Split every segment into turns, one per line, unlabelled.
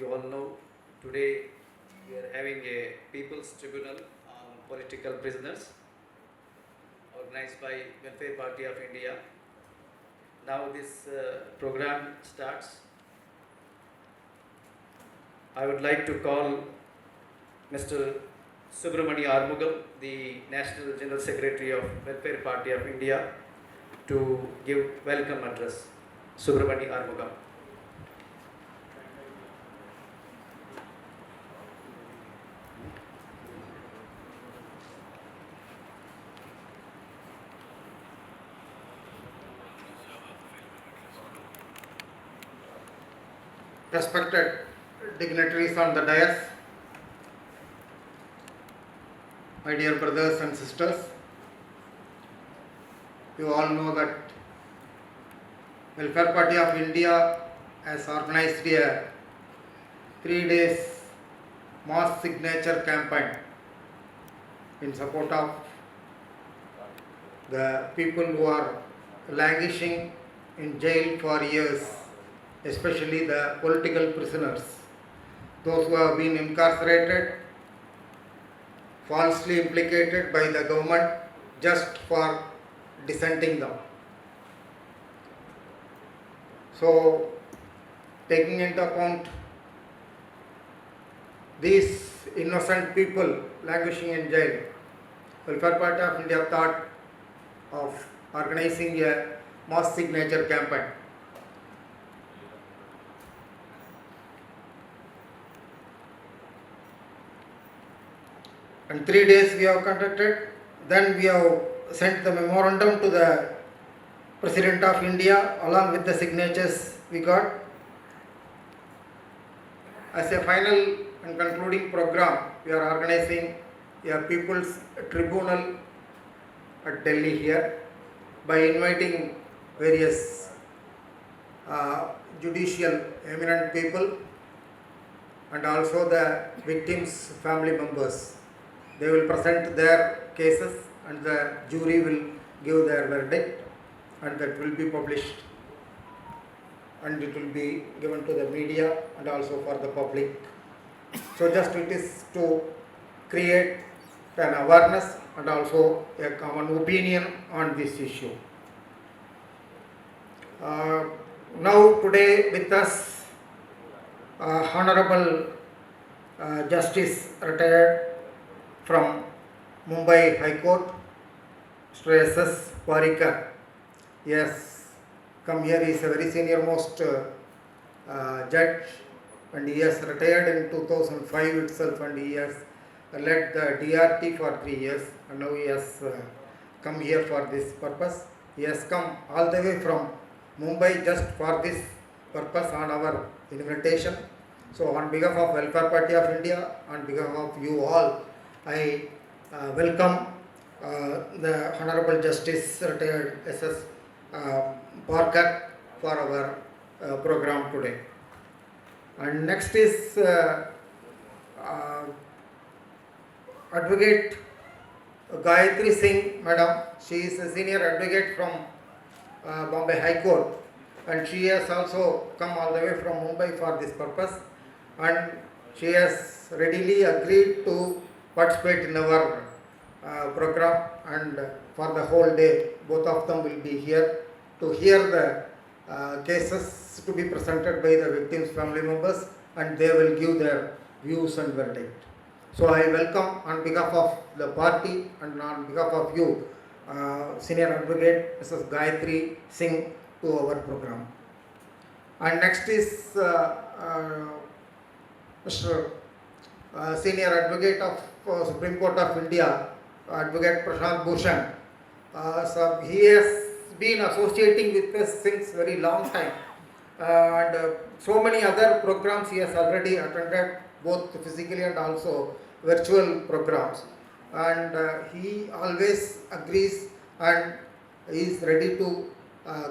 you all know, today we are having a People's Tribunal on political prisoners organized by Welfare Party of India. Now this program starts. I would like to call Mr. Subramani Armugam, the National General Secretary of Welfare Party of India, to give welcome address. Subramani Armugam.
Respected dignitaries on the dais, my dear brothers and sisters, you all know that Welfare Party of India has organized a 3 days mass signature campaign in support of the people who are languishing in jail for years, especially the political prisoners, those who have been incarcerated, falsely implicated by the government just for dissenting them. So, taking into account these innocent people languishing in jail, Welfare Party of India thought of organizing a mass signature campaign. And 3 days we have conducted. Then we have sent the memorandum to the President of India along with the signatures we got. As a final and concluding program, we are organizing a People's Tribunal at Delhi here by inviting various judicial eminent people and also the victims' family members. They will present their cases and the jury will give their verdict, and that will be published and it will be given to the media and also for the public. So just it is to create an awareness and also a common opinion on this issue. Now today with us Honorable Justice retired from Mumbai High Court, Mr. S.S. Parikar. He has come here. He is a very senior most judge, and he has retired in 2005 itself, and he has led the DRT for 3 years, and now he has come here for this purpose. He has come all the way from Mumbai just for this purpose on our invitation. So on behalf of Welfare Party of India, on behalf of you all, I welcome the Honorable Justice retired S.S. Parker for our program today. And next is Advocate Gayatri Singh, Madam. She is a senior advocate from Bombay High Court, and she has also come all the way from Mumbai for this purpose, and she has readily agreed to participate in our program, and for the whole day both of them will be here to hear the cases to be presented by the victims' family members, and they will give their views and verdict. So I welcome on behalf of the party and on behalf of you Senior Advocate Mrs. Gayatri Singh to our program. And next is Mr. Senior Advocate of Supreme Court of India, Advocate Prashant Bhushan. So he has been associating with us since very long time, and so many other programs he has already attended, both physically and also virtual programs, and he always agrees and is ready to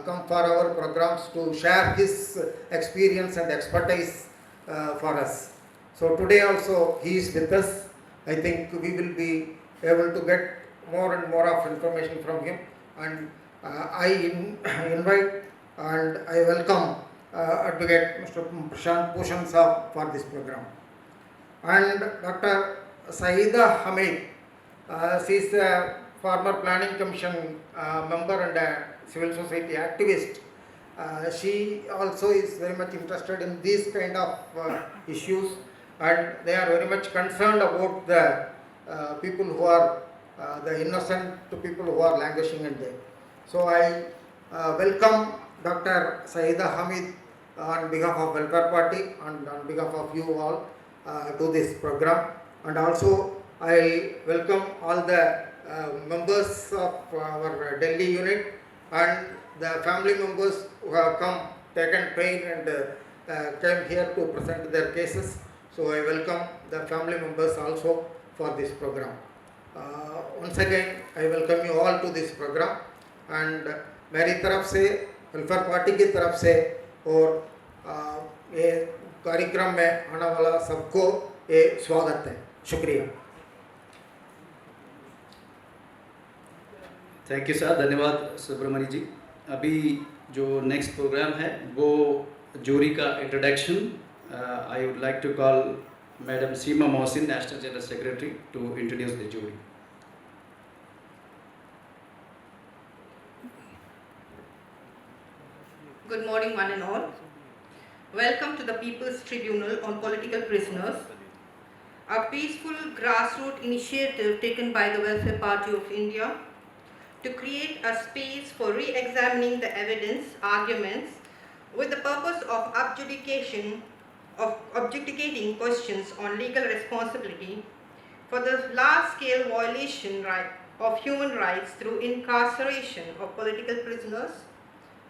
come for our programs to share his experience and expertise for us. So today also he is with us. I think we will be able to get more and more of information from him, and I invite and I welcome Advocate Mr. Prashant Bhushan Saab for this program. And Dr. Saida Hamid, she is a former Planning Commission member and a civil society activist. She also is very much interested in these kind of issues, and they are very much concerned about the people who are the innocent to people who are languishing in there. So I welcome Dr. Saida Hamid on behalf of Welfare Party and on behalf of you all to this program, and also I welcome all the members of our Delhi unit and the family members who have come, taken pain and came here to present their cases. So I welcome the family members also for this program. Once again I welcome you all to this program, and मेरी तरफ से welfare party की तरफ से और ये कार्यक्रम में आने वाला सबको ये स्वागत है. शुक्रिया.
थैंक यू सर, धन्यवाद सुब्रमण्य जी. अभी जो नेक्स्ट प्रोग्राम है वो जूरी का introduction. I would like to call madam Seema Mohsin, national general secretary, to introduce the jury.
Good morning, one and all. Welcome to the People's Tribunal on Political Prisoners, a peaceful grassroots initiative taken by the Welfare Party of India to create a space for re-examining the evidence, arguments, with the purpose of objectificating questions on legal responsibility for the large-scale violation of human rights through incarceration of political prisoners,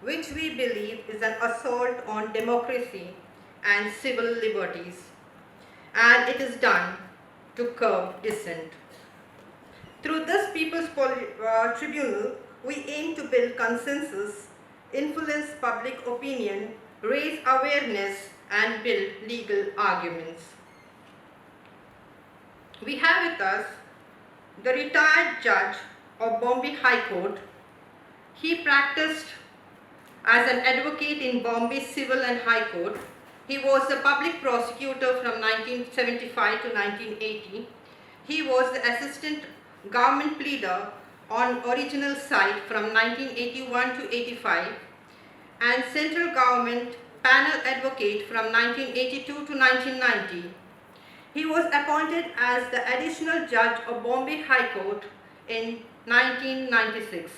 which we believe is an assault on democracy and civil liberties, and it is done to curb dissent. Through this People's Tribunal, we aim to build consensus, influence public opinion, raise awareness, and build legal arguments. We have with us the retired judge of Bombay High Court. He practiced as an advocate in Bombay Civil and High Court. He was the public prosecutor from 1975 to 1980. He was the assistant government pleader on original site from 1981 to 85 and central government panel advocate from 1982 to 1990. He was appointed as the additional judge of Bombay High Court in 1996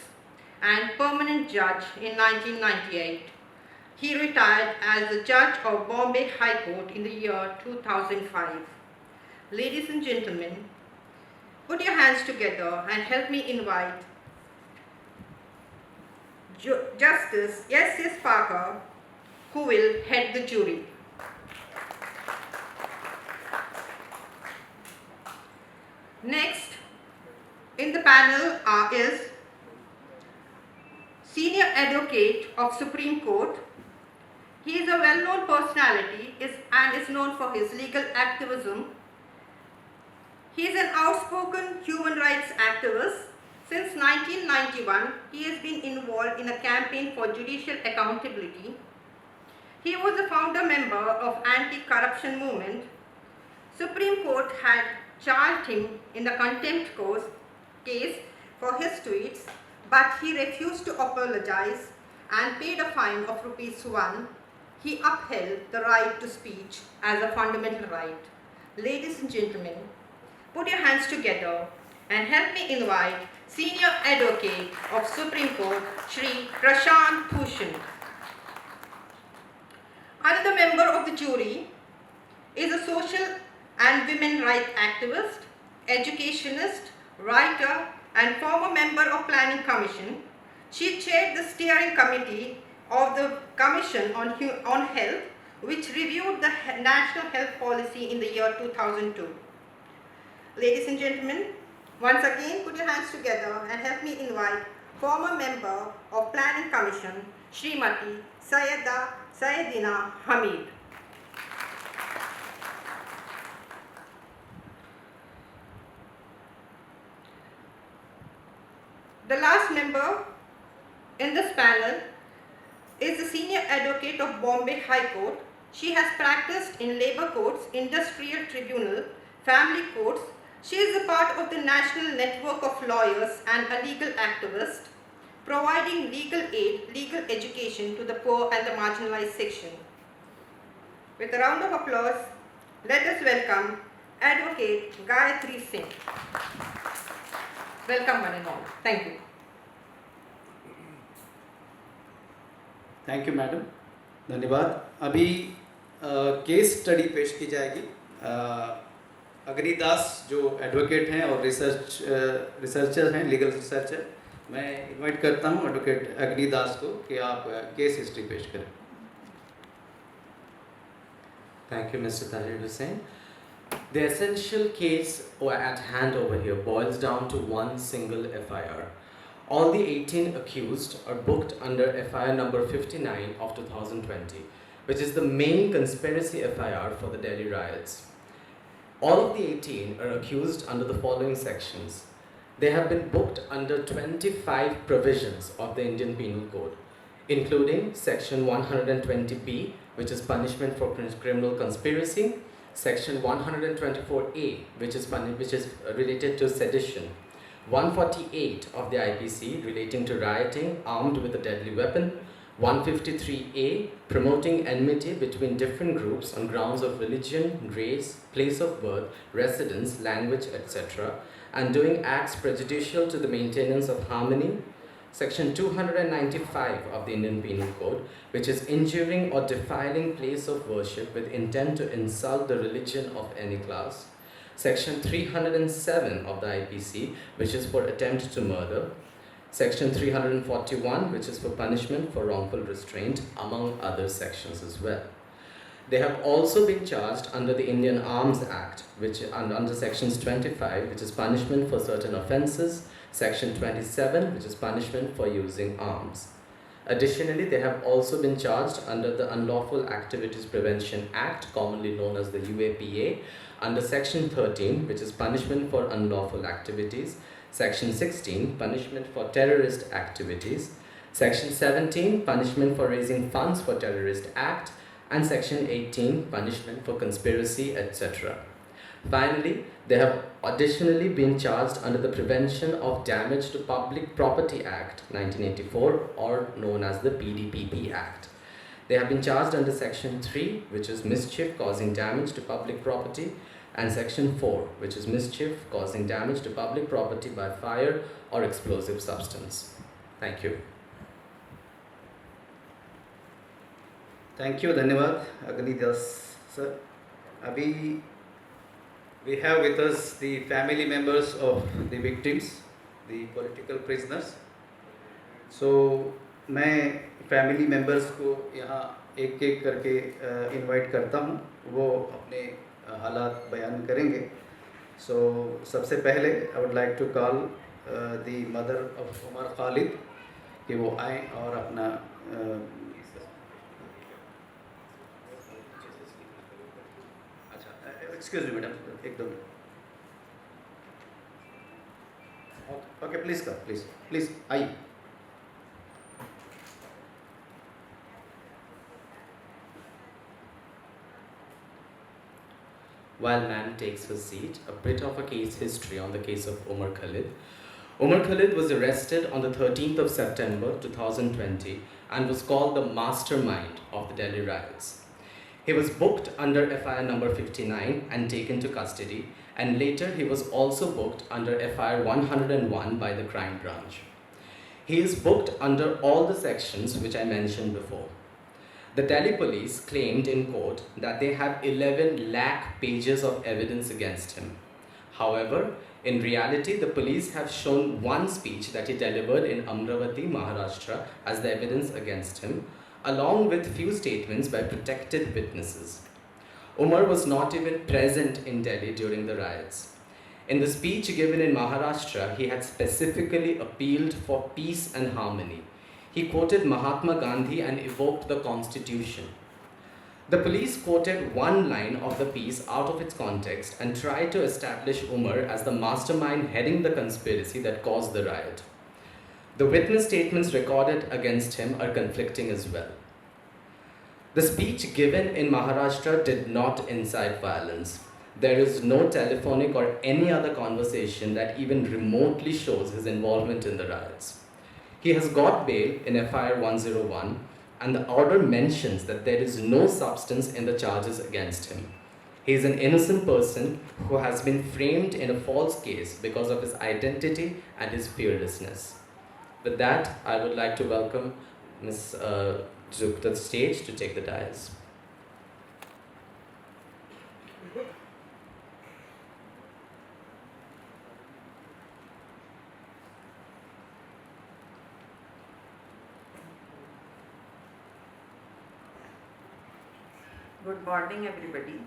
and permanent judge in 1998. He retired as the judge of Bombay High Court in the year 2005. Ladies and gentlemen, put your hands together and help me invite Justice S.S. Parker, who will head the jury. Next in the panel is Senior Advocate of Supreme Court. He is a well-known personality and is known for his legal activism. He is an outspoken human rights activist. Since 1991, he has been involved in a campaign for judicial accountability. He was a founder member of anti-corruption movement. Supreme Court had charged him in the contempt case for his tweets, but he refused to apologize and paid a fine of ₹1. He upheld the right to speech as a fundamental right. Ladies and gentlemen, put your hands together and help me invite Senior Advocate of Supreme Court, Shri Prashant Bhushan. Another member of the jury is a social and women rights activist, educationist, writer, and former member of Planning Commission. She chaired the steering committee of the Commission on Health, which reviewed the National Health Policy in the year 2002. Ladies and gentlemen, once again put your hands together and help me invite former member of Planning Commission, Srimati Sayedina Hamid. The last member in this panel is the senior advocate of Bombay High Court. She has practiced in labor courts, industrial tribunal, family courts. She is a part of the national network of lawyers and a legal activist, providing legal aid, legal education to the poor and the marginalized section. With a round of applause, let us welcome Advocate Gayatri Singh. Welcome one and all. Thank you.
Thank you madam, धन्यवाद। अभी case study पेश की जाएगी। अग्निदास जो advocate हैं और researcher हैं, legal researcher, मैं इनवाइट करता हूं एडवोकेट अग्निदास को कि आप केस हिस्ट्री पेश करें।
Thank you, Mr. Tahir Hussain. The essential case at hand over here boils down to one single FIR. All the 18 accused are booked under FIR number 59 of 2020, which is the main conspiracy FIR for the Delhi riots. All of the 18 are accused under the following sections. They have been booked under 25 provisions of the Indian Penal Code, including section 120B, which is punishment for criminal conspiracy, section 124A, which is related to sedition, 148 of the IPC relating to rioting armed with a deadly weapon, 153A promoting enmity between different groups on grounds of religion, race, place of birth, residence, language, etc., and doing acts prejudicial to the maintenance of harmony, section 295 of the Indian Penal Code, which is injuring or defiling place of worship with intent to insult the religion of any class, section 307 of the IPC, which is for attempt to murder, section 341, which is for punishment for wrongful restraint, among other sections as well. They have also been charged under the Indian Arms Act, which under sections 25, which is punishment for certain offences, section 27, which is punishment for using arms. Additionally, they have also been charged under the Unlawful Activities Prevention Act, commonly known as the UAPA, under section 13, which is punishment for unlawful activities, section 16, punishment for terrorist activities, section 17, punishment for raising funds for terrorist act, and section 18, punishment for conspiracy, etc. Finally, they have additionally been charged under the Prevention of Damage to Public Property Act 1984, or known as the PDPP Act. They have been charged under section 3, which is mischief causing damage to public property, and section 4, which is mischief causing damage to public property by fire or explosive substance. Thank you.
Thank you, धन्यवाद Agnidas sir. Abhi we have with us the family members of the victims, the political prisoners. So मैं family members को यहाँ एक एक करके invite करता हूँ, वो अपने हालात बयान करेंगे. So सबसे पहले I would like to call the mother of Umar Khalid कि वो आए और अपना Excuse me, madam. एकदम. Okay, please come, please. Please, आइए.
While man takes his seat, a bit of a case history on the case of Umar Khalid. Umar Khalid was arrested on the 13th of September 2020 and was called the mastermind of the Delhi riots. He was booked under FIR number 59 and taken to custody, and later he was also booked under FIR 101 by the crime branch. He is booked under all the sections which I mentioned before. The Delhi police claimed in court that they have 11 lakh pages of evidence against him. However, in reality, the police have shown one speech that he delivered in Amravati, Maharashtra as the evidence against him, along with few statements by protected witnesses. Umar was not even present in Delhi during the riots. In the speech given in Maharashtra, he had specifically appealed for peace and harmony. He quoted Mahatma Gandhi and evoked the constitution. The police quoted one line of the piece out of its context and tried to establish Umar as the mastermind heading the conspiracy that caused the riot. The witness statements recorded against him are conflicting as well. The speech given in Maharashtra did not incite violence. There is no telephonic or any other conversation that even remotely shows his involvement in the riots. He has got bail in FIR 101, and the order mentions that there is no substance in the charges against him. He is an innocent person who has been framed in a false case because of his identity and his fearlessness. With that, I would like to welcome Ms. Zook to the stage to take the dais.
Good morning everybody.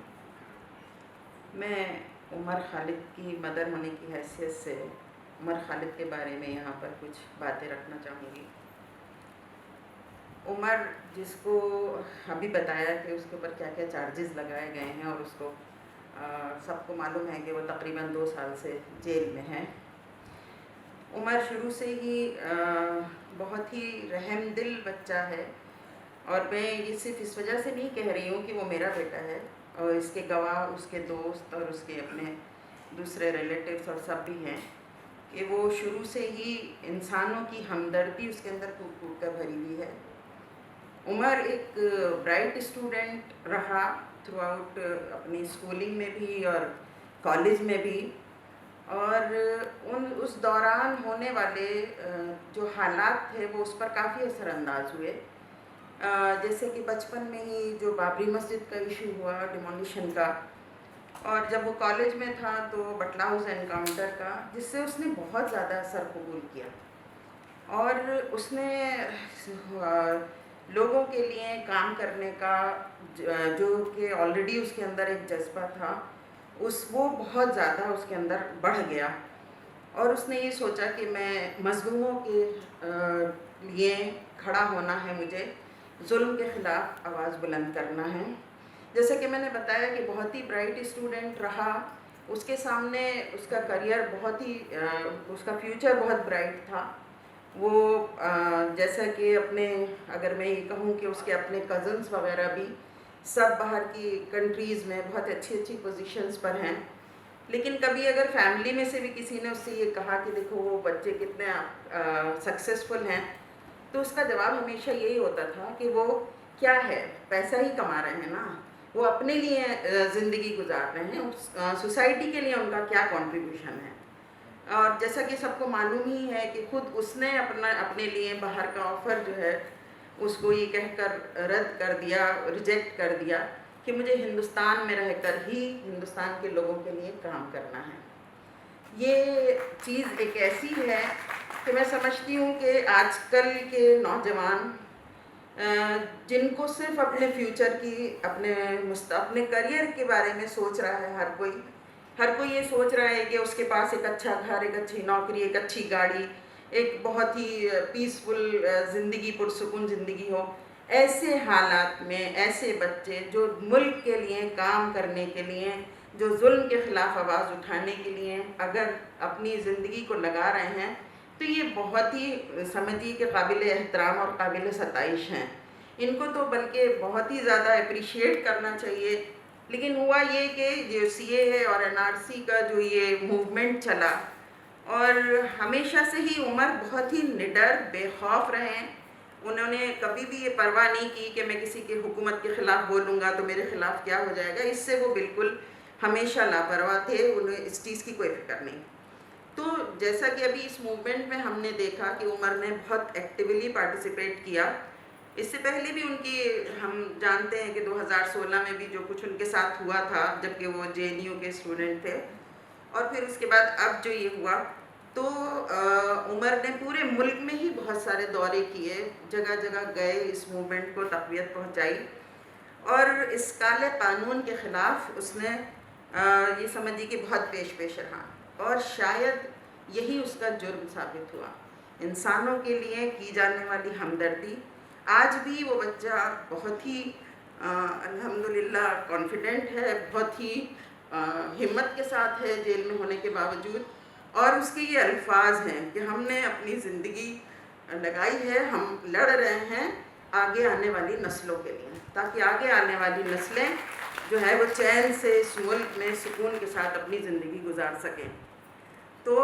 मैं उमर खालिद की mother होने की हैसियत से उमर खालिद के बारे में यहाँ पर कुछ बातें रखना चाहूँगी। उमर, जिसको अभी बताया कि उसके ऊपर क्या क्या चार्जेस लगाए गए हैं और उसको सबको मालूम है कि वो तकरीबन 2 साल से जेल में है। उमर शुरू से ही बहुत ही रहमदिल बच्चा है और मैं ये सिर्फ इस वजह से नहीं कह रही हूँ कि वो मेरा बेटा है, और इसके गवाह उसके दोस्त और उसके अपने दूसरे रिलेटिव्स और सब भी हैं कि वो शुरू से ही इंसानों की हमदर्दी उसके अंदर कूट कूट कर भरी हुई है। उमर एक ब्राइट स्टूडेंट रहा थ्रू आउट अपनी स्कूलिंग में भी और कॉलेज में भी, और उस दौरान होने वाले जो हालात थे वो उस पर काफ़ी असरअंदाज हुए। जैसे कि बचपन में ही जो बाबरी मस्जिद का इशू हुआ डिमोलिशन का, और जब वो कॉलेज में था तो बटला हाउस एनकाउंटर का, जिससे उसने बहुत ज़्यादा असर कबूल किया और उसने लोगों के लिए काम करने का जो कि ऑलरेडी उसके अंदर एक जज्बा था वो बहुत ज़्यादा उसके अंदर बढ़ गया, और उसने ये सोचा कि मैं मज़लूमों के लिए खड़ा होना है, मुझे जुल्म के ख़िलाफ़ आवाज़ बुलंद करना है। जैसे कि मैंने बताया कि बहुत ही ब्राइट स्टूडेंट रहा, उसके सामने उसका करियर बहुत ही उसका फ्यूचर बहुत ब्राइट था। वो जैसा कि अपने, अगर मैं ये कहूँ कि उसके अपने कज़न्स वगैरह भी सब बाहर की कंट्रीज़ में बहुत अच्छी अच्छी पोजीशंस पर हैं, लेकिन कभी अगर फैमिली में से भी किसी ने उससे ये कहा कि देखो वो बच्चे कितने सक्सेसफुल हैं, तो उसका जवाब हमेशा यही होता था कि वो क्या है, पैसा ही कमा रहे हैं ना, वो अपने लिए ज़िंदगी गुजार रहे हैं, सोसाइटी के लिए उनका क्या कंट्रीब्यूशन है। और जैसा कि सबको मालूम ही है कि खुद उसने अपने लिए बाहर का ऑफ़र जो है उसको ये कहकर रद्द कर दिया, रिजेक्ट कर दिया कि मुझे हिंदुस्तान में रहकर ही हिंदुस्तान के लोगों के लिए काम करना है। ये चीज़ एक ऐसी है कि मैं समझती हूँ कि आजकल के नौजवान जिनको सिर्फ अपने फ्यूचर की, अपने करियर के बारे में सोच रहा है, हर कोई ये सोच रहा है कि उसके पास एक अच्छा घर, एक अच्छी नौकरी, एक अच्छी गाड़ी, एक बहुत ही पीसफुल ज़िंदगी, पुरसुकून ज़िंदगी हो। ऐसे हालात में ऐसे बच्चे जो मुल्क के लिए काम करने के लिए, जो जुल्म के ख़िलाफ़ आवाज़ उठाने के लिए अगर अपनी ज़िंदगी को लगा रहे हैं, तो ये बहुत ही समझिए कि काबिल एहतराम और काबिल सताइश हैं। इनको तो बल्कि बहुत ही ज़्यादा अप्रिशिएट करना चाहिए। लेकिन हुआ ये कि जो CAA और NRC का जो ये मूवमेंट चला, और हमेशा से ही उमर बहुत ही निडर बेखौफ रहे हैं। उन्होंने कभी भी ये परवाह नहीं की कि मैं किसी के हुकूमत के ख़िलाफ़ बोलूँगा तो मेरे ख़िलाफ़ क्या हो जाएगा, इससे वो बिल्कुल हमेशा लापरवाह थे, उन्हें इस चीज़ की कोई फिक्र नहीं। तो जैसा कि अभी इस मूवमेंट में हमने देखा कि उमर ने बहुत एक्टिवली पार्टिसिपेट किया। इससे पहले भी उनकी, हम जानते हैं कि 2016 में भी जो कुछ उनके साथ हुआ था जबकि वो JNU के स्टूडेंट थे, और फिर उसके बाद अब जो ये हुआ, तो उमर ने पूरे मुल्क में ही बहुत सारे दौरे किए, जगह जगह गए, इस मूवमेंट को तक़वियत पहुंचाई, और इस काले कानून के ख़िलाफ़ उसने ये समझिए कि बहुत पेश रहा, और शायद यही उसका जुर्म साबित हुआ। इंसानों के लिए की जाने वाली हमदर्दी, आज भी वो बच्चा बहुत ही अल्हम्दुलिल्लाह कॉन्फिडेंट है, बहुत ही हिम्मत के साथ है जेल में होने के बावजूद, और उसके ये अल्फाज हैं कि हमने अपनी ज़िंदगी लगाई है, हम लड़ रहे हैं आगे आने वाली नस्लों के लिए, ताकि आगे आने वाली नस्लें जो है वो चैन से इस मुल्क में सुकून के साथ अपनी ज़िंदगी गुजार सकें। तो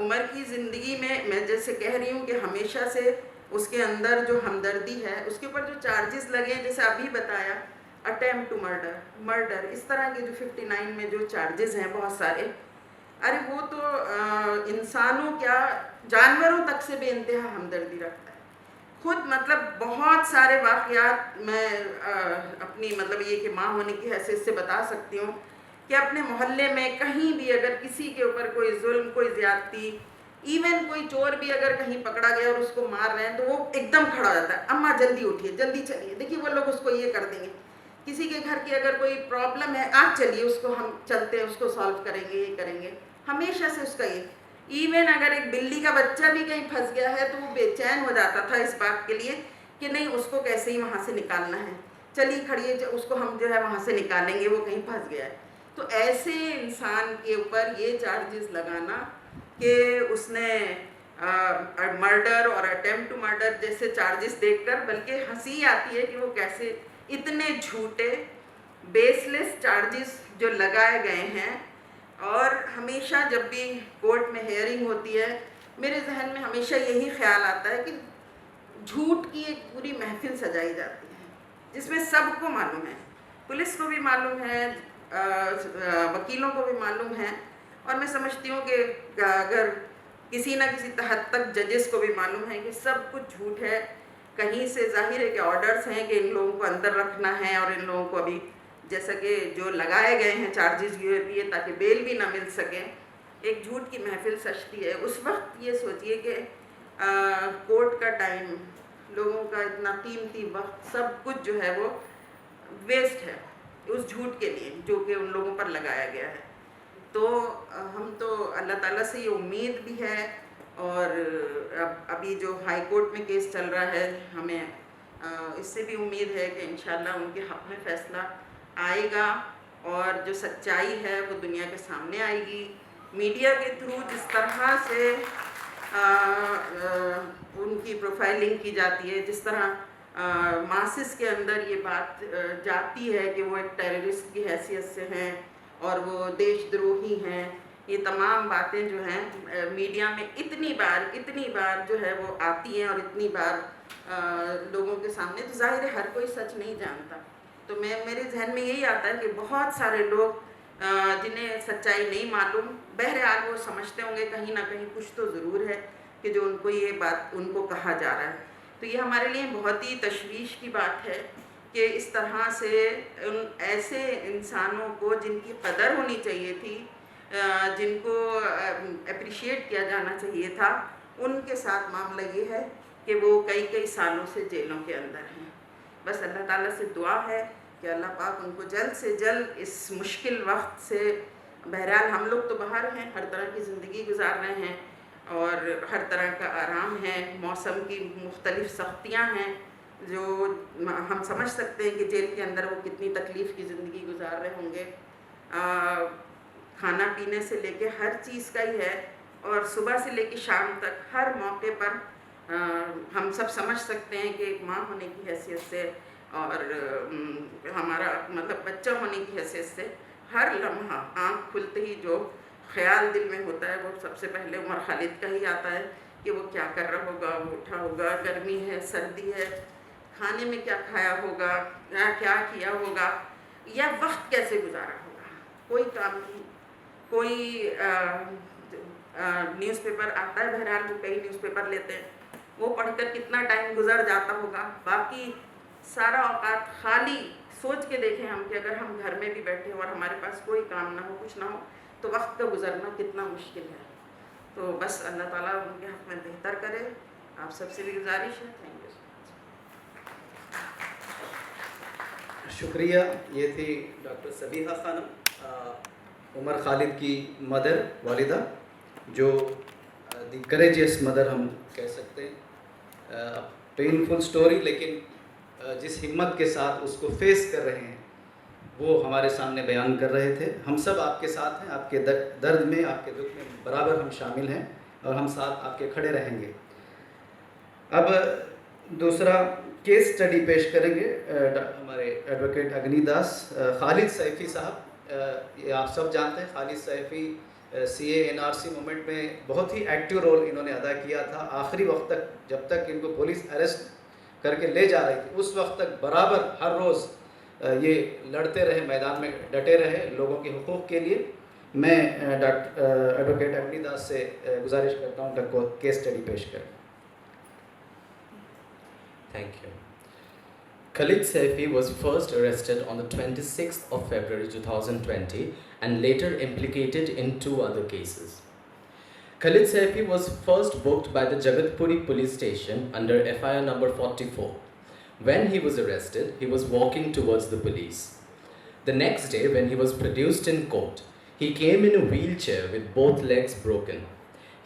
उमर की ज़िंदगी में मैं जैसे कह रही हूँ कि हमेशा से उसके अंदर जो हमदर्दी है, उसके ऊपर जो चार्जेस लगे, जैसे अभी बताया अटेम्प्ट टू मर्डर, इस तरह के जो 59 में जो चार्जेस हैं बहुत सारे, अरे वो तो इंसानों क्या जानवरों तक से बेइंतहा हमदर्दी रखता है। खुद मतलब बहुत सारे वाक़यात मैं अपनी मतलब ये कि माँ होने की हैसियत से बता सकती हूँ कि अपने मोहल्ले में कहीं भी अगर किसी के ऊपर कोई जुल्म, कोई ज़्यादती, इवन कोई चोर भी अगर कहीं पकड़ा गया और उसको मार रहे हैं तो वो एकदम खड़ा हो जाता है, अम्मा जल्दी उठिए, जल्दी चलिए, देखिए वो लोग उसको ये कर देंगे। किसी के घर की अगर कोई प्रॉब्लम है, आप चलिए, उसको हम चलते हैं, उसको सॉल्व करेंगे, ये करेंगे, हमेशा से उसका ये। इवन अगर एक बिल्ली का बच्चा भी कहीं फंस गया है तो वो बेचैन हो जाता था इस बात के लिए कि नहीं, उसको कैसे ही वहाँ से निकालना है, चलिए खड़िए, उसको हम जो है वहाँ से निकालेंगे, वो कहीं फंस गया है। तो ऐसे इंसान के ऊपर ये चार्जेस लगाना कि उसने मर्डर और अटेम्प्ट टू मर्डर जैसे चार्जेस देखकर बल्कि हंसी आती है कि वो कैसे इतने झूठे बेसलेस चार्जेस जो लगाए गए हैं। और हमेशा जब भी कोर्ट में हेयरिंग होती है, मेरे जहन में हमेशा यही ख्याल आता है कि झूठ की एक पूरी महफिल सजाई जाती है जिसमें सबको मालूम है, पुलिस को भी मालूम है, वकीलों को भी मालूम है, और मैं समझती हूँ कि अगर किसी न किसी हद तक जजेस को भी मालूम है कि सब कुछ झूठ है। कहीं से जाहिर है कि ऑर्डर्स हैं कि इन लोगों को अंदर रखना है और इन लोगों को अभी जैसा कि जो लगाए गए हैं चार्जेस ये भी है ताकि बेल भी ना मिल सके, एक झूठ की महफिल सजती है। उस वक्त ये सोचिए कि कोर्ट का टाइम, लोगों का इतना कीमती वक्त, सब कुछ जो है वो वेस्ट है उस झूठ के लिए जो कि उन लोगों पर लगाया गया है। तो हम तो अल्लाह ताला से ये उम्मीद भी है, और अभी जो हाई कोर्ट में केस चल रहा है, हमें इससे भी उम्मीद है कि इंशाल्लाह उनके हक़ में फ़ैसला आएगा और जो सच्चाई है वो दुनिया के सामने आएगी। मीडिया के थ्रू जिस तरह से उनकी प्रोफाइलिंग की जाती है, जिस तरह मासिस के अंदर ये बात जाती है कि वो एक टेररिस्ट की हैसियत से हैं और वो देशद्रोही हैं, ये तमाम बातें जो हैं मीडिया में इतनी बार जो है वो आती हैं और इतनी बार लोगों के सामने, तो जाहिर है हर कोई सच नहीं जानता। तो मेरे जहन में यही आता है कि बहुत सारे लोग जिन्हें सच्चाई नहीं मालूम, बहरहाल वो समझते होंगे कहीं ना कहीं कुछ तो ज़रूर है कि जो उनको ये बात उनको कहा जा रहा है। तो ये हमारे लिए बहुत ही तशवीश की बात है कि इस तरह से उन ऐसे इंसानों को जिनकी कदर होनी चाहिए थी, जिनको अप्रिशिएट किया जाना चाहिए था, उनके साथ मामला ये है कि वो कई सालों से जेलों के अंदर हैं। बस अल्लाह ताला से दुआ है कि अल्लाह पाक उनको जल्द से जल्द इस मुश्किल वक्त से, बहरहाल हम लोग तो बाहर हैं, हर तरह की ज़िंदगी गुजार रहे हैं और हर तरह का आराम है, मौसम की मुख्तलिफ़ सख्तियाँ हैं जो हम समझ सकते हैं कि जेल के अंदर वो कितनी तकलीफ़ की ज़िंदगी गुजार रहे होंगे। खाना पीने से लेके हर चीज़ का ही है, और सुबह से लेके शाम तक हर मौके पर हम सब समझ सकते हैं कि एक माँ होने की हैसियत से और हमारा मतलब बच्चा होने की हैसियत से हर लम्हा आँख खुलते ही जो ख्याल दिल में होता है वो सबसे पहले उमर खालिद का ही आता है कि वो क्या कर रहा होगा, वो उठा होगा, गर्मी है, सर्दी है, खाने में क्या खाया होगा, क्या किया होगा, या वक्त कैसे गुजारा होगा। कोई काम नहीं, कोई न्यूज़पेपर आता है, बहरहाल वो कई न्यूज़पेपर लेते हैं, वो पढ़कर कितना टाइम गुजर जाता होगा, बाकी सारा औकात खाली। सोच के देखें हम कि अगर हम घर में भी बैठे हो और हमारे पास कोई काम ना हो, कुछ ना हो, तो वक्त का गुजरना कितना मुश्किल है। तो बस अल्लाह ताला उनके हक़ में बेहतर करे। आप सबसे भी गुजारिश है। Thank you.
शुक्रिया। ये थी डॉक्टर सबीहा खानम, उमर खालिद की मदर, वालिदा, जो दी करेजियस मदर हम कह सकते हैं। पेनफुल स्टोरी, लेकिन जिस हिम्मत के साथ उसको फेस कर रहे हैं वो हमारे सामने बयान कर रहे थे। हम सब आपके साथ हैं, आपके दर्द में, आपके दुख में बराबर हम शामिल हैं और हम साथ आपके खड़े रहेंगे। अब दूसरा केस स्टडी पेश करेंगे हमारे एडवोकेट अग्निदास खालिद सैफी साहब। ये आप सब जानते हैं, Khalid Saifi CA NRC movement में बहुत ही एक्टिव रोल इन्होंने अदा किया था। आखिरी वक्त तक, जब तक इनको पुलिस अरेस्ट करके ले जा रही थी, उस वक्त तक बराबर हर रोज़ ये लड़ते रहे, मैदान में डटे रहे लोगों के हुकूक़ के लिए। मैं एडवोकेट अग्निदास से गुजारिश करता हूँ कि केस स्टडी पेश करें।
Thank you. Khalid Saifi was first arrested on the 26th of February 2020 and later implicated in 2 other cases. Khalid Saifi was first booked by the Jagatpuri police station under FIR number 44. When he was arrested, he was walking towards the police. The next day, when he was produced in court, he came in a wheelchair with both legs broken.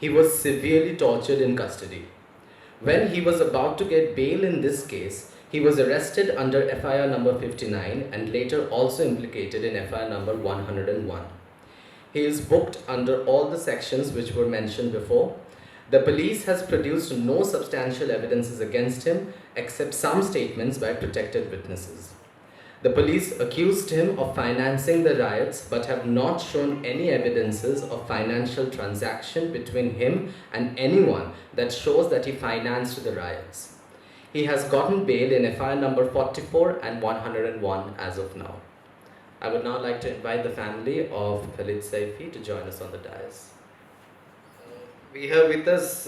He was severely tortured in custody. When he was about to get bail in this case, he was arrested under FIR number 59 and later also implicated in FIR number 101. He is booked under all the sections which were mentioned before. The police has produced no substantial evidences against him except some statements by protected witnesses. The police accused him of financing the riots but have not shown any evidences of financial transaction between him and anyone that shows that he financed the riots. He has gotten bail in FIR number 44 and 101 as of now. I would now like to invite the family of Khalid Saifi to join us on the dais.
We have with us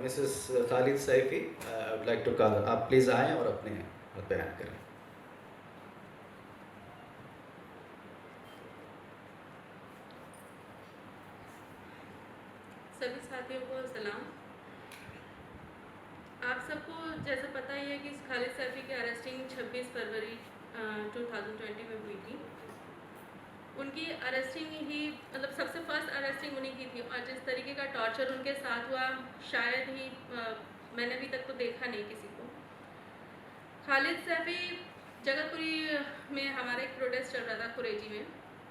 Mrs. Khalid Saifi. I would like to call her. आप please आएँ और अपने बात बयान करें।
सभी साथियों को सलाम। आप सबको जैसा पता ही है कि खालिद सैफी की अरेस्टिंग 26 फरवरी 2020 में हुई थी। उनकी अरेस्टिंग ही मतलब सबसे फर्स्ट अरेस्टिंग उन्हीं की थी और जिस तरीके का टॉर्चर उनके साथ हुआ शायद ही मैंने अभी तक तो देखा नहीं किसी को। खालिद सैफी जगतपुरी में हमारा एक प्रोटेस्ट चल रहा था कुरेजी में,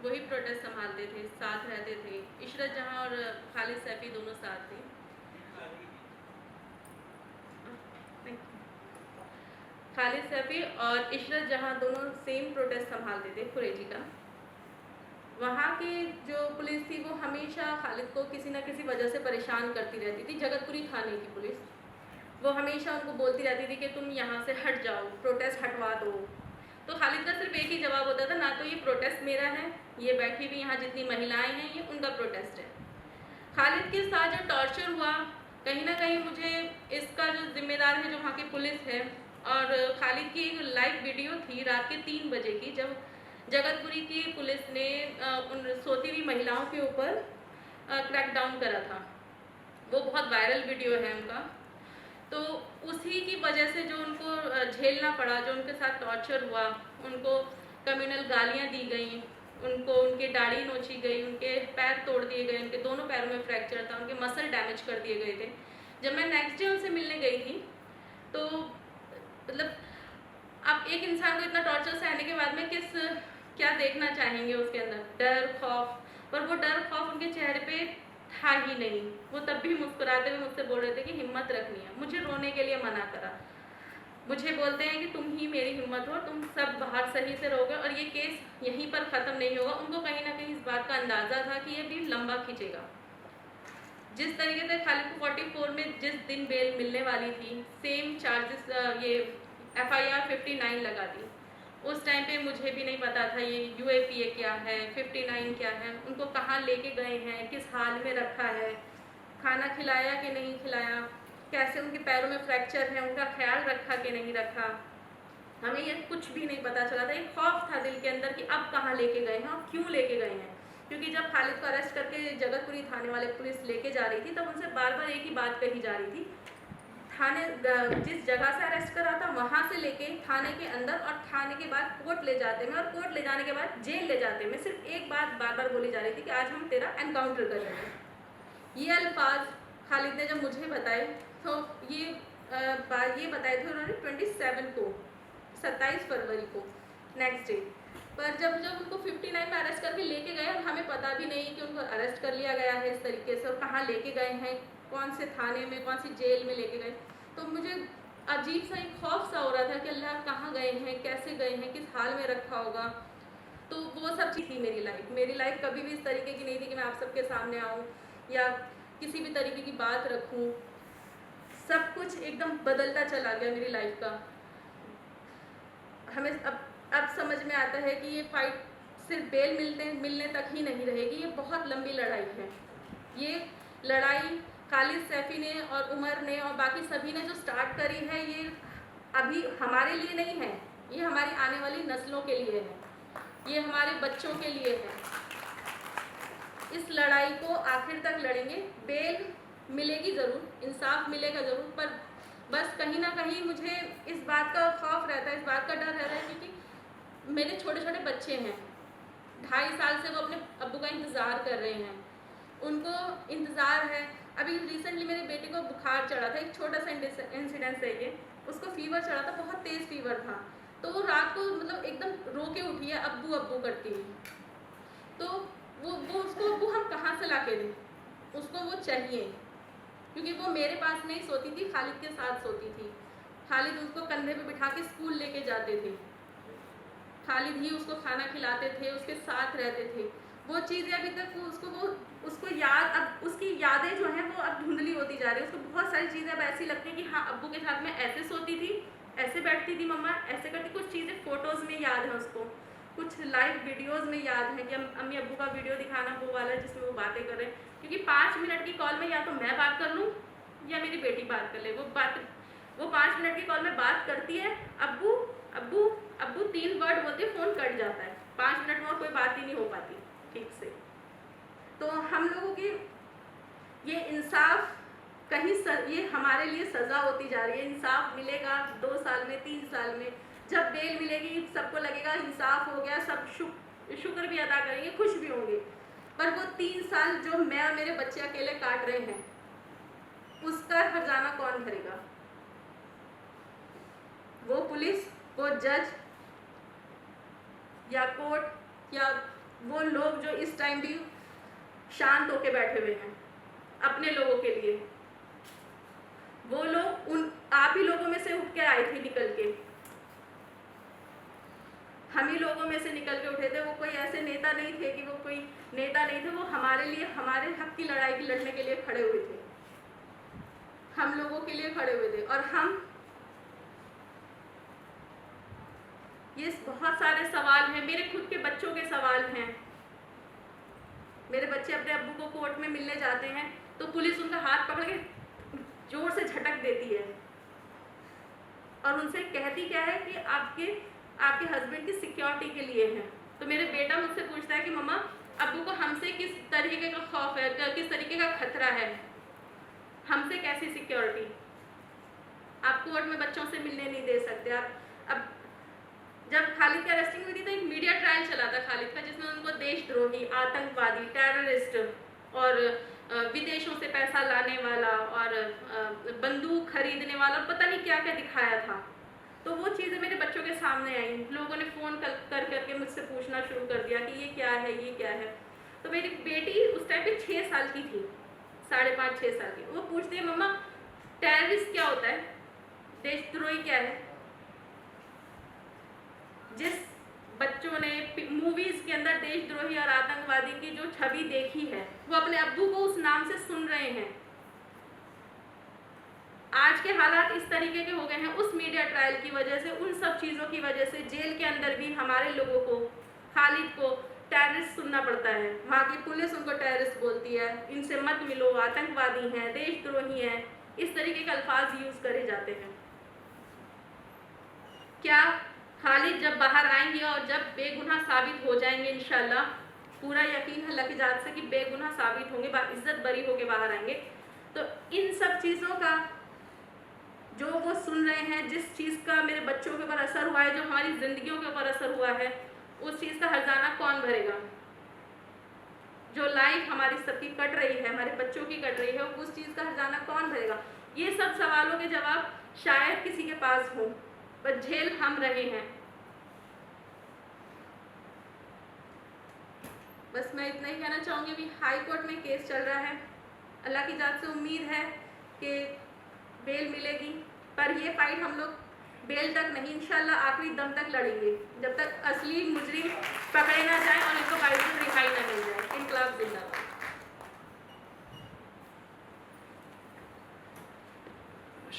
वही प्रोटेस्ट संभालते थे, साथ रहते थे। इशरत जहां और खालिद सैफी दोनों साथ थे। खालिद सैफी और इशरत जहां दोनों सेम प्रोटेस्ट संभालते थे कुरेजी का। वहाँ की जो पुलिस थी वो हमेशा खालिद को किसी न किसी वजह से परेशान करती रहती थी। जगतपुरी थाने की पुलिस वो हमेशा उनको बोलती रहती थी कि तुम यहाँ से हट जाओ, प्रोटेस्ट हटवा दो। तो खालिद का सिर्फ एक ही जवाब होता था, ना तो ये प्रोटेस्ट मेरा है, ये बैठी हुई यहाँ जितनी महिलाएं हैं ये उनका प्रोटेस्ट है। खालिद के साथ जो टॉर्चर हुआ कहीं ना कहीं मुझे इसका जो जिम्मेदार है जो वहाँ की पुलिस है। और खालिद की एक लाइव वीडियो थी रात के 3 बजे की, जब जगतपुरी की पुलिस ने उन सोती हुई महिलाओं के ऊपर क्रैकडाउन करा था। वो बहुत वायरल वीडियो है उनका। तो उसी की वजह से जो उनको झेलना पड़ा, जो उनके साथ टॉर्चर हुआ, उनको कम्युनल गालियाँ दी गई, उनको उनकी दाढ़ी नोची गई, उनके पैर तोड़ दिए गए, उनके दोनों पैरों में फ्रैक्चर था, उनके मसल डैमेज कर दिए गए थे। जब मैं नेक्स्ट डे उनसे मिलने गई थी तो मतलब आप एक इंसान को इतना टॉर्चर सहने के बाद में क्या देखना चाहेंगे उसके अंदर, डर, खौफ। पर वो डर खौफ उनके चेहरे पे था ही नहीं। वो तब भी मुस्कुराते हुए मुझसे बोल रहे थे कि हिम्मत रखनी है। मुझे रोने के लिए मना करा, मुझे बोलते हैं कि तुम ही मेरी हिम्मत हो, तुम सब बाहर सही से रहोगे और ये केस यहीं पर ख़त्म नहीं होगा। उनको कहीं ना कहीं इस बात का अंदाज़ा था कि ये भी लंबा खींचेगा। जिस तरीके से खालिद को 44 में जिस दिन बेल मिलने वाली थी, सेम चार्जेस ये FIR 59 लगा दी। उस टाइम पे मुझे भी नहीं पता था ये UAPA क्या है, 59 क्या है, उनको कहाँ लेके गए हैं, किस हाल में रखा है, खाना खिलाया कि नहीं खिलाया, कैसे उनके पैरों में फ्रैक्चर है, उनका ख्याल रखा कि नहीं रखा, हमें ये कुछ भी नहीं पता चला था। एक खौफ था दिल के अंदर कि अब कहाँ लेके गए हैं और क्यों लेके गए हैं। क्योंकि जब खालिद को अरेस्ट करके जगतपुरी थाने वाले पुलिस लेके जा रही थी तब उनसे बार बार एक ही बात कही जा रही थी, थाने जिस जगह से अरेस्ट करा था वहाँ से लेके थाने के अंदर और थाने के बाद कोर्ट ले जाते में और कोर्ट ले जाने के बाद जेल ले जाते में सिर्फ एक बात बार बार बोली जा रही थी कि आज हम तेरा एनकाउंटर करेंगे। ये अल्फाज खालिद ने जब मुझे बताए तो ये बताए थे उन्होंने 27 को, 27 फरवरी को, नेक्स्ट डे। पर जब उनको 59 में अरेस्ट करके लेके गए और हमें पता भी नहीं कि उनको अरेस्ट कर लिया गया है इस तरीके से और कहाँ लेके गए हैं, कौन से थाने में, कौन सी जेल में लेके गए, तो मुझे अजीब सा एक खौफ सा हो रहा था कि अल्लाह कहाँ गए हैं, कैसे गए हैं, किस हाल में रखा होगा। तो वो सब चीज़ थी मेरी लाइफ कभी भी इस तरीके की नहीं थी कि मैं आप सबके सामने आऊँ या किसी भी तरीके की बात रखूँ। सब कुछ एकदम बदलता चला गया मेरी लाइफ का। हमें अब समझ में आता है कि ये फाइट सिर्फ बेल मिलने तक ही नहीं रहेगी, ये बहुत लंबी लड़ाई है। ये लड़ाई खालिद सैफी ने और उमर ने और बाकी सभी ने जो स्टार्ट करी है, ये अभी हमारे लिए नहीं है, ये हमारी आने वाली नस्लों के लिए है, ये हमारे बच्चों के लिए है। इस लड़ाई को आखिर तक लड़ेंगे। बेल मिलेगी ज़रूर, इंसाफ मिलेगा ज़रूर, पर बस कहीं ना कहीं मुझे इस बात का खौफ रहता है, इस बात का डर रहता है, क्योंकि मेरे छोटे छोटे बच्चे हैं, 2.5 साल से वो अपने अब्बू का इंतज़ार कर रहे हैं, उनको इंतज़ार है। अभी रिसेंटली मेरे बेटे को बुखार चढ़ा था, एक छोटा सा इंसिडेंस है ये, उसको फीवर चढ़ा था, बहुत तेज़ फीवर था। तो वो रात को मतलब एकदम रो के उठी है अब्बू अब्बू करती हुई। तो वो उसको अब्बू हम कहाँ से ला के दें, उसको वो चाहिए, क्योंकि वो मेरे पास नहीं सोती थी, खालिद के साथ सोती थी। खालिद उसको कंधे पे बिठा के स्कूल लेके जाते थे, खालिद ही उसको खाना खिलाते थे, उसके साथ रहते थे। वो चीज़ें अभी तक उसको याद, अब उसकी यादें जो हैं वो अब धुंधली होती जा रही है। उसको बहुत सारी चीज़ें अब ऐसी लगती हैं कि हाँ अब्बू के साथ में ऐसे सोती थी, ऐसे बैठती थी मम्मा, ऐसे करती। कुछ चीज़ें फ़ोटोज़ में याद है उसको, कुछ लाइव वीडियोज़ में याद है कि अम्मी अब्बू का वीडियो दिखाना वो वाला जिसमें वो बातें कर रहे हैं। क्योंकि 5 मिनट की कॉल में या तो मैं बात कर लूँ या मेरी बेटी बात कर ले। वो 5 मिनट की कॉल में बात करती है, अब्बू अब्बू अब्बू 3 वर्ड बोलती है, फ़ोन कट जाता है। 5 मिनट में और कोई बात ही नहीं हो पाती ठीक से। तो हम लोगों की ये इंसाफ कहीं ये हमारे लिए सज़ा होती जा रही है। इंसाफ मिलेगा 2 साल में, 3 साल में, जब बेल मिलेगी सबको लगेगा इंसाफ हो गया, सब शुक्र भी अदा करेंगे, खुश भी होंगे। पर वो 3 साल जो मैं और मेरे बच्चे अकेले काट रहे हैं, उसका खजाना कौन भरेगा? वो पुलिस, वो जज या कोर्ट, या वो लोग जो इस टाइम भी शांत होके बैठे हुए हैं अपने लोगों के लिए। वो लोग आप ही लोगों में से उठ के आए थे, निकल के हम ही लोगों में से निकल के उठे थे। वो कोई ऐसे नेता नहीं थे कि वो कोई नेता नहीं थे, वो हमारे लिए, हमारे हक की लड़ाई की लड़ने के लिए खड़े हुए थे, हम लोगों के लिए खड़े हुए थे। और हम ये बहुत सारे सवाल हैं, मेरे खुद के बच्चों के सवाल हैं। मेरे बच्चे अपने अब्बू को कोर्ट में मिलने जाते हैं तो पुलिस उनका हाथ पकड़ के जोर से झटक देती है और उनसे कहती क्या है कि आपके हस्बैंड की सिक्योरिटी के लिए है। तो मेरे बेटा मुझसे पूछता है कि मम्मा अब्बू को हमसे किस तरीके का खौफ है, किस तरीके का खतरा है, हमसे कैसी सिक्योरिटी? आप कोर्ट में बच्चों से मिलने नहीं दे सकते। अब जब खालिद की अरेस्टिंग हुई थी तो एक मीडिया ट्रायल चला था खालिद का, जिसमें उनको देशद्रोही, आतंकवादी, टेररिस्ट और विदेशों से पैसा लाने वाला और बंदूक खरीदने वाला, पता नहीं क्या क्या दिखाया था। तो वो चीज़ें मेरे बच्चों के सामने आई। लोगों ने फ़ोन कर करके मुझसे पूछना शुरू कर दिया कि ये क्या है, ये क्या है। तो मेरी बेटी उस टाइम पे 6 साल की थी, 5.5-6 साल की। वो पूछती है मम्मा टेररिस्ट क्या होता है, देशद्रोही क्या है? जिस बच्चों ने मूवीज़ के अंदर देशद्रोही और आतंकवादी की जो छवि देखी है, वो अपने अब्बू को उस नाम से सुन रहे हैं। आज के हालात इस तरीके के हो गए हैं उस मीडिया ट्रायल की वजह से, उन सब चीज़ों की वजह से। जेल के अंदर भी हमारे लोगों को, खालिद को टेररिस्ट सुनना पड़ता है। वहाँ की पुलिस उनको टेररिस्ट बोलती है, इनसे मत मिलो, आतंकवादी हैं, देशद्रोही हैं, इस तरीके के अल्फाज यूज़ करे जाते हैं। क्या खालिद जब बाहर आएंगे और जब बेगुनाह साबित हो जाएंगे, इंशाल्लाह पूरा यकीन है अल्लाह की ज़ात से कि बेगुनाह साबित होंगे, इज्जत बरी होके बाहर आएंगे, तो इन सब चीज़ों का जो वो सुन रहे हैं, जिस चीज़ का मेरे बच्चों के ऊपर असर हुआ है, जो हमारी ज़िंदगियों के ऊपर असर हुआ है, उस चीज़ का हर्जाना कौन भरेगा? जो लाइफ हमारी सबकी कट रही है, हमारे बच्चों की कट रही है, उस चीज़ का हर्जाना कौन भरेगा? ये सब सवालों के जवाब शायद किसी के पास हो, पर झेल हम रहे हैं। बस मैं इतना ही कहना चाहूँगी। भी हाई कोर्ट में केस चल रहा है, अल्लाह की ज़ात से उम्मीद है कि बेल मिलेगी, पर ये फाइट हम लोग बेल तक नहीं, इंशाल्लाह आखिरी दम तक लड़ेंगे जब तक असली मुजरिम पकड़े ना जाए और इनको कायदे से रिहाई ना मिल जाए। इनकलाब जिंदाबाद।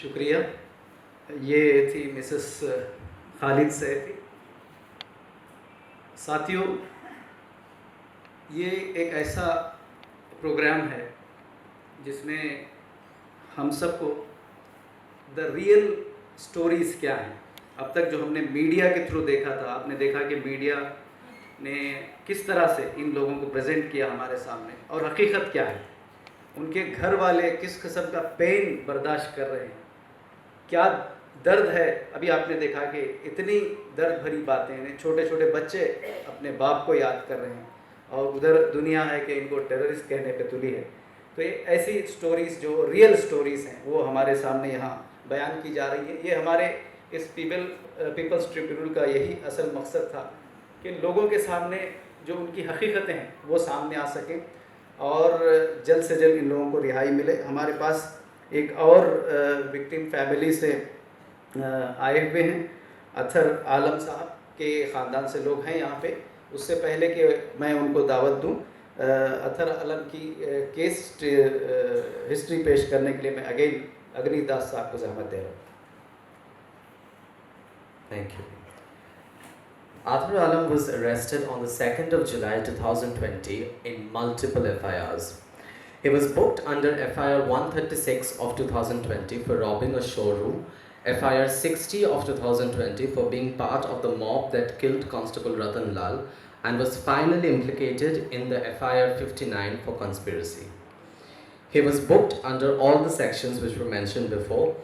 शुक्रिया। ये थी मिसेस खालिद सैफी। साथियों, ये एक ऐसा प्रोग्राम है जिसमें हम सबको द रियल स्टोरीज़ क्या हैं, अब तक जो हमने मीडिया के थ्रू देखा था, आपने देखा कि मीडिया ने किस तरह से इन लोगों को प्रेजेंट किया हमारे सामने, और हकीकत क्या है, उनके घर वाले किस किस्म का पेन बर्दाश्त कर रहे हैं, क्या दर्द है। अभी आपने देखा कि इतनी दर्द भरी बातें हैं, छोटे छोटे बच्चे अपने बाप को याद कर रहे हैं, और उधर दुनिया है कि इनको टेररिस्ट कहने पे तुली है। तो ये ऐसी स्टोरीज़ जो रियल स्टोरीज़ हैं वो हमारे सामने यहाँ बयान की जा रही है। ये हमारे इस पीपल्स ट्रिब्यूनल का यही असल मकसद था कि लोगों के सामने जो उनकी हकीकतें हैं वो सामने आ सकें और जल्द से जल्द इन लोगों को रिहाई मिले। हमारे पास एक और विक्टिम फैमिली से आए हुए हैं, अथर आलम साहब के ख़ानदान से लोग हैं यहाँ पे। उससे पहले कि मैं उनको दावत दूँ, अथर आलम की केस हिस्ट्री पेश करने के लिए मैं अगेन अग्निदास साहब को जहमत दे रहा हूँ।
Thank you. Athar Alam was arrested on the 2nd of July 2020 in multiple FIRs. He was booked under FIR 136 of 2020 for robbing a showroom, FIR 60 of 2020 for being part of the mob that killed Constable Ratan Lal, and was finally implicated in the FIR 59 for conspiracy. He was booked under all the sections which were mentioned before.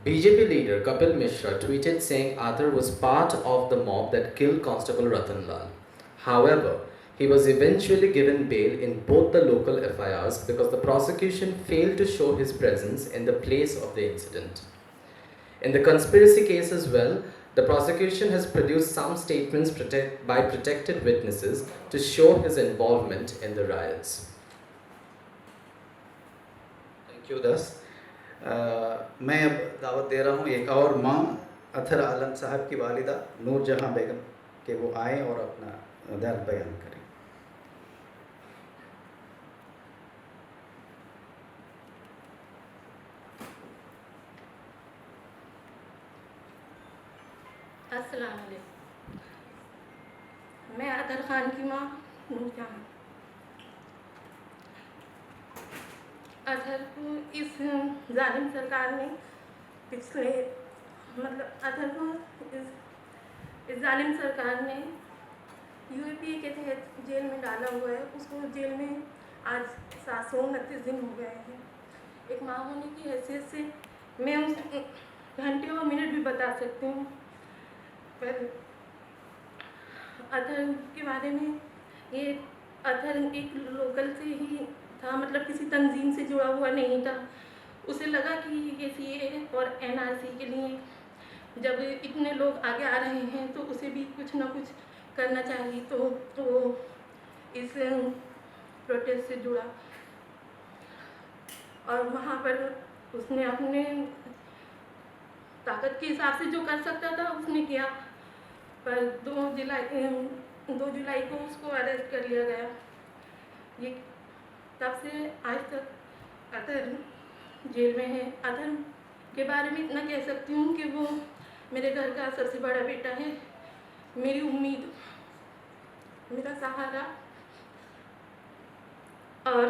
BJP leader Kapil Mishra tweeted saying Athar was part of the mob that killed Constable Ratan Lal. However, he was eventually given bail in both the local FIRs because the prosecution failed to show his presence in the place of the incident. In the conspiracy case as well, the prosecution has produced some statements by protected witnesses to show his involvement in the riots.
Thank you Das. मैं अब दावत दे रहा हूँ एक और माँ अथर आलम साहब की वालिदा नूर जहाँ बेगम के वो आएँ और अपना दर्द बयान करें।
अस्सलाम वालेकुम। मैं अतर खान की माँ नूरजहां। अतर को इस जालिम सरकार ने पिछले अतर को इस जालिम सरकार ने यूएपीए के तहत जेल में डाला हुआ है। उसको जेल में आज 729 दिन हो गए हैं। एक माँ होने की हैसियत से मैं उस घंटे और मिनट भी बता सकती हूँ। पर अतर के बारे में, ये अतर एक लोकल से ही था, मतलब किसी तंजीम से जुड़ा हुआ नहीं था। उसे लगा कि ये सीए और एनआरसी के लिए जब इतने लोग आगे आ रहे हैं तो उसे भी कुछ ना कुछ करना चाहिए, तो इस प्रोटेस्ट से जुड़ा और वहाँ पर उसने अपने ताकत के हिसाब से जो कर सकता था उसने किया। पर 2 जुलाई को उसको अरेस्ट कर लिया गया। ये तब से आज तक अतर जेल में है। अतर के बारे में इतना कह सकती हूँ कि वो मेरे घर का सबसे बड़ा बेटा है, मेरी उम्मीद, मेरा सहारा। और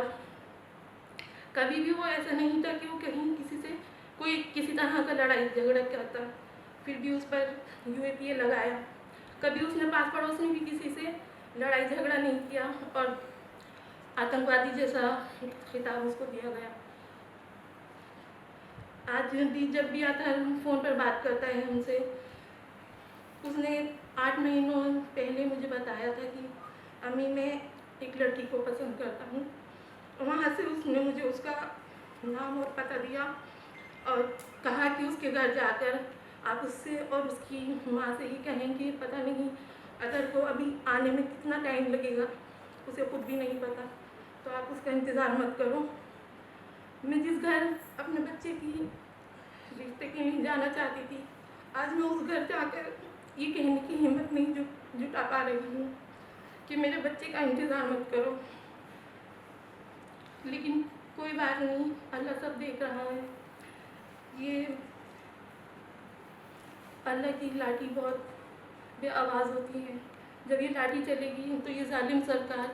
कभी भी वो ऐसा नहीं था कि वो कहीं किसी तरह का लड़ाई झगड़ा करता, फिर भी उस पर यूएपीए लगाया। कभी उसने पास पड़ोस में भी किसी से लड़ाई झगड़ा नहीं किया और आतंकवादी जैसा खिताब उसको दिया गया। आज भी जब भी आता है फ़ोन पर बात करता है हमसे, उसने 8 महीनों पहले मुझे बताया था कि अम्मी मैं एक लड़की को पसंद करता हूँ। वहाँ से उसने मुझे उसका नाम और पता दिया और कहा कि उसके घर जाकर आप उससे और उसकी माँ से ही कहेंगे। पता नहीं अतर को अभी आने में कितना टाइम लगेगा, उसे खुद भी नहीं पता, तो आप उसका इंतज़ार मत करो। मैं जिस घर अपने बच्चे की रिश्ते के लिए जाना चाहती थी। आज मैं उस घर जाकर ये कहने की हिम्मत नहीं जुटा पा रही हूँ कि मेरे बच्चे का इंतज़ार मत करो, लेकिन कोई बात नहीं, अल्लाह सब देख रहा है। ये अल्लाह की लाठी बहुत बेआवाज़ होती है। जब ये लाठी चलेगी तो ये जालिम सरकार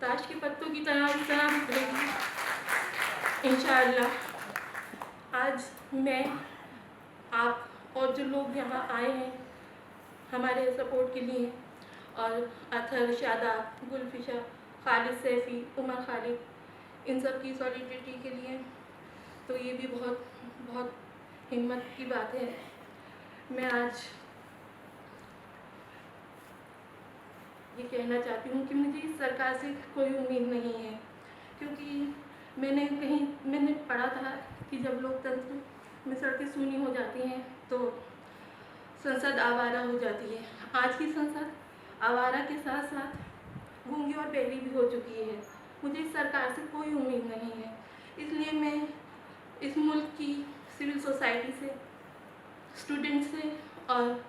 ताश के पत्तों की तरह इस तरह बिखरेगी इंशाअल्लाह। आज मैं आप और जो लोग यहाँ आए हैं हमारे सपोर्ट के लिए, और अथर, शादाब, गुलफिशा, खालिद सैफ़ी, उमर खालिद, इन सब की सॉलिडिटी के लिए, तो ये भी बहुत बहुत हिम्मत की बात है। मैं आज ये कहना चाहती हूँ कि मुझे इस सरकार से कोई उम्मीद नहीं है, क्योंकि मैंने पढ़ा था कि जब लोकतंत्र में सड़कें सूनी हो जाती हैं तो संसद आवारा हो जाती है। आज की संसद आवारा के साथ साथ गूंगी और बहरी भी हो चुकी है। मुझे इस सरकार से कोई उम्मीद नहीं है, इसलिए मैं इस मुल्क की सिविल सोसाइटी से, स्टूडेंट से और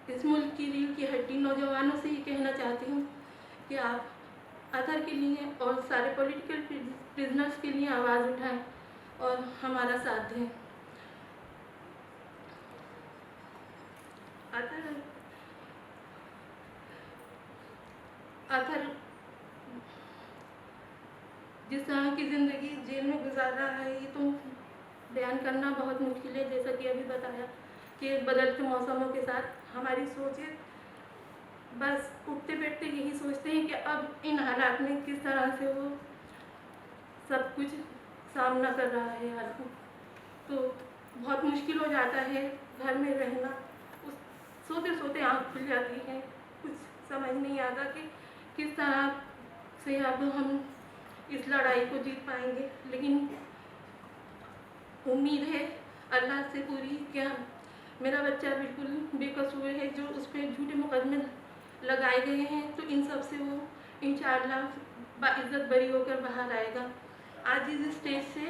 इस मुल्क की रीढ़ की हड्डी नौजवानों से ये कहना चाहती हूँ कि आप अतर के लिए और सारे पॉलिटिकल प्रिजनर्स के लिए आवाज़ उठाएं और हमारा साथ दें। अतर जिस तरह की ज़िंदगी जेल में गुजार रहा है ये तो बयान करना बहुत मुश्किल है। जैसा कि अभी बताया कि बदलते मौसमों के साथ हमारी सोचें बस उठते बैठते यही सोचते हैं कि अब इन हालात में किस तरह से वो सब कुछ सामना कर रहा है। हालात तो बहुत मुश्किल हो जाता है घर में रहना। उस सोते सोते आँख खुल जाती है, कुछ समझ नहीं आता कि किस तरह से अब हम इस लड़ाई को जीत पाएंगे। लेकिन उम्मीद है अल्लाह से पूरी कि मेरा बच्चा बिल्कुल बेकसूर है। जो उस पर झूठे मुकदमे लगाए गए हैं तो इन सब से वो इंशाअल्लाह बाइज़्ज़त बरी होकर बाहर आएगा। आज इस स्टेज से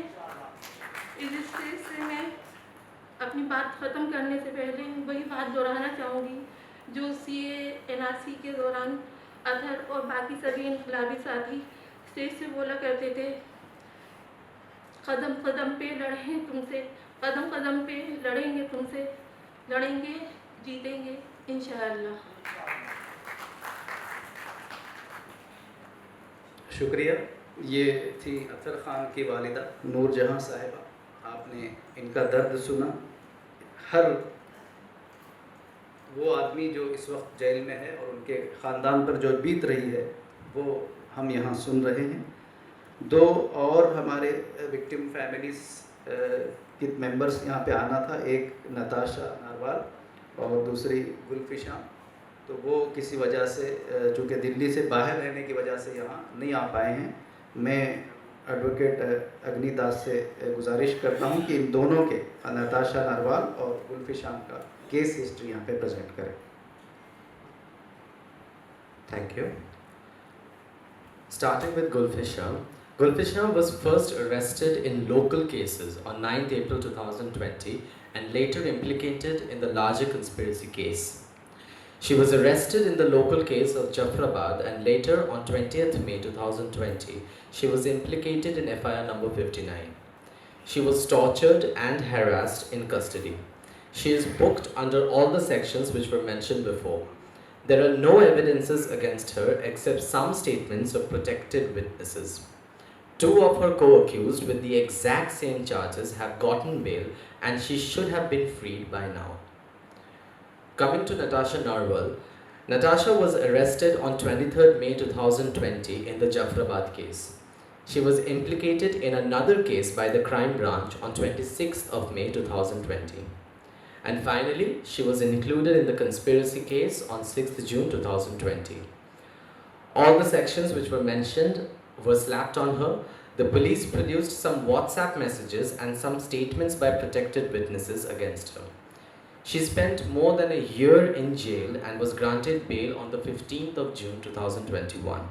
मैं अपनी बात ख़त्म करने से पहले वही बात दोहराना चाहूँगी जो CA/NRC के दौरान अतहर और बाकी सभी इनकलाबी साथी स्टेज से बोला करते थे, कदम कदम पे लड़ेंगे तुमसे, कदम कदम पे लड़ेंगे तुमसे, लड़ेंगे जीतेंगे इंशाअल्लाह।
शुक्रिया। ये थी अतर ख़ान की वालिदा नूर जहाँ साहिबा। आपने इनका दर्द सुना। हर वो आदमी जो इस वक्त जेल में है और उनके ख़ानदान पर जो बीत रही है वो हम यहाँ सुन रहे हैं। दो और हमारे विक्टिम फैमिलीज़ के मेंबर्स यहाँ पे आना था, एक नताशा नारवाल और दूसरी गुलफिशा। तो वो किसी वजह से चूँकि दिल्ली से बाहर रहने की वजह से यहाँ नहीं आ पाए हैं। मैं एडवोकेट अग्निदास से गुजारिश करता हूँ कि इन दोनों के, नताशा नारवाल और गुलफिशा का केस हिस्ट्री यहाँ पे प्रेजेंट करें।
Thank you. Starting with Gulfisha. Gulfisha was first arrested in local cases on 9th April 2020 and later implicated in the larger conspiracy case. She was arrested in the local case of Jafrabad and later on 20th May 2020 she was implicated in FIR number 59. She was tortured and harassed in custody. She is booked under all the sections which were mentioned before. There are no evidences against her except some statements of protected witnesses. Two of her co-accused with the exact same charges have gotten bail and she should have been freed by now. Coming to Natasha Narwal, Natasha was arrested on 23rd May 2020 in the Jafrabad case. She was implicated in another case by the crime branch on 26th of May 2020. And finally, she was included in the conspiracy case on 6th June 2020. All the sections which were mentioned were slapped on her. The police produced some WhatsApp messages and some statements by protected witnesses against her. She spent more than a year in jail and was granted bail on the 15th of June 2021.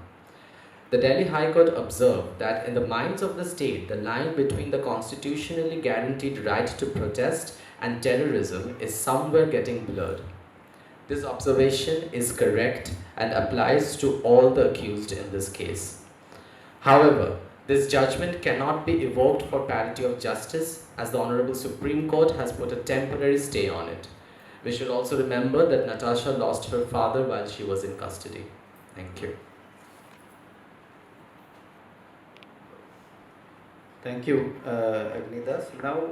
The Delhi High Court observed that in the minds of the state, the line between the constitutionally guaranteed right to protest and terrorism is somewhere getting blurred. This observation is correct and applies to all the accused in this case. However, this judgment cannot be evoked for parity of justice, as the Honorable Supreme Court has put a temporary stay on it. We should also remember that Natasha lost her father while she was in custody. Thank you.
Thank you, Agnidas. Now,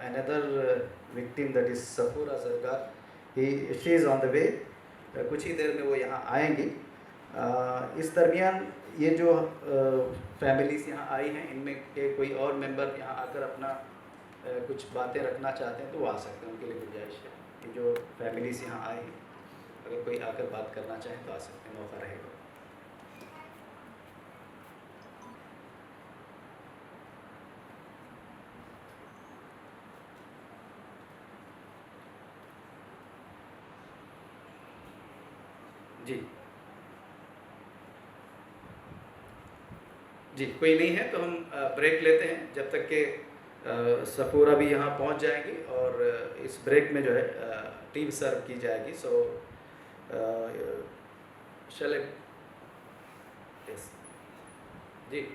another victim, that is Safura Sarkar, she is on the way. कुछ ही देर में वो यहाँ आएंगी. इस दरमियान ये जो families यहाँ आई हैं, इनमें के कोई और मेंबर यहाँ आकर अपना कुछ बातें रखना चाहते हैं तो वो आ सकते हैं, उनके लिए गुंजाइश है. ये जो फैमिलीज यहाँ आए हैं, अगर कोई आकर बात करना चाहें तो आ सकते हैं, मौका रहेगा. जी जी, कोई नहीं है तो हम ब्रेक लेते हैं जब तक कि सफूरा भी यहाँ पहुँच जाएंगी, और इस ब्रेक में जो है टीम सर्व की जाएगी. सो शैल यस जी.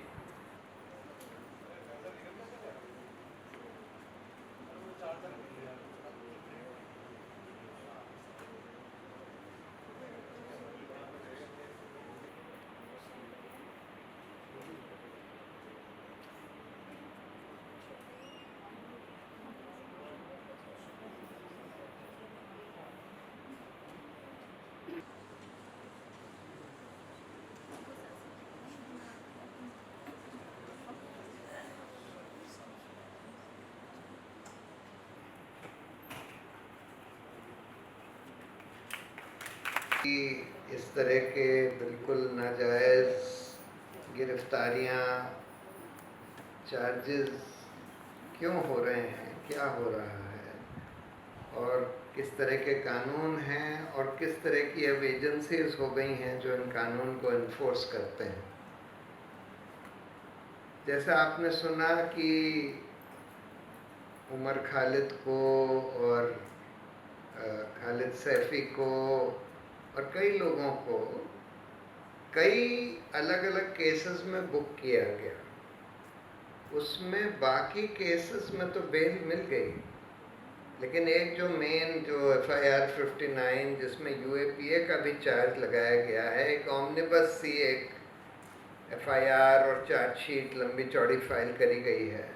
इस तरह के बिल्कुल नाजायज़ गिरफ्तारियां, चार्जेस क्यों हो रहे हैं, क्या हो रहा है, और किस तरह के कानून हैं, और किस तरह की अब एजेंसीज हो गई हैं जो इन कानून को इन्फोर्स करते हैं. जैसा आपने सुना कि उमर खालिद को और खालिद सैफ़ी को और कई लोगों को कई अलग अलग केसेस में बुक किया गया. उसमें बाकी केसेस में तो बेल मिल गई, लेकिन एक जो मेन जो FIR 59 जिसमें UAPA का भी चार्ज लगाया गया है, एक ऑमनिबस सी एक FIR और चार्जशीट लंबी चौड़ी फाइल करी गई है,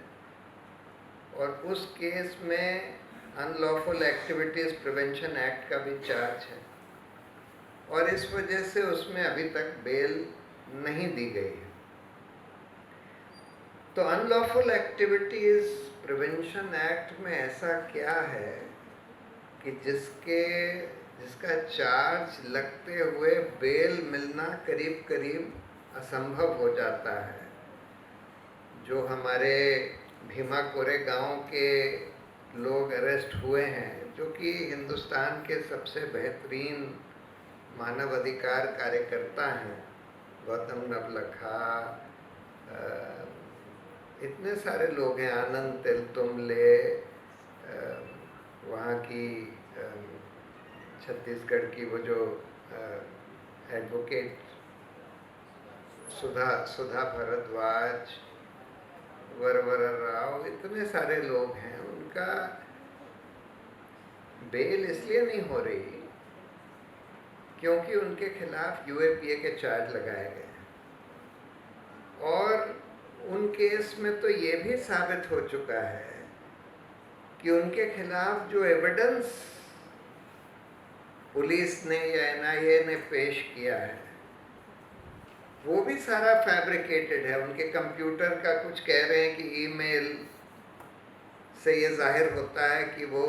और उस केस में अनलॉफुल एक्टिविटीज़ प्रिवेंशन एक्ट का भी चार्ज है, और इस वजह से उसमें अभी तक बेल नहीं दी गई है. तो अनलॉफुल एक्टिविटीज़ प्रिवेंशन एक्ट में ऐसा क्या है कि जिसका चार्ज लगते हुए बेल मिलना करीब करीब असंभव हो जाता है. जो हमारे भीमा कोरेगांव के लोग अरेस्ट हुए हैं, जो कि हिंदुस्तान के सबसे बेहतरीन मानव अधिकार कार्यकर्ता हैं, गौतम नवलखा, इतने सारे लोग हैं, आनंद तेलतुम्बले, वहाँ की छत्तीसगढ़ की वो जो एडवोकेट सुधा भारद्वाज, वरवर राव, इतने सारे लोग हैं. उनका बेल इसलिए नहीं हो रही क्योंकि उनके खिलाफ UAPA के चार्ज लगाए गए हैं, और उन केस में तो ये भी साबित हो चुका है कि उनके खिलाफ जो एविडेंस पुलिस ने या NIA ने पेश किया है वो भी सारा फैब्रिकेटेड है. उनके कंप्यूटर का कुछ कह रहे हैं कि ईमेल से ये जाहिर होता है कि वो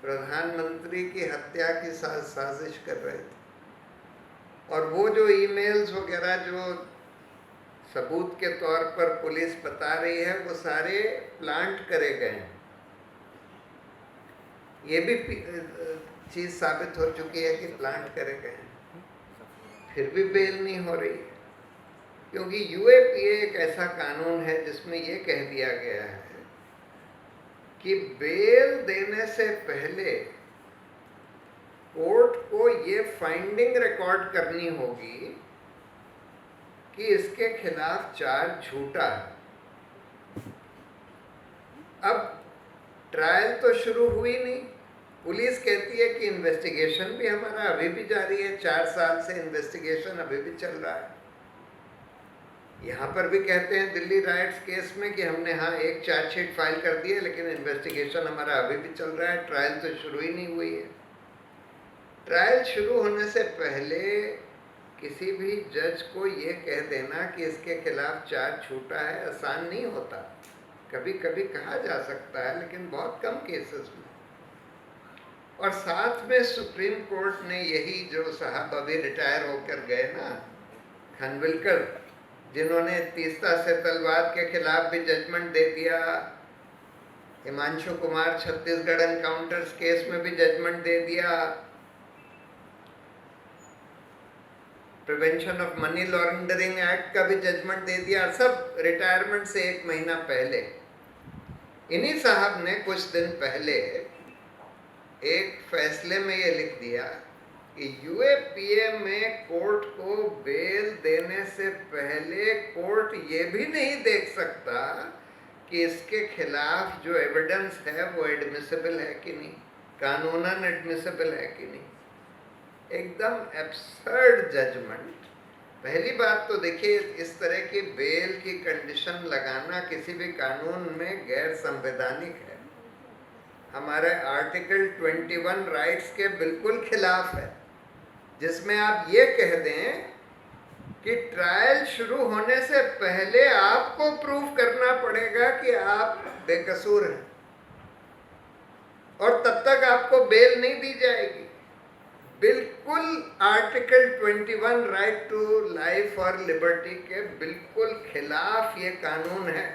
प्रधानमंत्री की हत्या की साजिश कर रहे थे, और वो जो ईमेल्स वगैरह जो सबूत के तौर पर पुलिस बता रही है वो सारे प्लांट करे गए हैं. ये भी चीज़ साबित हो चुकी है कि प्लांट करे गए हैं, फिर भी बेल नहीं हो रही.
क्योंकि यूएपीए एक ऐसा कानून है जिसमें ये कह दिया गया है कि बेल देने से पहले कोर्ट को ये फाइंडिंग रिकॉर्ड करनी होगी कि इसके खिलाफ चार्ज झूठा है। अब ट्रायल तो शुरू हुई नहीं, पुलिस कहती है कि इन्वेस्टिगेशन भी हमारा अभी भी जारी है, 4 साल से इन्वेस्टिगेशन अभी भी चल रहा है। यहाँ पर भी कहते हैं दिल्ली राइट्स केस में कि हमने हाँ एक चार्जशीट फाइल कर दी है, लेकिन इन्वेस्टिगेशन हमारा अभी भी चल रहा है, ट्रायल तो शुरू ही नहीं हुई है। ट्रायल शुरू होने से पहले किसी भी जज को ये कह देना कि इसके खिलाफ चार्ज छूटा है आसान नहीं होता। कभी कभी कहा जा सकता है, लेकिन बहुत कम केसेस में। और साथ में सुप्रीम कोर्ट ने यही, जो साहब अभी रिटायर होकर गए ना, खानविलकर, जिन्होंने तीस्ता से तलवार के खिलाफ भी जजमेंट दे दिया, हिमांशु कुमार छत्तीसगढ़ एनकाउंटर्स केस में भी जजमेंट दे दिया, prevention of money laundering act का भी जजमेंट दे दिया, सब रिटायरमेंट से 1 महीना पहले। इन्हीं साहब ने कुछ दिन पहले एक फैसले में ये लिख दिया कि यूएपीए में कोर्ट को बेल देने से पहले कोर्ट ये भी नहीं देख सकता कि इसके खिलाफ जो एविडेंस है वो एडमिसिबल है कि नहीं, कानूनन एडमिसिबल है कि नहीं। एकदम एब्सर्ड जजमेंट। पहली बात तो देखिए, इस तरह की बेल की कंडीशन लगाना किसी भी कानून में गैर संवैधानिक है, हमारे आर्टिकल 21 राइट्स के बिल्कुल खिलाफ है, जिसमें आप ये कह दें कि ट्रायल शुरू होने से पहले आपको प्रूव करना पड़ेगा कि आप बेकसूर हैं, और तब तक आपको बेल नहीं दी जाएगी। बिल्कुल आर्टिकल 21 राइट टू लाइफ और लिबर्टी के बिल्कुल खिलाफ ये कानून है,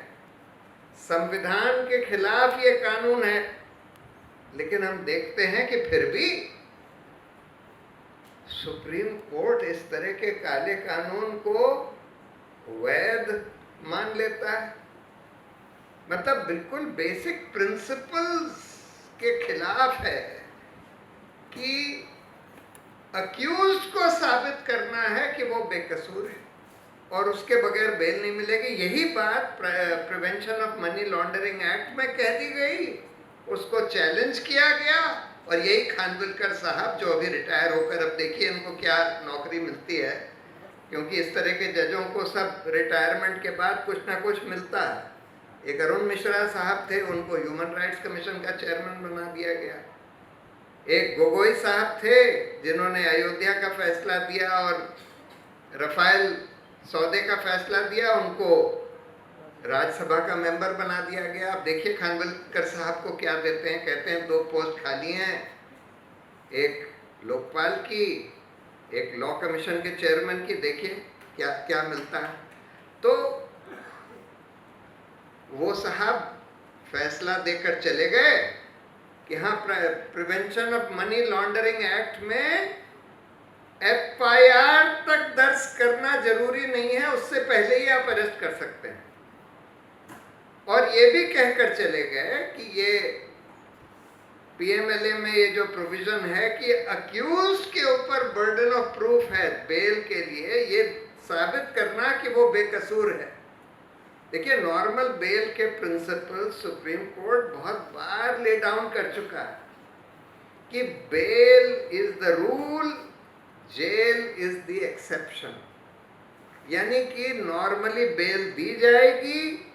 संविधान के खिलाफ ये कानून है। लेकिन हम देखते हैं कि फिर भी सुप्रीम कोर्ट इस तरह के काले कानून को वैध मान लेता है। मतलब बिल्कुल बेसिक प्रिंसिपल्स के खिलाफ है कि अक्यूज को साबित करना है कि वो बेकसूर है और उसके बगैर बेल नहीं मिलेगी। यही बात prevention of money laundering act में कह दी गई, उसको चैलेंज किया गया, और यही खानविलकर साहब जो अभी रिटायर होकर, अब देखिए इनको क्या नौकरी मिलती है, क्योंकि इस तरह के जजों को सब रिटायरमेंट के बाद कुछ ना कुछ मिलता है। एक अरुण मिश्रा साहब थे, उनको ह्यूमन राइट्स कमीशन का चेयरमैन बना दिया गया। एक गोगोई साहब थे जिन्होंने अयोध्या का फैसला दिया और रफाल सौदे का फैसला दिया, उनको राज्यसभा का मेंबर बना दिया गया। अब देखिए खानविलकर साहब को क्या देते हैं, कहते हैं 2 पोस्ट खाली हैं, एक लोकपाल की, एक लॉ कमीशन के चेयरमैन की। देखिए क्या क्या मिलता है। तो वो साहब फैसला देकर चले गए कि हाँ, prevention of money laundering act में एफआईआर तक दर्ज करना जरूरी नहीं है, उससे पहले ही आप अरेस्ट कर सकते हैं। और ये भी कहकर चले गए कि ये पीएमएलए में ये जो प्रोविजन है कि अक्यूज के ऊपर बर्डन ऑफ प्रूफ है बेल के लिए, ये साबित करना कि वो बेकसूर है। देखिए, नॉर्मल बेल के प्रिंसिपल सुप्रीम कोर्ट बहुत बार ले डाउन कर चुका है कि bail is the rule, jail is the exception. यानी कि नॉर्मली बेल दी जाएगी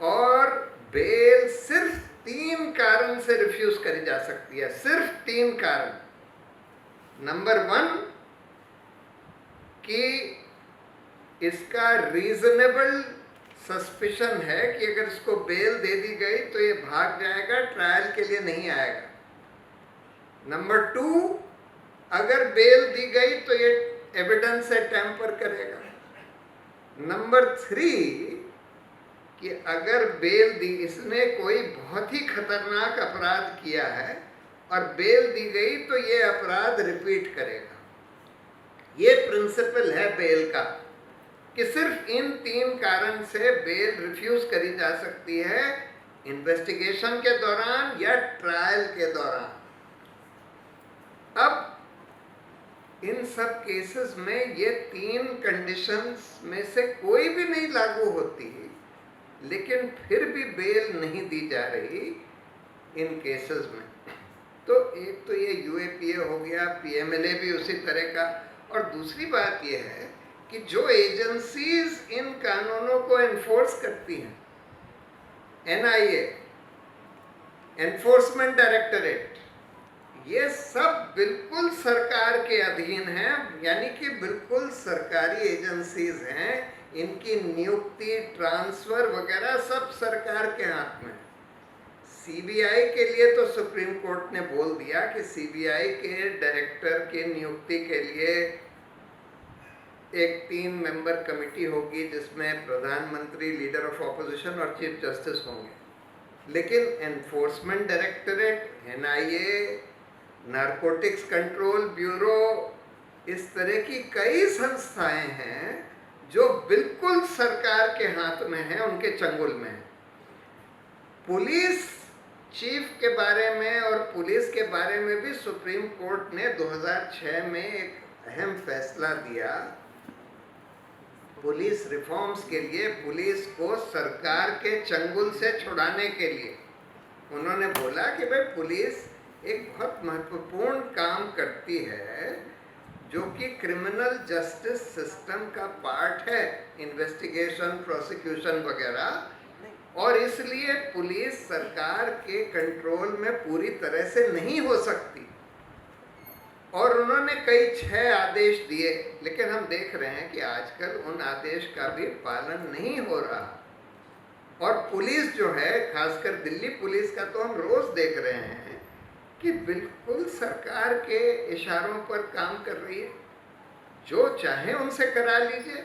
और बेल सिर्फ 3 कारण से रिफ्यूज करी जा सकती है, सिर्फ 3 कारण। नंबर 1 कि इसका रीजनेबल सस्पिशन है कि अगर इसको बेल दे दी गई तो ये भाग जाएगा, ट्रायल के लिए नहीं आएगा। नंबर 2, अगर बेल दी गई तो ये एविडेंस से टैंपर करेगा। नंबर 3 कि अगर बेल दी, इसने कोई बहुत ही खतरनाक अपराध किया है और बेल दी गई तो ये अपराध रिपीट करेगा। ये प्रिंसिपल है बेल का। कि सिर्फ इन 3 कारण से बेल रिफ्यूज करी जा सकती है, इन्वेस्टिगेशन के दौरान या ट्रायल के दौरान। अब इन सब केसेस में ये 3 कंडीशंस में से कोई भी नहीं लागू होती, लेकिन फिर भी बेल नहीं दी जा रही इन केसेस में। तो एक तो ये यूएपीए हो गया, पीएमएलए भी उसी तरह का। और दूसरी बात ये है कि जो एजेंसीज इन कानूनों को एनफोर्स करती हैं, एनआईए, एनफोर्समेंट डायरेक्टरेट, ये सब बिल्कुल सरकार के अधीन हैं, यानी कि बिल्कुल सरकारी एजेंसीज हैं। इनकी नियुक्ति, ट्रांसफर वगैरह सब सरकार के हाथ में। सीबीआई के लिए तो सुप्रीम कोर्ट ने बोल दिया कि सीबीआई के डायरेक्टर की नियुक्ति के लिए एक 3 मेंबर कमेटी होगी, जिसमें प्रधानमंत्री, लीडर ऑफ ऑपोजिशन और चीफ जस्टिस होंगे। लेकिन enforcement directorate, NIA, narcotics control bureau, इस तरह की कई संस्थाएं हैं जो बिल्कुल सरकार के हाथ में हैं, उनके चंगुल में है। पुलिस चीफ के बारे में और पुलिस के बारे में भी सुप्रीम कोर्ट ने 2006 में एक अहम फैसला दिया। पुलिस रिफॉर्म्स के लिए, पुलिस को सरकार के चंगुल से छुड़ाने के लिए उन्होंने बोला कि भाई पुलिस एक बहुत महत्वपूर्ण काम करती है, जो कि क्रिमिनल जस्टिस सिस्टम का पार्ट है, इन्वेस्टिगेशन, प्रोसिक्यूशन वगैरह, और इसलिए पुलिस सरकार के कंट्रोल में पूरी तरह से नहीं हो सकती। और उन्होंने कई 6 आदेश दिए, लेकिन हम देख रहे हैं कि आजकल उन आदेश का भी पालन नहीं हो रहा। और पुलिस जो है, खासकर दिल्ली पुलिस का तो हम रोज देख रहे हैं कि बिल्कुल सरकार के इशारों पर काम कर रही है। जो चाहे उनसे करा लीजिए।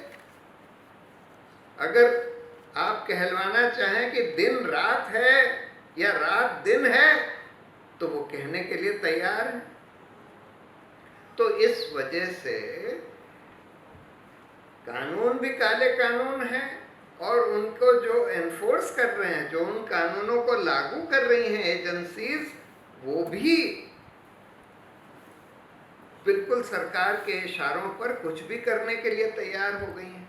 अगर आप कहलवाना चाहें कि दिन रात है या रात दिन है, तो वो कहने के लिए तैयार है। तो इस वजह से कानून भी काले कानून हैं, और उनको जो एनफोर्स कर रहे हैं, जो उन कानूनों को लागू कर रही हैं एजेंसीज, वो भी बिल्कुल सरकार के इशारों पर कुछ भी करने के लिए तैयार हो गई हैं।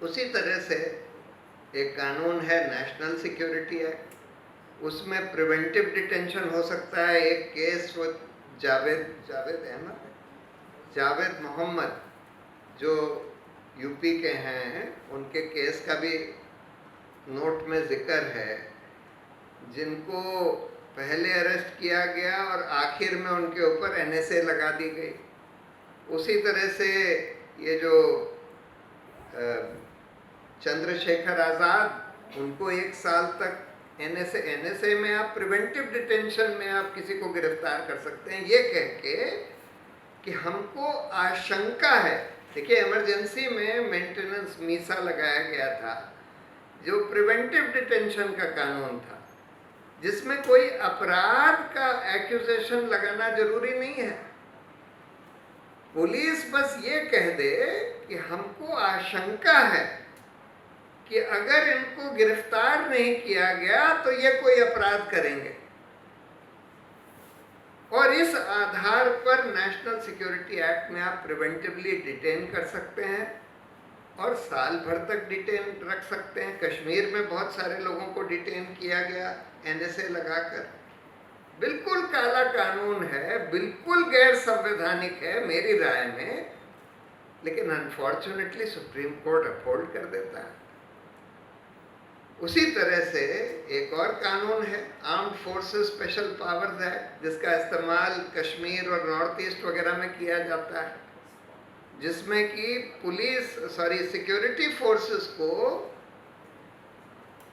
उसी तरह से एक कानून है नेशनल सिक्योरिटी एक्ट, उसमें प्रिवेंटिव डिटेंशन हो सकता है। एक केस वो जावेद मोहम्मद जो यूपी के हैं, उनके केस का भी नोट में जिक्र है, जिनको पहले अरेस्ट किया गया और आखिर में उनके ऊपर एनएसए लगा दी गई। उसी तरह से ये जो चंद्रशेखर आज़ाद, उनको 1 साल तक एनएसए में आप प्रिवेंटिव डिटेंशन में आप किसी को गिरफ्तार कर सकते हैं, ये कह के कि हमको आशंका है। देखिए, इमरजेंसी में मेंटेनेंस मीसा लगाया गया था, जो प्रिवेंटिव डिटेंशन का कानून था, जिसमें कोई अपराध का एक्यूजेशन लगाना जरूरी नहीं है। पुलिस बस ये कह दे कि हमको आशंका है कि अगर इनको गिरफ्तार नहीं किया गया तो ये कोई अपराध करेंगे, और इस आधार पर नेशनल सिक्योरिटी एक्ट में आप प्रिवेंटिवली डिटेन कर सकते हैं और साल भर तक डिटेन रख सकते हैं। कश्मीर में बहुत सारे लोगों को डिटेन किया गया एनएसए लगाकर। बिल्कुल काला कानून है, बिल्कुल गैर संवैधानिक है मेरी राय में, लेकिन अनफॉर्चुनेटली सुप्रीम कोर्ट अपहोल्ड कर देता है। उसी तरह से एक और कानून है, armed forces special powers act, जिसका इस्तेमाल कश्मीर और नॉर्थ ईस्ट वगैरह में किया जाता है, जिसमें कि सिक्योरिटी फोर्सेस को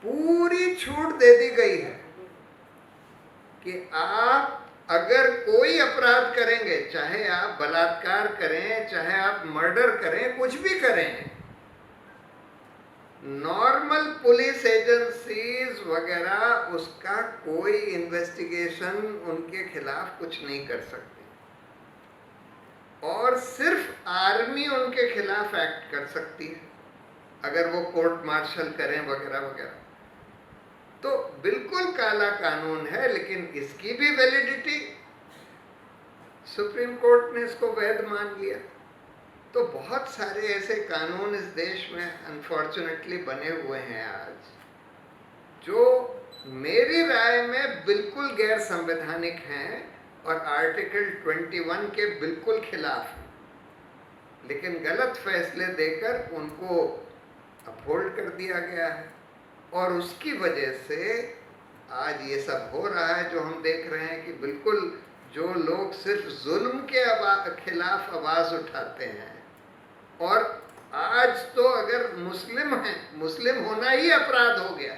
पूरी छूट दे दी गई है कि आप अगर कोई अपराध करेंगे, चाहे आप बलात्कार करें, चाहे आप मर्डर करें, कुछ भी करें, नॉर्मल पुलिस एजेंसीज वगैरह उसका कोई इन्वेस्टिगेशन उनके खिलाफ कुछ नहीं कर सकती। और सिर्फ आर्मी उनके खिलाफ एक्ट कर सकती है अगर वो कोर्ट मार्शल करें वगैरह वगैरह। तो बिल्कुल काला कानून है, लेकिन इसकी भी वैलिडिटी सुप्रीम कोर्ट ने इसको वैध मान लिया। तो बहुत सारे ऐसे कानून इस देश में अनफॉर्चुनेटली बने हुए हैं आज, जो मेरी राय में बिल्कुल गैर संवैधानिक हैं और आर्टिकल 21 के बिल्कुल खिलाफ हैं, लेकिन गलत फैसले देकर उनको अपहोल्ड कर दिया गया है। और उसकी वजह से आज ये सब हो रहा है जो हम देख रहे हैं कि बिल्कुल जो लोग सिर्फ जुल्म के खिलाफ आवाज़ उठाते हैं, और आज तो अगर मुस्लिम हैं, मुस्लिम होना ही अपराध हो गया,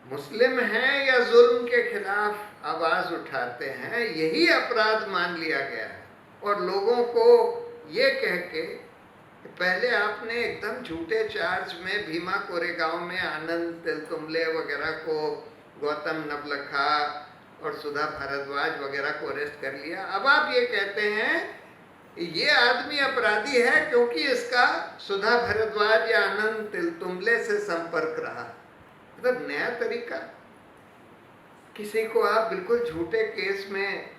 मुस्लिम हैं या जुल्म के खिलाफ आवाज़ उठाते हैं, यही अपराध मान लिया गया है। और लोगों को ये कह के पहले आपने एकदम झूठे चार्ज में भीमा कोरेगांव में आनंद तेलतुम्बले वगैरह को, गौतम नवलखा और सुधा भारद्वाज वगैरह को अरेस्ट कर लिया। अब आप ये कहते हैं ये आदमी अपराधी है क्योंकि इसका सुधा भारद्वाज या आनंद तेलतुम्बले से संपर्क रहा। मतलब नया तरीका, किसी को आप बिल्कुल झूठे केस में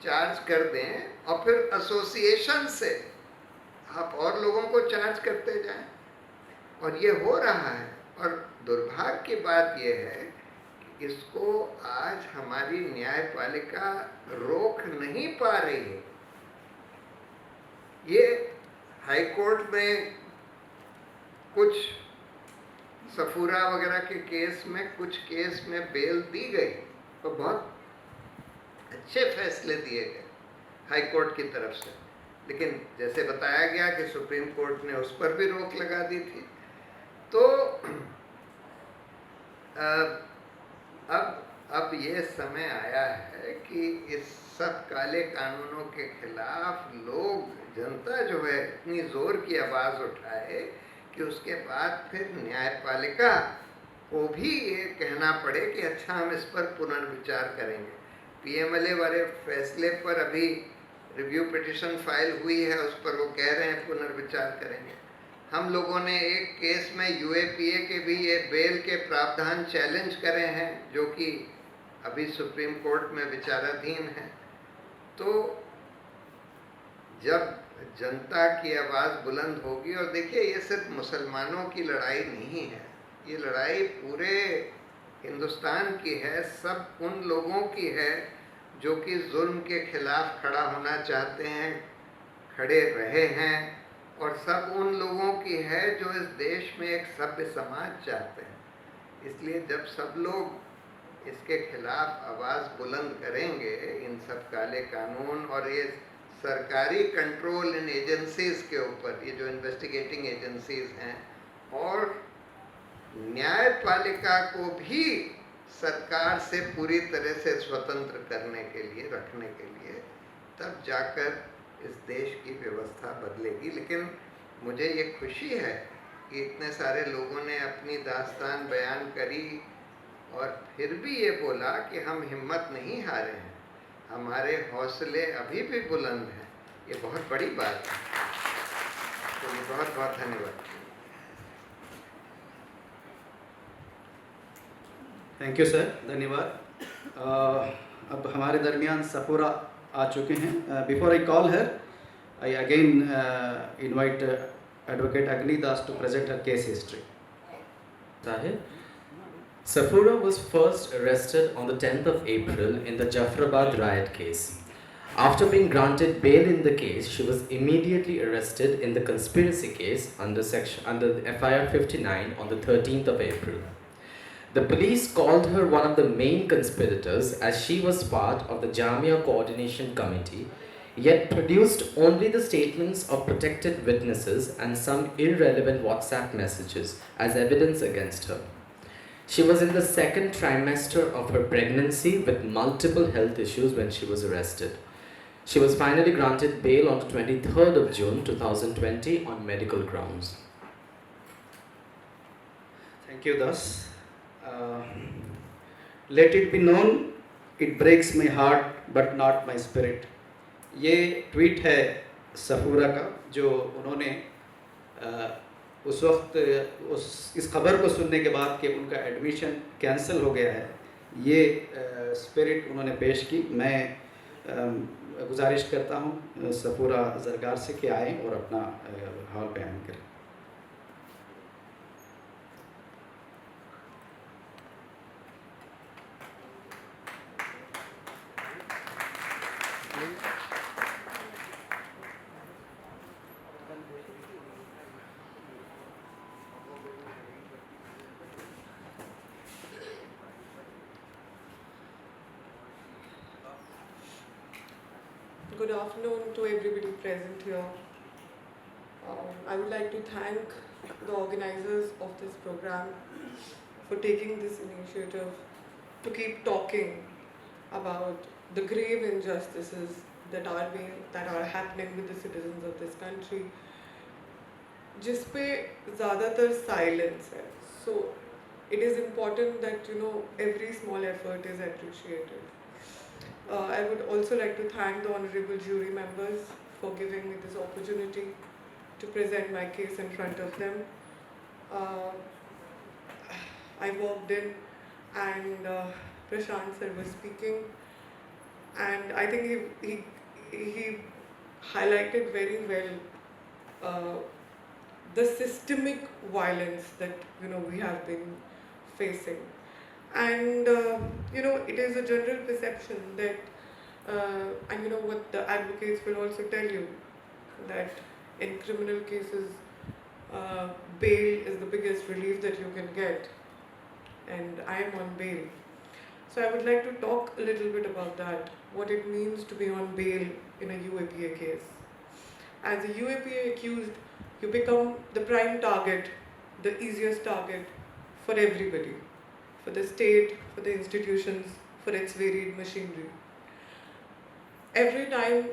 चार्ज कर दें और फिर एसोसिएशन से आप और लोगों को चार्ज करते जाएं, और ये हो रहा है। और दुर्भाग्य की बात यह है कि इसको आज हमारी न्यायपालिका रोक नहीं पा रही है। ये हाई कोर्ट में कुछ सफूरा वगैरह के केस में, कुछ केस में बेल दी गई और बहुत अच्छे फैसले दिए गए हाई कोर्ट की तरफ से, लेकिन जैसे बताया गया कि सुप्रीम कोर्ट ने उस पर भी रोक लगा दी थी। तो अब ये समय आया है कि इस सब काले कानूनों के खिलाफ लोग, जनता जो है, इतनी जोर की आवाज़ उठाए कि उसके बाद फिर न्यायपालिका को भी ये कहना पड़े कि अच्छा हम इस पर पुनर्विचार करेंगे। पीएमएलए वाले फैसले पर अभी रिव्यू पिटिशन फाइल हुई है, उस पर वो कह रहे हैं पुनर्विचार करेंगे। हम लोगों ने एक केस में यूएपीए के भी ये बेल के प्रावधान चैलेंज करे हैं, जो कि अभी सुप्रीम कोर्ट में विचाराधीन है। तो जब जनता की आवाज़ बुलंद होगी, और देखिए ये सिर्फ मुसलमानों की लड़ाई नहीं है, ये लड़ाई पूरे हिंदुस्तान की है, सब उन लोगों की है जो कि जुल्म के खिलाफ खड़ा होना चाहते हैं, खड़े रहे हैं, और सब उन लोगों की है जो इस देश में एक सभ्य समाज चाहते हैं। इसलिए जब सब लोग इसके खिलाफ आवाज़ बुलंद करेंगे, इन सब काले कानून और ये सरकारी कंट्रोल इन एजेंसीज़ के ऊपर, ये जो इन्वेस्टिगेटिंग एजेंसीज़ हैं, और न्यायपालिका को भी सरकार से पूरी तरह से स्वतंत्र करने के लिए, रखने के लिए, तब जाकर इस देश की व्यवस्था बदलेगी। लेकिन मुझे ये खुशी है कि इतने सारे लोगों ने अपनी दास्तान बयान करी और फिर भी ये बोला कि हम हिम्मत नहीं हारे हैं, हमारे हौसले अभी भी बुलंद हैं। ये बहुत बड़ी बात है। तो बहुत बहुत धन्यवाद।
थैंक यू सर, धन्यवाद। अब हमारे दरमियान सफूरा आ चुके हैं। Before I call her, I again invite advocate Agni Das to present her case history.
Safura was first arrested on the 10th of April in the Jafrabad riot case. After being granted bail in the case, she was immediately arrested in the conspiracy case under FIR 59 on the 13th of April. The police called her one of the main conspirators as she was part of the Jamia Coordination Committee, yet produced only the statements of protected witnesses and some irrelevant WhatsApp messages as evidence against her. She was in the second trimester of her pregnancy with multiple health issues when she was arrested. She was finally granted bail on the 23rd of June 2020 on medical grounds.
Thank you, Das. Let it be known, it breaks my heart but not my spirit, ये tweet है सफूरा का, जो उन्होंने उस वक्त इस खबर को सुनने के बाद कि उनका एडमिशन कैंसिल हो गया है, ये स्पिरिट उन्होंने पेश की। मैं गुजारिश करता हूँ सफूरा जरगार से कि आएँ और अपना हाल बयान करें।
Good afternoon to everybody present here. I would like to thank the organizers of this program for taking this initiative to keep talking about the grave injustices that are happening with the citizens of this country, जिस पे ज़्यादातर silence है. So it is important that every small effort is appreciated. I would also like to thank the honorable jury members for giving me this opportunity to present my case in front of them. I walked in and Prashant sir was speaking, and I think he highlighted very well the systemic violence that we have been facing. And it is a general perception that, and what the advocates will also tell you, that in criminal cases, bail is the biggest relief that you can get, and I am on bail. So I would like to talk a little bit about that, what it means to be on bail in a UAPA case. As a UAPA accused, you become the prime target, the easiest target for everybody, for the state, for the institutions, for its varied machinery. Every time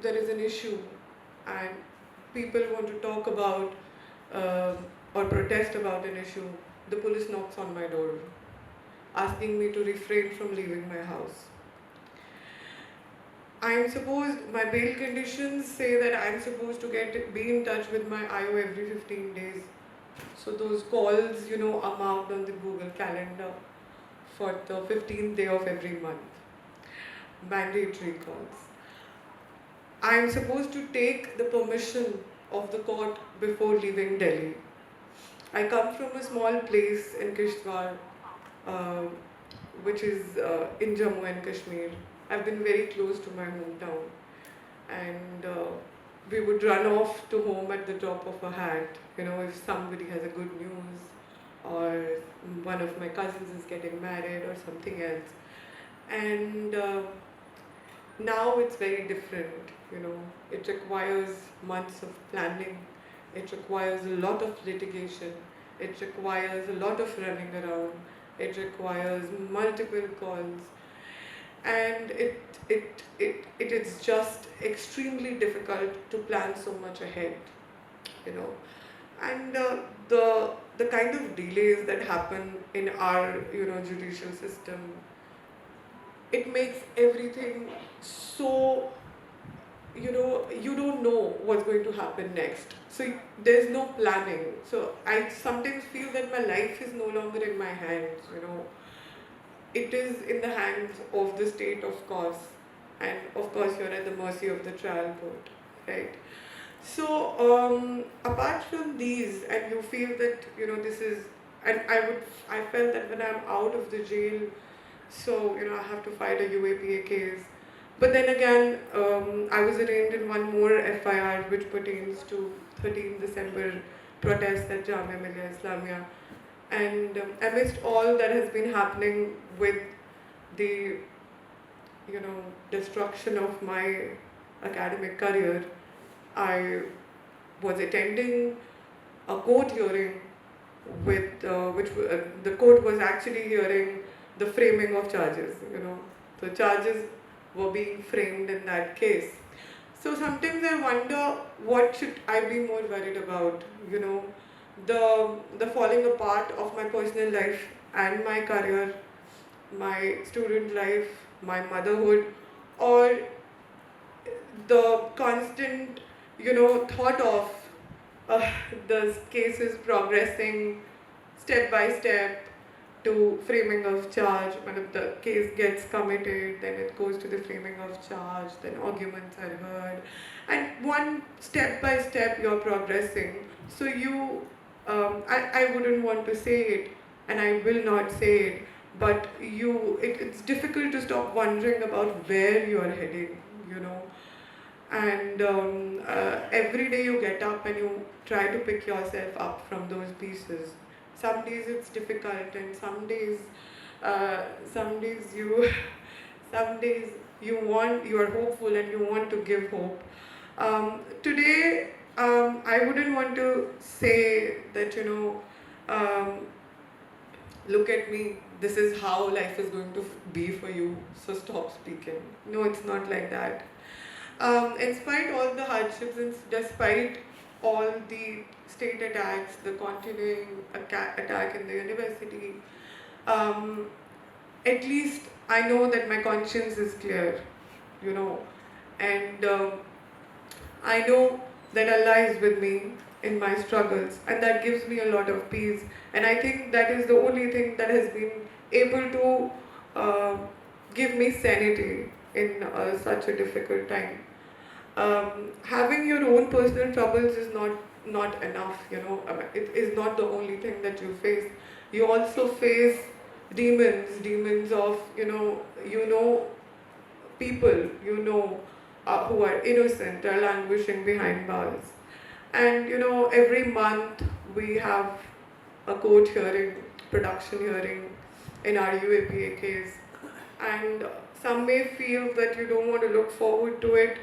there is an issue and people want to talk about or protest about an issue, the police knocks on my door, asking me to refrain from leaving my house. My bail conditions say that I'm supposed to be in touch with my IO every 15 days. So those calls, are marked on the Google Calendar for the 15th day of every month. Mandatory calls. I am supposed to take the permission of the court before leaving Delhi. I come from a small place in Kishtwar, which is in Jammu and Kashmir. I've been very close to my hometown, and we would run off to home at the drop of a hat, if somebody has a good news, or one of my cousins is getting married or something else. And now it's very different, it requires months of planning, it requires a lot of litigation, it requires a lot of running around, it requires multiple calls, and it is just extremely difficult to plan so much ahead, and the kind of delays that happen in our judicial system, it makes everything so, you don't know what's going to happen next. So there's no planning. So I sometimes feel that my life is no longer in my hands, It is in the hands of the state, of course. And of course, you're at the mercy of the trial court, right? So apart from these, and you feel that, this is, and I felt that when I'm out of the jail, so, I have to fight a UAPA case. But then again, I was arraigned in one more FIR which pertains to 13 December protests at Jamia Millia Islamia. And amidst all that has been happening with the, destruction of my academic career, I was attending a court hearing with, the court was actually hearing the framing of charges, So charges were being framed in that case. So sometimes I wonder, what should I be more worried about? The falling apart of my personal life and my career, my student life, my motherhood, or the constant, thought of the cases progressing step by step to framing of charge. When the case gets committed, then it goes to the framing of charge, then arguments are heard, and one step by step you're progressing. So I wouldn't want to say it, and I will not say it, but it's difficult to stop wondering about where you're heading, and every day you get up and you try to pick yourself up from those pieces. Some days it's difficult, and some days you some days you are hopeful and you want to give hope. Today I wouldn't want to say that um, look at me, this is how life is going to be for you, so stop speaking. No, it's not like that. In spite all the hardships and despite all the state attacks, the continuing attack in the university, at least I know that my conscience is clear, and I know that Allah is with me in my struggles, and that gives me a lot of peace. And I think that is the only thing that has been able to give me sanity in such a difficult time. Having your own personal troubles is not enough. It is not the only thing that you face. You also face demons of people who are innocent are languishing behind bars. And every month we have a court hearing, production hearing in our UAPA case, and some may feel that you don't want to look forward to it,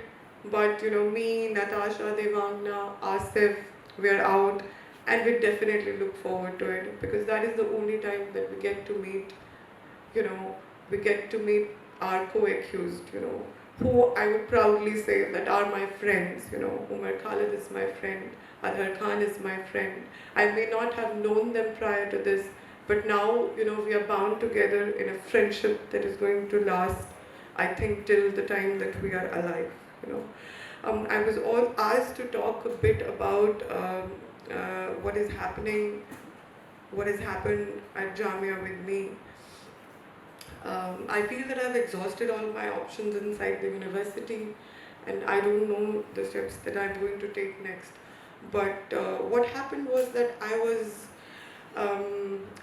but me, Natasha, Devangna, Asif, we're out, and we definitely look forward to it, because that is the only time that we get to meet our co-accused, who I would proudly say that are my friends. Umar Khalid is my friend, Adhar Khan is my friend. I may not have known them prior to this, but now, we are bound together in a friendship that is going to last, I think, till the time that we are alive, I was all asked to talk a bit about what has happened at Jamia with me. I feel that I've exhausted all my options inside the university, and I don't know the steps that I'm going to take next. But what happened was that I was,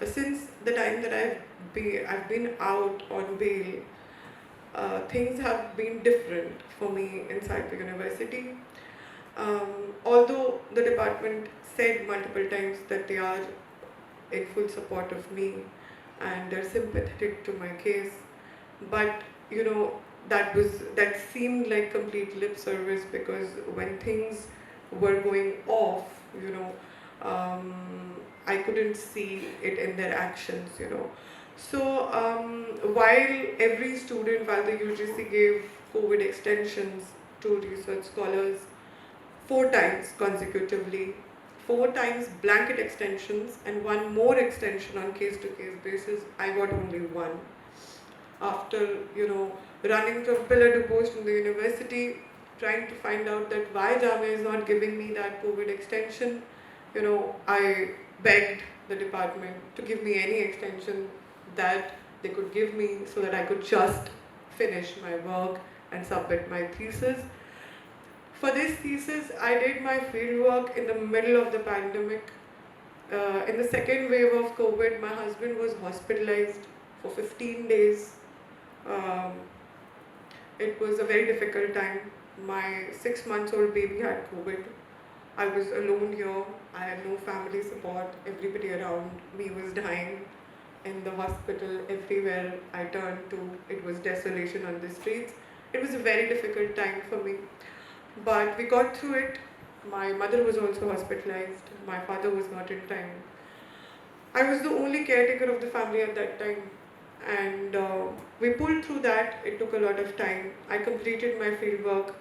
since the time that I've been out on bail, things have been different for me inside the university. Although the department said multiple times that they are in full support of me and they're sympathetic to my case, but that seemed like complete lip service, because when things were going off, I couldn't see it in their actions, So while the UGC gave COVID extensions to research scholars 4 times consecutively, 4 times blanket extensions and 1 more extension on case-to-case basis, I got only 1. After, running from pillar to post in the university, trying to find out that why Jamia is not giving me that COVID extension, I begged the department to give me any extension that they could give me so that I could just finish my work and submit my thesis. For this thesis, I did my fieldwork in the middle of the pandemic. In the second wave of COVID, my husband was hospitalized for 15 days. It was a very difficult time. My 6-month-old baby had COVID. I was alone here. I had no family support. Everybody around me was dying in the hospital. Everywhere I turned to, it was desolation on the streets. It was a very difficult time for me. But we got through it. My mother was also hospitalized. My father was not in time. I was the only caretaker of the family at that time. And we pulled through that. It took a lot of time. I completed my fieldwork.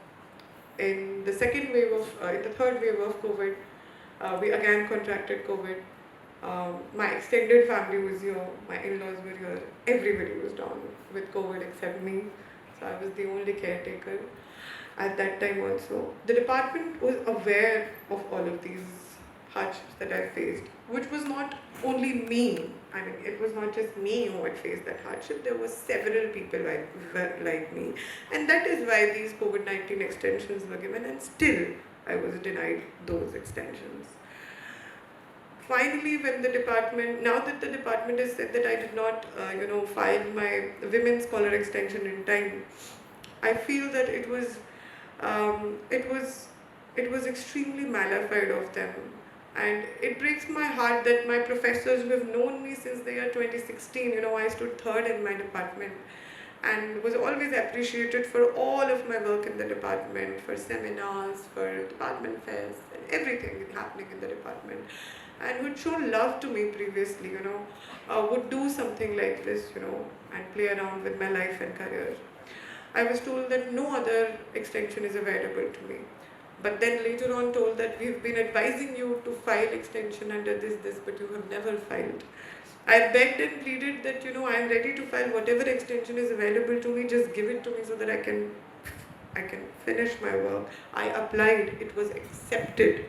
In the third wave of COVID, we again contracted COVID. My extended family was here. My in-laws were here. Everybody was down with COVID except me. So I was the only caretaker at that time also. The department was aware of all of these hardships that I faced, which was not only me. I mean, it was not just me who had faced that hardship. There were several people like me. And that is why these COVID-19 extensions were given, and still I was denied those extensions. Finally, when the department, now that the department has said that I did not, file my women's scholar extension in time, I feel that um, it was, it was extremely malafide of them, and it breaks my heart that my professors who have known me since the year 2016, I stood third in my department, and was always appreciated for all of my work in the department, for seminars, for department fairs, and everything happening in the department, and would show love to me previously, would do something like this, and play around with my life and career. I was told that no other extension is available to me. But then later on told that we've been advising you to file extension under this, but you have never filed. I begged and pleaded that, I am ready to file whatever extension is available to me, just give it to me so that I can finish my work. I applied, it was accepted,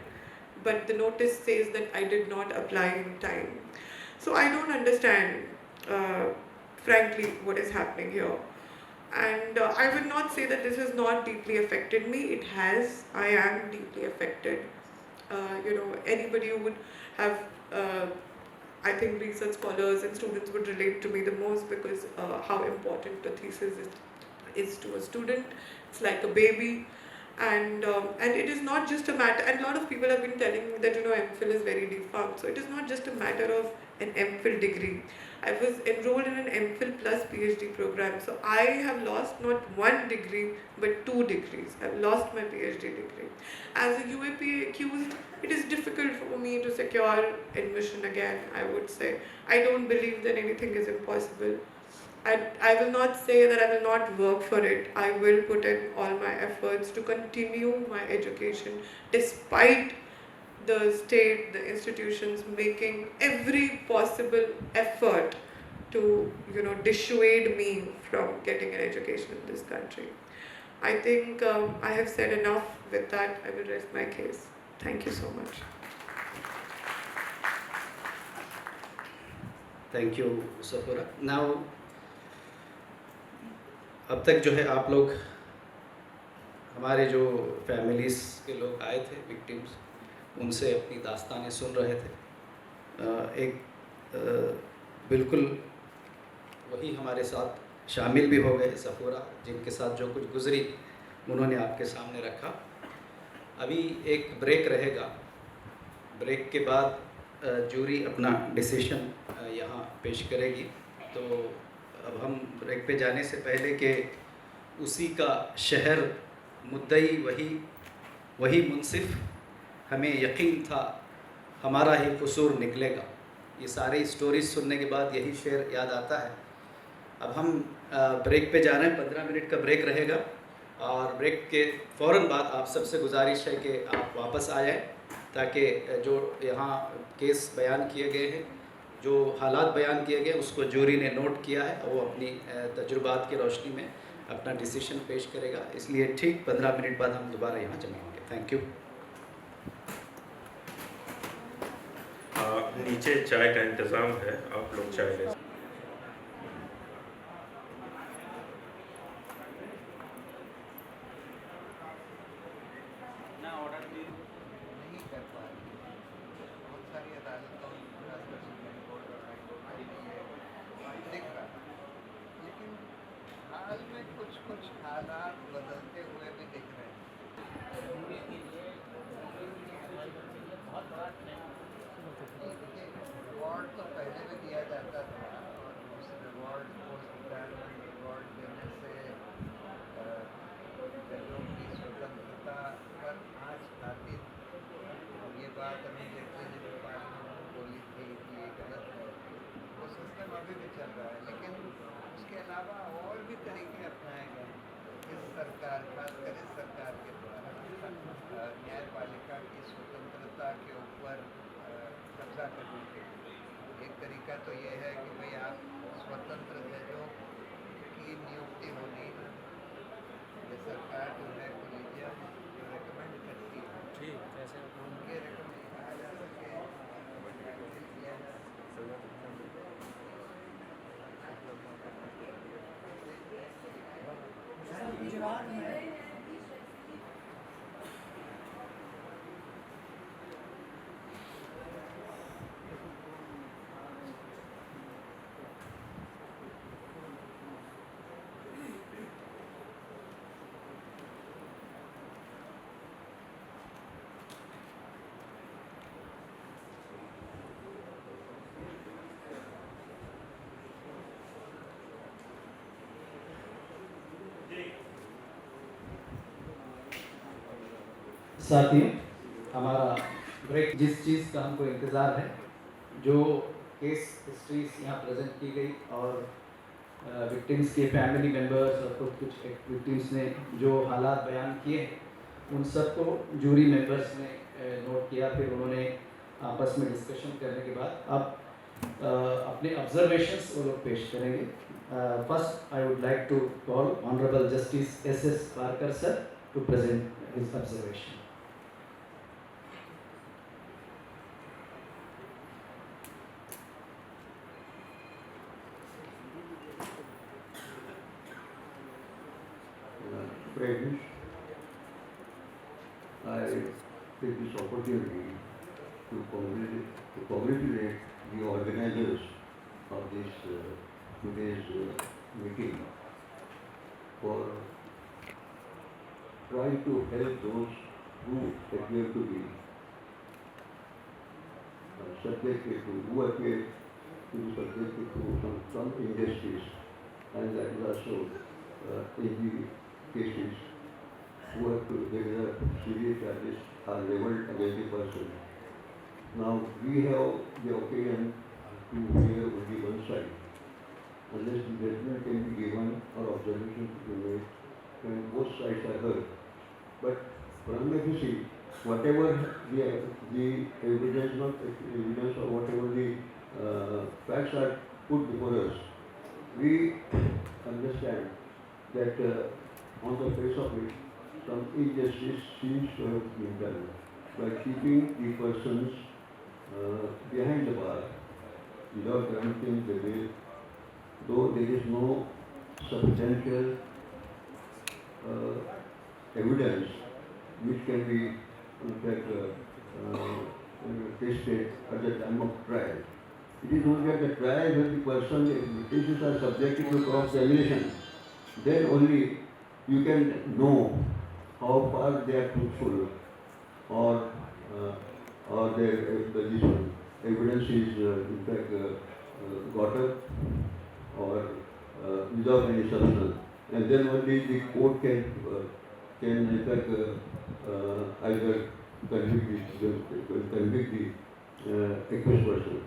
but the notice says that I did not apply in time. So I don't understand, frankly, what is happening here. And I would not say that this has not deeply affected me. It has. I am deeply affected. Anybody who would have, I think research scholars and students would relate to me the most, because how important the thesis is to a student. It's like a baby. And it is not just a matter, and a lot of people have been telling me that MPhil is very defunct. So it is not just a matter of an MPhil degree. I was enrolled in an MPhil plus PhD program, so I have lost not one degree but 2 degrees. I've lost my PhD degree. As a UAP accused, it is difficult for me to secure admission again, I would say. I don't believe that anything is impossible. I will not say that I will not work for it. I will put in all my efforts to continue my education despite the state, the institutions making every possible effort to, dissuade me from getting an education in this country. I think I have said enough with that. I will rest my case. Thank you so much.
Thank you, Safura. Now, अब तक जो है आप लोग हमारे जो families के लोग आए थे विक्टिम्स, उनसे अपनी दास्तानें सुन रहे थे। बिल्कुल वही हमारे साथ शामिल भी हो गए सफूरा, जिनके साथ जो कुछ गुजरी उन्होंने आपके सामने रखा। अभी एक ब्रेक रहेगा। ब्रेक के बाद जूरी अपना डिसीशन यहाँ पेश करेगी। तो अब हम ब्रेक पे जाने से पहले कि उसी का शहर मुद्दई वही मुनसिफ, हमें यकीन था हमारा ही कसूर निकलेगा। ये सारी स्टोरीज सुनने के बाद यही शेर याद आता है। अब हम ब्रेक पे जा रहे हैं, 15 मिनट का ब्रेक रहेगा, और ब्रेक के फ़ौरन बाद आप सबसे गुजारिश है कि आप वापस आ जाएं, ताकि जो यहाँ केस बयान किए गए हैं, जो हालात बयान किए गए, उसको जूरी ने नोट किया है और वो अपनी तजुर्बात की रोशनी में अपना डिसीशन पेश करेगा। इसलिए ठीक 15 मिनट बाद हम दोबारा यहाँ जमा होंगे। Thank you.
नीचे चाय का इंतज़ाम है, आप लोग चाय ले।
तो ये है कि भाई आप स्वतंत्र जजों की नियुक्ति होनी
साथियों, हमारा ब्रेक जिस चीज़ का हमको इंतज़ार है, जो केस हिस्ट्रीज यहाँ प्रेजेंट की गई और विक्टिम्स के फैमिली मेम्बर्स और कुछ विक्टिम्स ने जो हालात बयान किए उन सबको जूरी मेंबर्स ने नोट किया। फिर उन्होंने आपस में डिस्कशन करने के बाद अब अपने ऑब्जर्वेशंस वो लोग पेश करेंगे। First I would like to call honourable justice S Parkar sir to present his observation.
Friends, I take this opportunity to congratulate the organizers of this today's meeting for trying to help those who appear to be subjected to some injustice, and that is also in the cases who have to there are serious charges are leveled against the person. Now we have the opinion to hear only one side, unless the judgment can be given or observation to be made when both sides are heard. But from the see, whatever the evidence, not evidence or whatever the facts are put before us, we understand that on the face of it, some injustice seems to have been done by keeping the persons behind the bar without granting the bail, though there is no substantial evidence which can be, in fact, tested at the time of trial. It is only at the trial when the person, the cases are subjected to cross-examination, then only you can know how far they are truthful or their evidence is in fact got up or without any substance, and then only the court can in fact either convict the accused person.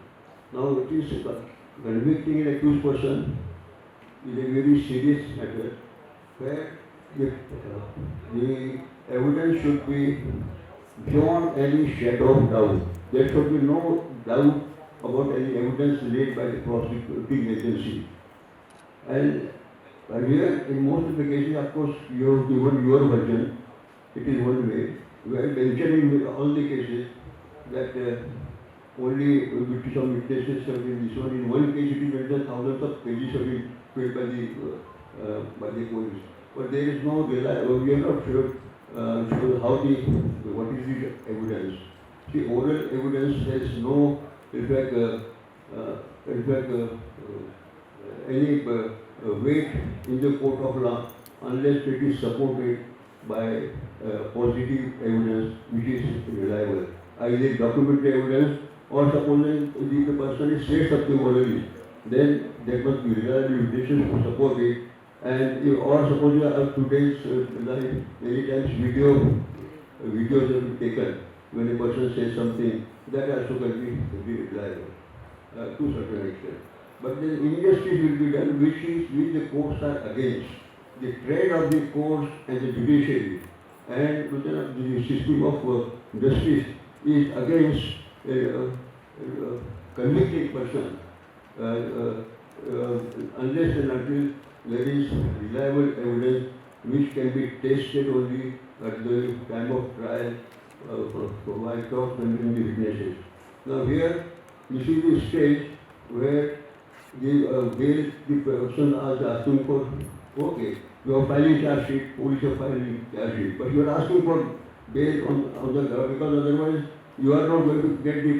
Now it is convicting an accused person is a very serious matter where the evidence should be beyond any shadow of doubt. There should be no doubt about any evidence laid by the prosecuting agency. And here, in most of the cases, of course, you have given your version. It is one way. We are mentioning all the cases that only with some witnesses have been this one. In one case, it is mentioned thousands of pages have been filled by the police. But there is no we are not sure what is the evidence. The oral evidence has no, in fact, any weight in the court of law unless it is supported by positive evidence which is reliable, either documentary evidence or supposing the person is said something orally, then there must be reliable evidence to support it. And or suppose you have today's life, many times videos have been taken when a person says something, that also can be reliable to a certain extent. But the injustice will be done which the courts are against. The trade of the courts and the judiciary and the system of justice is against a convicted person unless and until there is reliable evidence which can be tested only at the time of trial by cross-examining the witnesses. Now here, you see the stage where the person is asking for, okay, You are filing charge sheet, police are filing charge sheet, but you are asking for bail on the ground because otherwise you are not going to get the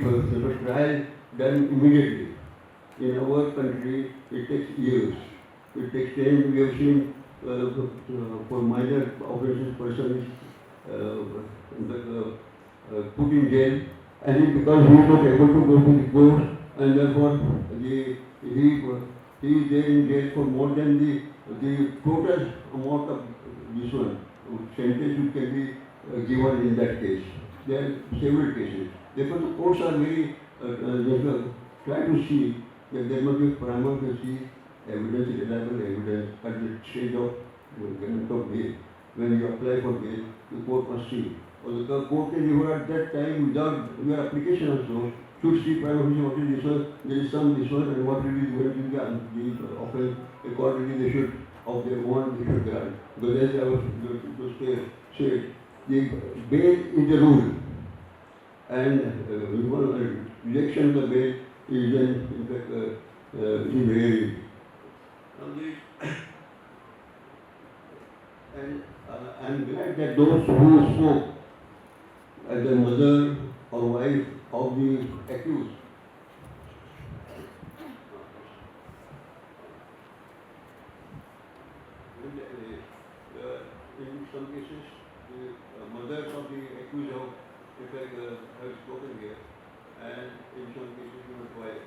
trial done immediately. In our country, it takes years. It takes time. We have seen for minor offenses, person is put in jail, and because he is not able to go to the court, and therefore he is there in jail for more than the total amount of this one sentence which can be given in that case. There are several cases. Therefore, the courts are very try to see that there must be prima facie evidence, reliable evidence at the stage of grant of bail. When you apply for bail, the court must see. Or the court can even at that time, without your application also, should see prima facie what is this one, there is some this one, and what will be the offense. Accordingly, they should, of their own, they should grant. Because as I was said, the bail is the rule. And rejection of the bail is in fact very. And I'm glad that those who spoke as the mother or wife of the accused in some cases the mothers of the accused have spoken here, and in some cases even wife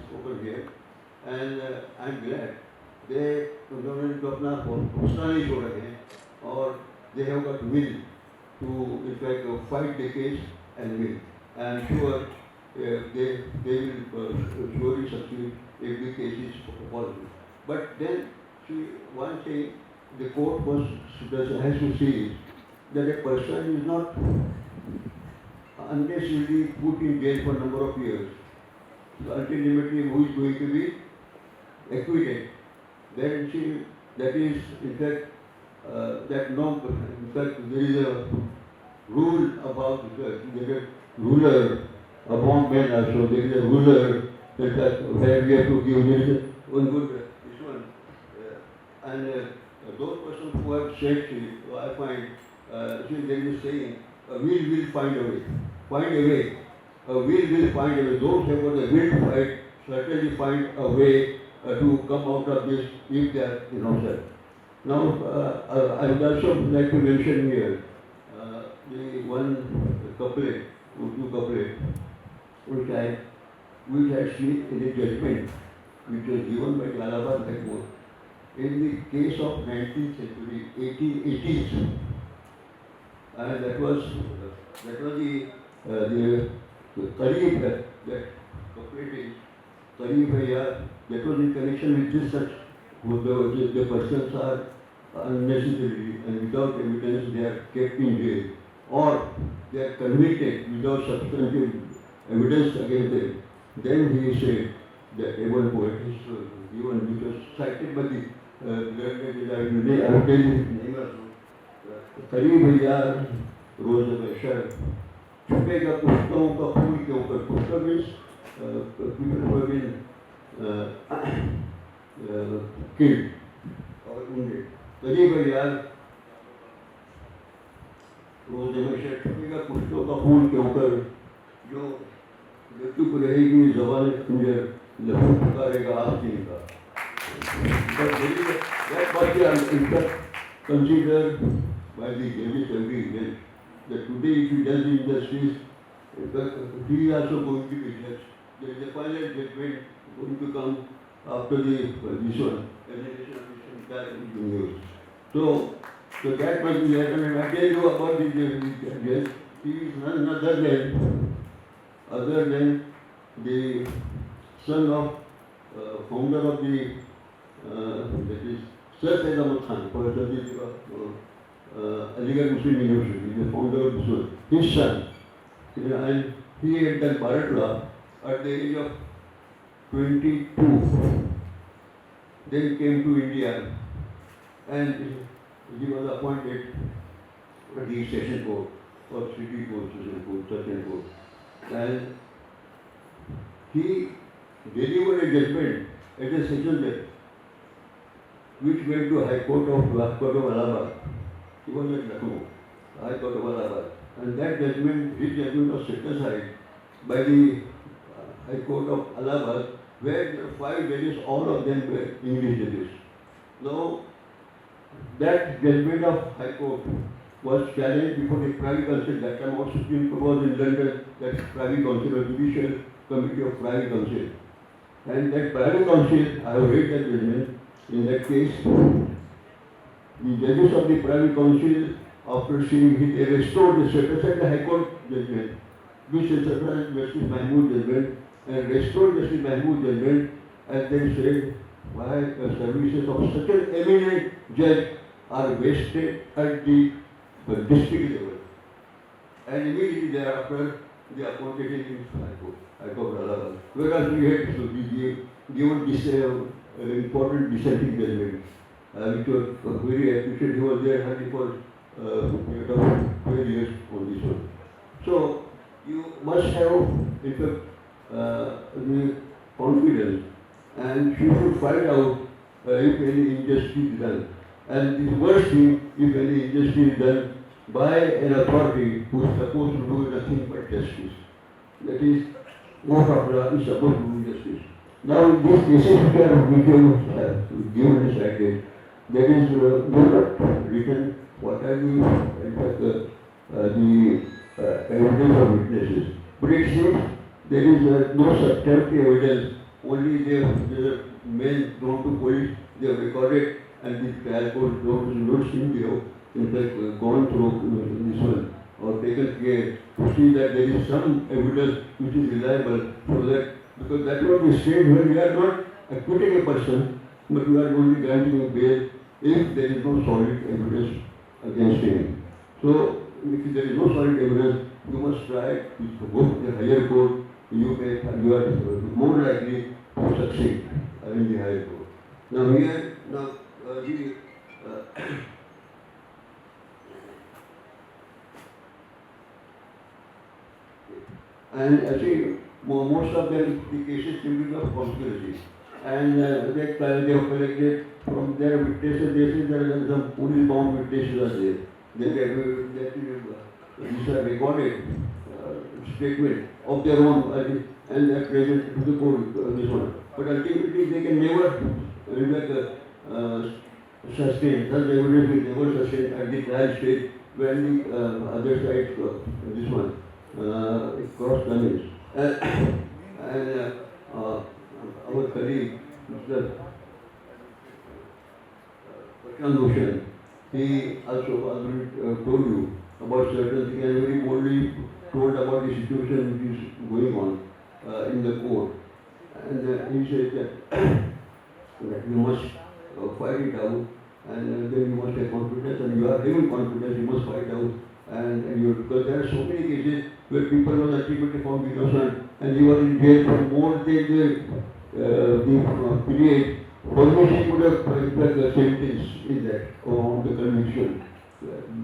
spoken here, and I'm glad they उन्होंने तो अपना घोषणा नहीं छोड़ रहे हैं, और they have got will to in fact fight the case and win. I'm sure they will surely succeed if the case is positive. But then one thing the court has to see is that a person is not unnecessarily put in jail for a number of years. So ultimately, who is going to be acquitted? Then that is in fact in fact there is a rule about there is a ruler among men also. There is a ruler that where we have to give one good this one and those persons who have said I find there is a saying will find a way. Find a way. Will find a way. Those who have got the will to fight certainly find a way to come out of this if they are innocent. Now, I would also like to mention here the one couplet, two couplet, which had seen in a judgment which was given by the Allahabad High Court in the case of 19th century, 1880s. And that was the Qareeb that couplet is Qareeb hai yaar. That was in connection with this such the persons are unnecessarily and without evidence they are kept in jail, or they are convicted without substantive evidence against them. Then he said that one poet is given which was cited by the I will tell you his name also. Qareeb hai yaar रोज महशर छुपेगा पुष्पों का फूल के ऊपर. पुष्प means people who have been killed or wounded. करीब है यार रोज महशर छुपेगा पुष्पों का फूल के ऊपर जो चुप रहेगी ज़बान खंजर लहू पुकारेगा आस्तीन का. But that was in fact considered by the judges every event. That today if he does injustice, he is also going to be judged. There is a final judgment going to come after this one, elimination of this entire universe. So that must be there. And I tell you about the judge, he is none other than the son of founder of the that is Sir Said Ahmad Khan, professor of Aligarh Muslim University, the founder of this one, his son. And he had done Bharat law at the age of 22. Then came to India and he was appointed at the session court or city court, session court, certain court. And he delivered a judgment at a session judge, which went to High Court of Allahabad. He was at Lucknow, High Court of Allahabad. And that judgment, his judgment was set aside by the High Court of Allahabad, where there were 5 judges, all of them were English judges. Now, that judgment of High Court was challenged before the Privy Council. That time also Supreme Court was in London, that Privy Council, or Judicial Committee of Privy Council. And that Privy Council, I have read that judgment. In that case, the judges of the Privy Council, after seeing it, they restored the set aside the High Court judgment, which set aside Justice Mahmood judgment, and restored Justice Mahmood judgment, and then said, why the services of such an eminent judge are wasted at the district level. And immediately thereafter, they appointed him in High Court Allahabad. Whereas we had to be given this important dissenting judgment, which was very appreciated. He was there hardly for a period of 12 years on this one. So, you must have, in fact, the confidence, and you should find out if any injustice is done. And the worst thing, if any injustice is done by an authority who is supposed to do nothing but justice. That is, court of law is supposed to do justice. Now, in these cases which are given and cited, there is not written what are the evidence of witnesses. But it seems there is no substantive evidence, only the men known to police, they have recorded, and the trial court don't seem to have, in fact, gone through this one, or taken care to see that there is some evidence which is reliable, so that, because that was the stage where we are not acquitting a person, but we are only granting a bail if there is no solid evidence against him. So, if there is no solid evidence, you must try to go to the higher court. You are more likely to succeed in the higher court. Now here, and actually most of them, the cases seem to be of conspiracy. And they have collected from their witnesses, they say there are some police-bound witnesses are there. These are recorded statement of their own and they are present to the court, this one. But ultimately they can never sustain, such evidence will never sustain at the trial stage when the other side, this one, cross damage. And our colleague, Mr. Prashant, he also already told you about certain things and very boldly told about the situation which is going on in the court. And he said that you must fight it out, and then you must have confidence, and you are having confidence, you must fight out. Because there are so many cases where people were ultimately found innocent, and you are in jail for more than the period for which he could have the sentence in that, on the conviction.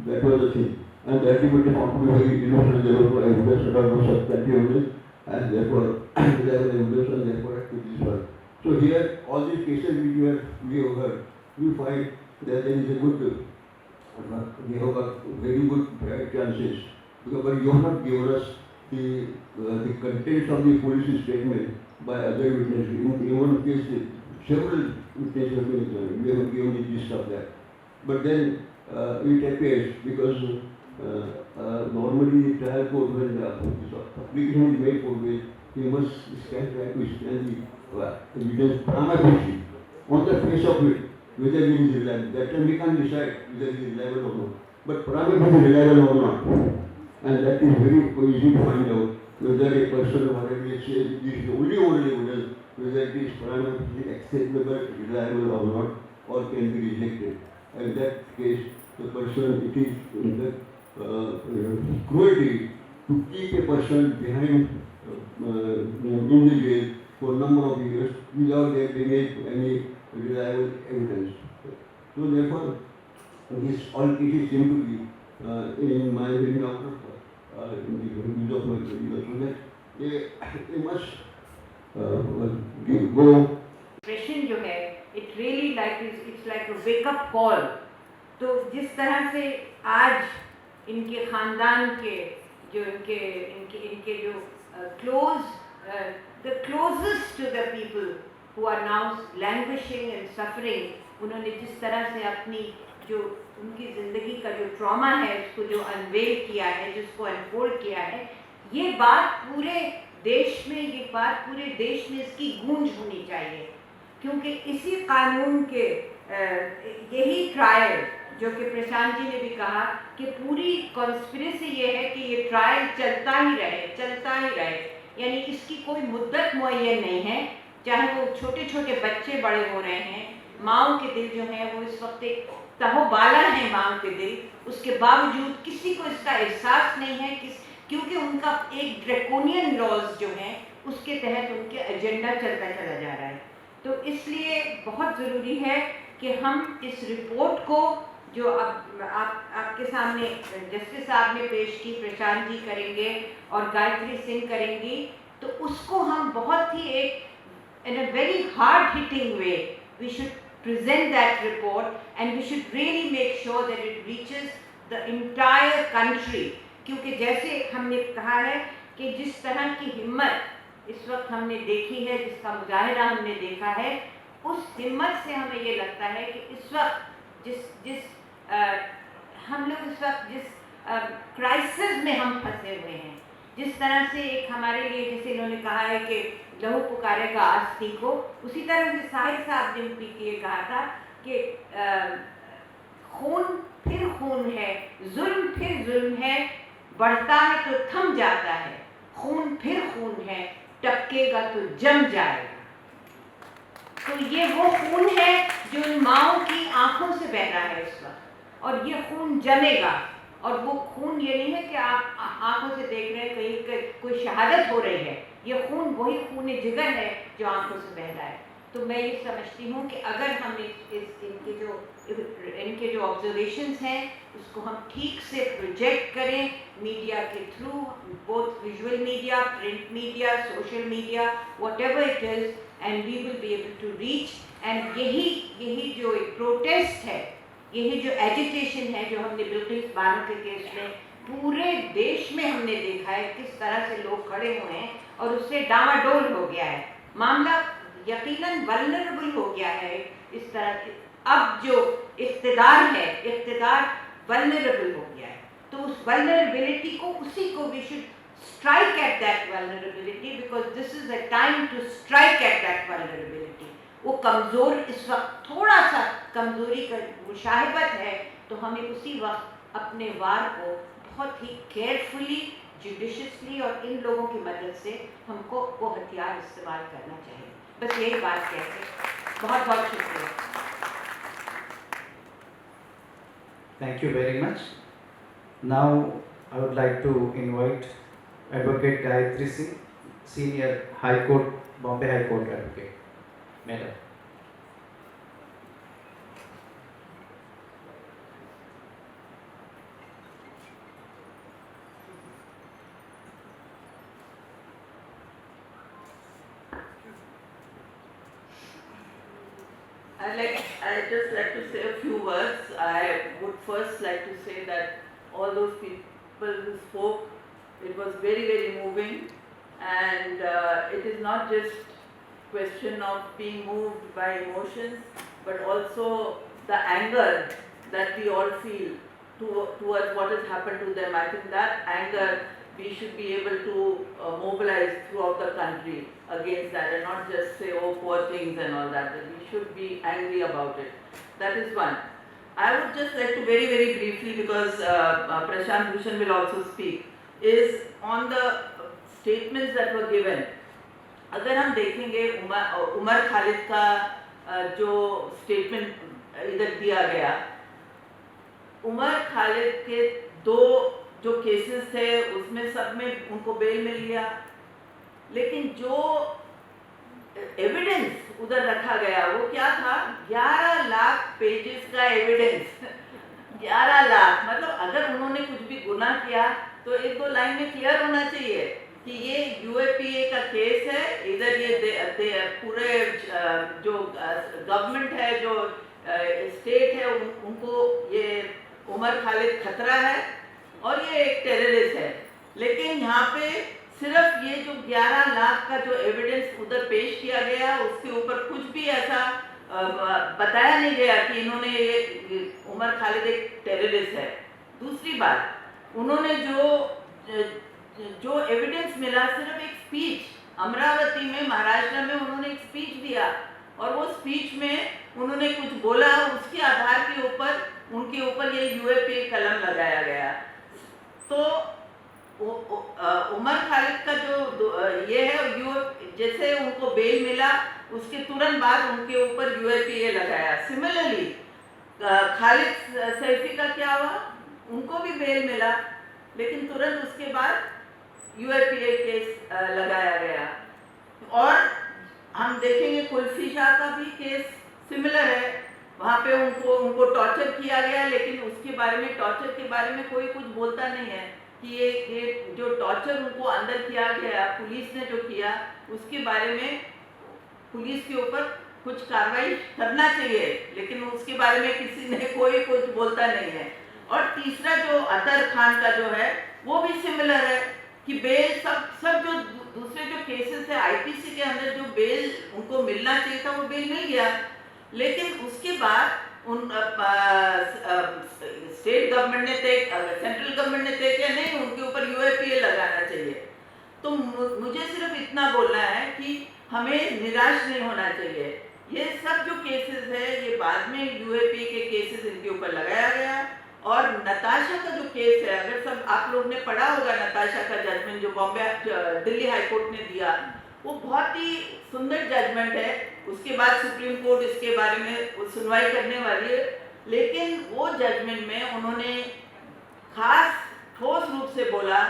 That was the thing. And ultimately found to be very innocent, there was no evidence, there was no substantive evidence, and therefore there was evidence, and therefore to this one. So here, all these cases which we have heard, we find that there is a good, we have got very good chances. Because you have not given us the contents of the police statement by other witnesses. In one case, several witnesses have been examined. We have given the gist of that. But then it appears, because normally the trial court, when the application is made for bail, he must try to stand the evidence prima facie, on the face of it, whether it is reliable. That time we can decide whether it is reliable or not. But prima facie reliable or not. And that is very easy to find out whether a person or whatever it says, this is the only evidence, whether it is prima facie acceptable, reliable or not, or can be rejected. In that case, the person, it is in the cruelty to keep a person behind in the jail for a number of years without there being any reliable evidence. So therefore, these all cases seem to be, in my opinion, out of in the views of my career, so that they must go.
Expression जो है it really like it's like a wake up call. तो जिस तरह से आज इनके ख़ानदान के जो इनके इनके इनके जो the closest to the people who are now languishing and suffering, उन्होंने जिस तरह से अपनी जो उनकी ज़िंदगी का जो ट्रॉमा है उसको जो अनवेल किया है, जिसको अनफोल्ड किया है, ये बात पूरे देश में, ये बात पूरे देश में इसकी गूंज होनी चाहिए। क्योंकि इसी कानून के यही ट्रायल जो कि प्रशांत जी ने भी कहा कि पूरी कॉन्स्पिरेसी ये है कि ये ट्रायल चलता ही रहे, यानी इसकी कोई मुद्दत मुअय्यन नहीं है। चाहे वो छोटे छोटे बच्चे बड़े हो रहे हैं, माँओं के दिल जो हैं वो इस वक्त एक तहोबाला हैं माँओं के दिल, उसके बावजूद किसी को इसका एहसास नहीं है क्योंकि उनका एक ड्रैकोनियन लॉज जो हैं उसके तहत उनके एजेंडा चलता चला जा रहा है। तो इसलिए बहुत ज़रूरी है कि हम इस रिपोर्ट को जो अब आपके सामने जस्टिस साहब ने पेश की, प्रशांत जी करेंगे और गायत्री सिंह करेंगी, तो उसको हम बहुत ही एक in a very hard hitting way we should present that report and we should really make sure that it reaches the entire country। क्योंकि जैसे हमने कहा है कि जिस तरह की हिम्मत इस वक्त हमने देखी है, जिसका मुजाहिरा हमने देखा है, उस हिम्मत से हमें ये लगता है कि इस वक्त हम लोग इस वक्त जिस क्राइसिस में हम फंसे हुए हैं, जिस तरह से एक हमारे लिए जैसे इन्होंने कहा है कि लहू पुकारेगा आस्ती को, उसी तरह से साहिर साहब ने भी ये कहा था कि खून फिर खून है, जुल्म फिर जुल्म है, बढ़ता है तो थम जाता है, खून फिर खून है, टपकेगा तो जम जाएगा। तो ये वो खून है जो इन माँओं की आंखों से बह रहा है इस वक्त, और ये खून जमेगा। और वो खून ये नहीं है कि आप आंखों से देख रहे हैं कहीं कोई शहादत हो रही है, ये खून वही खून जिगर है जो आंखों से बह रहा है। तो मैं ये समझती हूँ कि अगर हम इनके जो ऑब्जर्वेशंस हैं उसको हम ठीक से प्रोजेक्ट करें मीडिया के थ्रू, both visual media, print media, social media, whatever it is, and we will be able to reach. And यही जो एक प्रोटेस्ट है, यही जो एजिटेशन है जो हमने बिल्कुल बानो के केस में पूरे देश में हमने देखा है किस तरह से लोग खड़े हुए हैं और उससे डामाडोल हो गया है, मामला यकीनन वल्नरेबल हो गया है। इस तरह अब जो इख्तिदार है, इख्तिदार वल्नरेबल हो गया है, तो उस वल्नरेबिलिटी को उसी को we should strike at that vulnerability because this is the time to strike at that vulnerability। वो कमज़ोर इस वक्त थोड़ा सा कमज़ोरी का मुशाहिबत है, तो हमें उसी वक्त अपने वार को बहुत ही केयरफुली, जुडिशियसली और इन लोगों की मदद से हमको वो हथियार इस्तेमाल करना चाहिए। बस यही बात कहते, बहुत बहुत शुक्रिया।
Thank you very much. Now I would like to invite Advocate Gayatri Singh, Senior High Court, Bombay High Court Advocate. Madam.
I'd just like to say a few words. I would first like to say that all those people who spoke, it was very, very moving, and it is not just question of being moved by emotions, but also the anger that we all feel towards what has happened to them. I think that anger we should be able to mobilize throughout the country against that, and not just say, oh, poor things and all that. That we should be angry about it. That is one. I would just like to very, very briefly, because Prashant Bhushan will also speak, is on the statements that were given. अगर हम देखेंगे उमर खालिद का जो statement इधर दिया गया, उमर खालिद के दो जो केसेस थे उसमें सब में उनको बेल मिल गया, लेकिन जो एविडेंस उधर रखा गया वो क्या था? 11 लाख पेजेस का एविडेंस। 11 लाख, मतलब अगर उन्होंने कुछ भी गुनाह किया तो एक दो लाइन में क्लियर होना चाहिए कि ये यूएपीए का केस है, इधर ये पूरे जो गवर्नमेंट है, जो स्टेट है, उनको ये उमर खालिद खतरा है और ये एक टेररिस्ट है। लेकिन यहाँ पे सिर्फ ये जो 11 लाख का जो एविडेंस उधर पेश किया गया, उसके ऊपर कुछ भी ऐसा बताया नहीं गया कि इन्होंने ये उमर खालिद एक टेररिस्ट है। दूसरी बात, उन्होंने जो एविडेंस मिला, सिर्फ एक स्पीच, अमरावती में, महाराष्ट्र में उन्होंने एक स्पीच दिया और वो स्पीच में उन्होंने कुछ बोला, उसके आधार के ऊपर उनके ऊपर ये यूएपीए कलम लगाया गया। तो उमर खालिद का जो ये है, जैसे उनको बेल मिला उसके तुरंत बाद उनके ऊपर यूएपीए लगाया। सिमिलरली खालिद सैफी का क्या हुआ, उनको भी बेल मिला लेकिन तुरंत उसके बाद यूएपीए केस लगाया गया। और हम देखेंगे कुल्फी शाह का भी केस सिमिलर है, वहाँ पे उनको टॉर्चर किया गया, लेकिन उसके बारे में, टॉर्चर के बारे में कोई कुछ बोलता नहीं है कि ये जो टॉर्चर उनको अंदर किया गया, पुलिस ने जो किया, उसके बारे में पुलिस के ऊपर कुछ कार्रवाई करना चाहिए, लेकिन उसके बारे में किसी ने कोई कुछ बोलता नहीं है। और तीसरा जो अतर खान का जो है वो भी सिमिलर है कि बेल सब जो दूसरे जो केसेस है आईपीसी के अंदर, जो बेल उनको मिलना चाहिए था वो बेल मिल गया, लेकिन उसके बाद उन स्टेट गवर्नमेंट ने तय, सेंट्रल गवर्नमेंट ने तय किया नहीं, उनके ऊपर यूएपीए लगाना चाहिए। तो मुझे सिर्फ इतना बोलना है कि हमें निराश नहीं होना चाहिए। ये सब जो केसेस है ये बाद में यूएपीए के केसेस इनके ऊपर लगाया गया। और नताशा का जो केस है, अगर सब आप लोग ने पढ़ा होगा नताशा का जजमेंट जो दिल्ली हाई कोर्ट ने दिया, वो बहुत ही सुंदर जजमेंट है। उसके बाद सुप्रीम कोर्ट इसके बारे में सुनवाई करने वाली है, लेकिन वो जजमेंट में उन्होंने खास ठोस रूप से बोला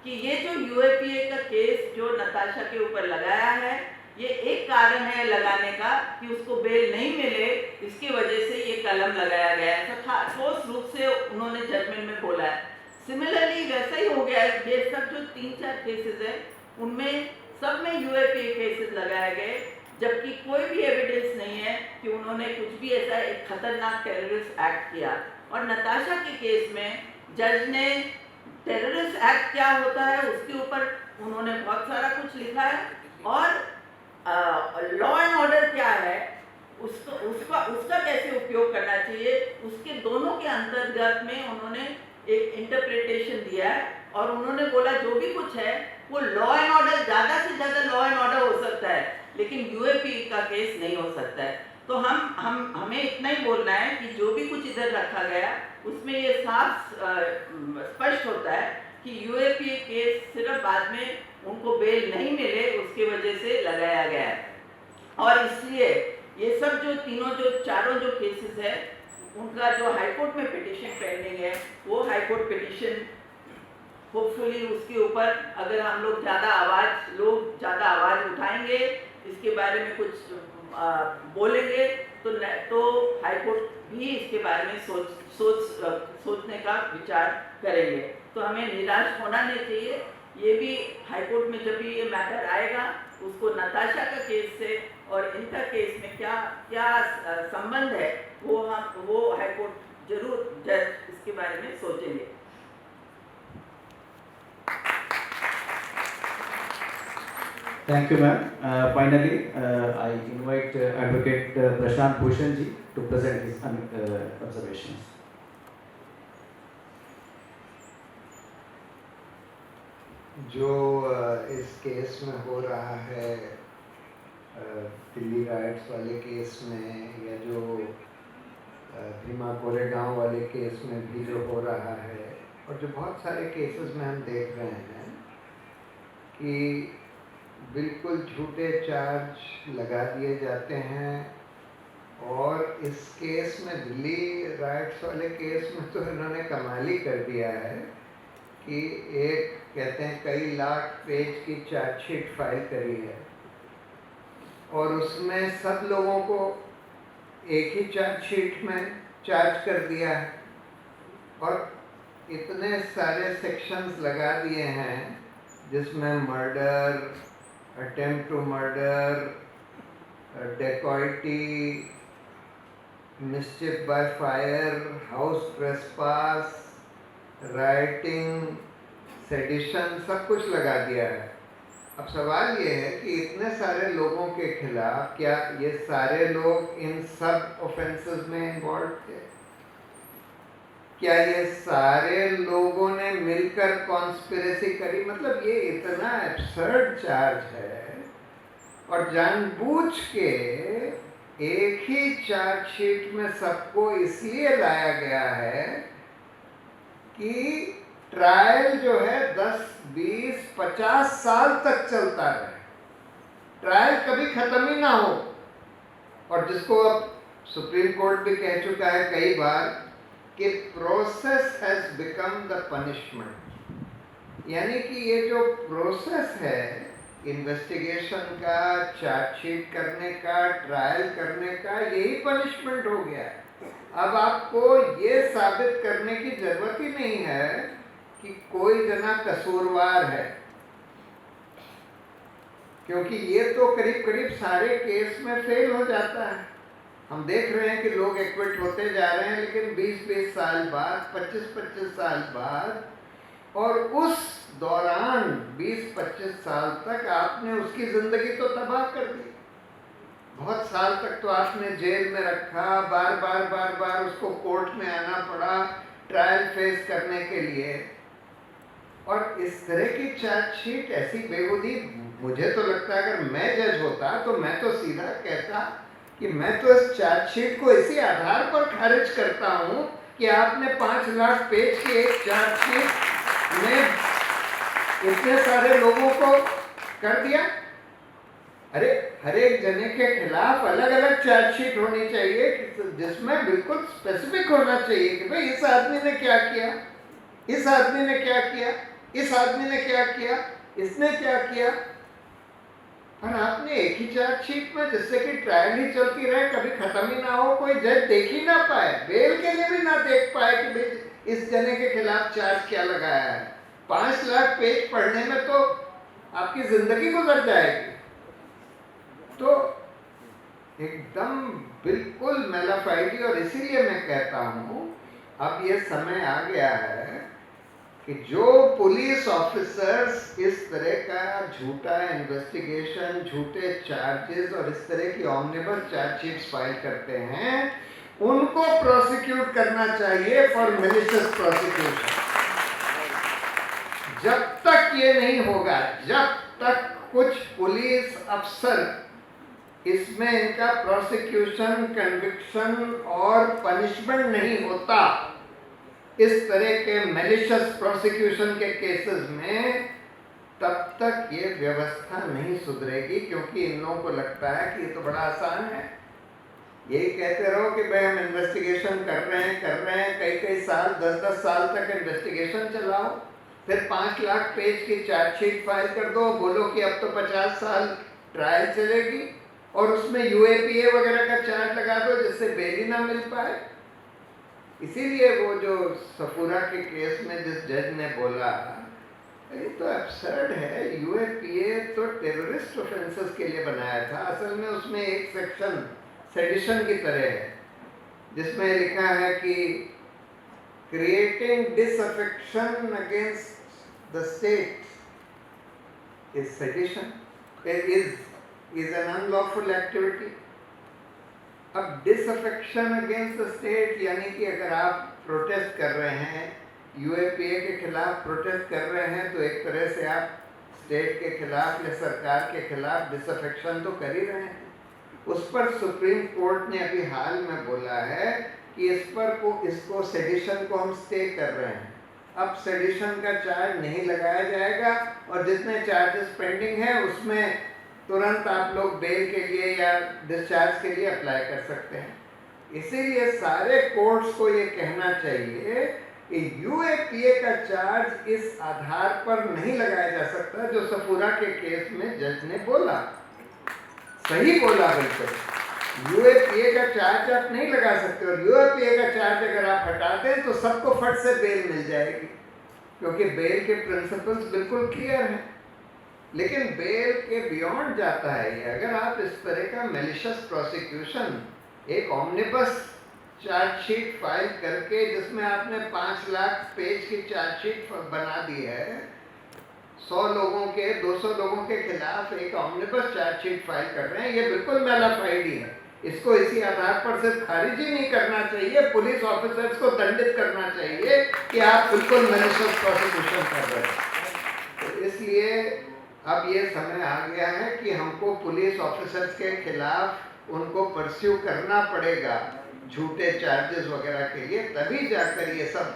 कि ये जो यूएपीए का केस जो नताशा के ऊपर लगाया है, ये एक कारण है लगाने का कि उसको बेल नहीं मिले, इसकी वजह से ये कलम लगाया गया है। तो ठोस रूप से उन्होंने जजमेंट में बोला है। सिमिलरली वैसा ही हो गया है, ये सब जो 3-4 केसेस है उनमें सब में यूएपीए केसेस लगाए गए, जबकि कोई भी एविडेंस नहीं है कि उन्होंने कुछ भी ऐसा एक खतरनाक टेररिस्ट एक्ट किया। और नताशा के केस में जज ने टेररिस्ट एक्ट क्या होता है उसके ऊपर उन्होंने बहुत सारा कुछ लिखा है, और लॉ एंड ऑर्डर क्या है उसका कैसे उपयोग करना चाहिए, उसके दोनों के अंतर्गत में उन्होंने एक इंटरप्रिटेशन दिया है। और उन्होंने बोला जो भी कुछ है वो लॉ एंड ऑर्डर, ज़्यादा से ज़्यादा लॉ एंड ऑर्डर हो सकता है, लेकिन यूएपीए का केस नहीं हो सकता है। तो हमें इतना ही बोलना है कि जो भी कुछ इधर रखा गया उसमें ये साफ स्पष्ट होता है कि यूएपीए केस सिर्फ बाद में उनको बेल नहीं मिले उसकी वजह से लगाया गया है। और इसलिए ये सब जो चारों जो केसेस है उनका जो हाईकोर्ट में पिटीशन पेंडिंग है, वो हाईकोर्ट पिटीशन होपफुली उसके ऊपर अगर हम लोग ज़्यादा आवाज़ उठाएंगे, इसके बारे में कुछ बोलेंगे, तो हाईकोर्ट भी इसके बारे में सोचने का विचार करेंगे। तो हमें निराश होना नहीं चाहिए। ये भी हाईकोर्ट में जब भी ये मैटर आएगा, उसको नताशा का केस से और इनका केस में क्या संबंध है, वो हाईकोर्ट जरूर जज इसके बारे में सोचेंगे।
Thank you, ma'am. Finally, I invite Advocate Prashant Bhushan ji to present his observations.
जो इस केस में हो रहा है, दिल्ली राइट्स वाले केस में, या जो भीमा कोरेगांव वाले केस में भी जो हो रहा है, और जो बहुत सारे केसेस में हम देख रहे हैं कि बिल्कुल झूठे चार्ज लगा दिए जाते हैं। और इस केस में, दिल्ली राइट्स वाले केस में तो इन्होंने कमाल ही कर दिया है कि एक कहते हैं कई लाख पेज की चार्जशीट फाइल करी है और उसमें सब लोगों को एक ही चार्जशीट में चार्ज कर दिया है और इतने सारे सेक्शंस लगा दिए हैं जिसमें murder, attempt to murder, dacoity, mischief by fire, house trespass, rioting, sedition, सब कुछ लगा दिया है। अब सवाल ये है कि इतने सारे लोगों के खिलाफ क्या ये सारे लोग इन सब ऑफेंसेस में इन्वॉल्व थे? क्या ये सारे लोगों ने मिलकर कॉन्स्पिरेसी करी? मतलब ये इतना एब्सर्ड चार्ज है और जानबूझ के एक ही चार्जशीट में सबको इसलिए लाया गया है कि ट्रायल जो है 10, 20, 50 साल तक चलता रहे, ट्रायल कभी खत्म ही ना हो। और जिसको अब सुप्रीम कोर्ट भी कह चुका है कई बार कि process has become the punishment, यानी कि ये जो प्रोसेस है इन्वेस्टिगेशन का, चार्जशीट करने का, ट्रायल करने का, यही पनिशमेंट हो गया है। अब आपको ये साबित करने की जरूरत ही नहीं है कि कोई जना कसूरवार है, क्योंकि ये तो करीब करीब सारे केस में फेल हो जाता है। हम देख रहे हैं कि लोग एक्विट होते जा रहे हैं, लेकिन 20-20 साल बाद, 25-25 साल बाद, और उस दौरान 20-25 साल तक आपने उसकी जिंदगी तो तबाह कर दी। बहुत साल तक तो आपने जेल में रखा, बार बार उसको कोर्ट में आना पड़ा ट्रायल फेस करने के लिए। और इस तरह की चार्जशीट ऐसी बेहूदी, मुझे तो लगता है अगर मैं जज होता तो मैं तो सीधा कहता कि मैं तो इस चार्जशीट को इसी आधार पर खारिज करता हूं कि आपने 5 लाख पेज की एक चार्जशीट में इतने सारे लोगों को कर दिया। अरे हर एक जने के खिलाफ अलग अलग चार्जशीट होनी चाहिए जिसमें बिल्कुल स्पेसिफिक होना चाहिए कि भाई इस आदमी ने क्या किया, इस आदमी ने क्या किया, इस आदमी ने क्या किया, इसने क्या किया। और आपने एक ही चार्जशीट में, जिससे कि ट्रायल ही चलती रहे, कभी खत्म ही ना हो, कोई जज देख ही ना पाए, बेल के लिए भी ना देख पाए कि भाई इस जने के खिलाफ चार्ज क्या लगाया है। 5 लाख पेज पढ़ने में तो आपकी जिंदगी गुजर जाएगी। तो एकदम बिल्कुल मेलाफाइडी। और इसीलिए मैं कहता हूं अब ये समय आ गया है कि जो पुलिस ऑफिसर्स इस तरह का झूठा इन्वेस्टिगेशन, झूठे चार्जेस और इस तरह की ऑमनिबस चार्जशीट्स फाइल करते हैं, उनको प्रोसिक्यूट करना चाहिए फॉर मैलिशियस प्रोसिक्यूशन। जब तक ये नहीं होगा, जब तक कुछ पुलिस अफसर इसमें इनका प्रोसिक्यूशन, कन्विक्शन और पनिशमेंट नहीं होता, इस तरह के मैलिशियस प्रोसिक्यूशन के केसेस में, तब तक ये व्यवस्था नहीं सुधरेगी। क्योंकि इन लोगों को लगता है कि ये तो बड़ा आसान है, यही कहते रहो कि भाई हम इन्वेस्टिगेशन कर रहे हैं, कई साल, 10-10 साल तक इन्वेस्टिगेशन चलाओ, फिर 5 लाख पेज की चार्जशीट फाइल कर दो, बोलो कि अब तो 50 साल ट्रायल चलेगी, और उसमें UAPA वगैरह का चार्ज लगा दो जिससे बेल ही ना मिल पाए। इसीलिए वो जो सफूरा के केस में जिस जज ने बोला, ये तो एब्सर्ड है, UAPA तो टेररिस्ट ऑफेंसेस के लिए बनाया था, असल में उसमें एक सेक्शन सेडिशन की तरह है जिसमें लिखा है कि creating disaffection against the state is sedition, is an unlawful activity। अब डिसअफेक्शन अगेंस्ट द स्टेट यानी कि अगर आप प्रोटेस्ट कर रहे हैं, UAPA के खिलाफ प्रोटेस्ट कर रहे हैं, तो एक तरह से आप स्टेट के खिलाफ या सरकार के खिलाफ डिसअफेक्शन तो कर ही रहे हैं। उस पर सुप्रीम कोर्ट ने अभी हाल में बोला है कि इसको सेडिशन को हम स्टे कर रहे हैं। अब सेडिशन का चार्ज नहीं लगाया जाएगा और जितने चार्जेस पेंडिंग हैं उसमें तुरंत आप लोग बेल के लिए या डिस्चार्ज के लिए अप्लाई कर सकते हैं। इसीलिए सारे कोर्ट्स को ये कहना चाहिए कि UAPA का चार्ज इस आधार पर नहीं लगाया जा सकता जो सफूरा के केस में जज ने बोला। सही बोला बिल्कुल। UAPA का चार्ज आप नहीं लगा सकते, और UAPA का चार्ज अगर आप हटा दें तो सबको फट से बेल मिल जाएगी, क्योंकि बेल के प्रिंसिपल्स बिल्कुल क्लियर हैं। लेकिन बेल के बियॉन्ड जाता है ये। अगर आप इस तरह का मैलिशियस प्रोसिक्यूशन, एक ऑमनिबस चार्जशीट फाइल करके जिसमें आपने 5 लाख पेज की चार्जशीट बना दी है, 100 लोगों के 200 लोगों के खिलाफ एक ऑमनिबस चार्जशीट फाइल कर रहे हैं, ये बिल्कुल मैलाफाइड ही है। इसको इसी आधार पर सिर्फ खारिज ही नहीं करना चाहिए, पुलिस ऑफिसर्स को दंडित करना चाहिए कि आप बिल्कुल मैलिशियस प्रोसिक्यूशन कर रहे हैं। तो इसलिए अब ये समय आ गया है कि हमको पुलिस ऑफिसर्स के खिलाफ उनको परस्यू करना पड़ेगा झूठे चार्जेस वगैरह के लिए, तभी जाकर ये सब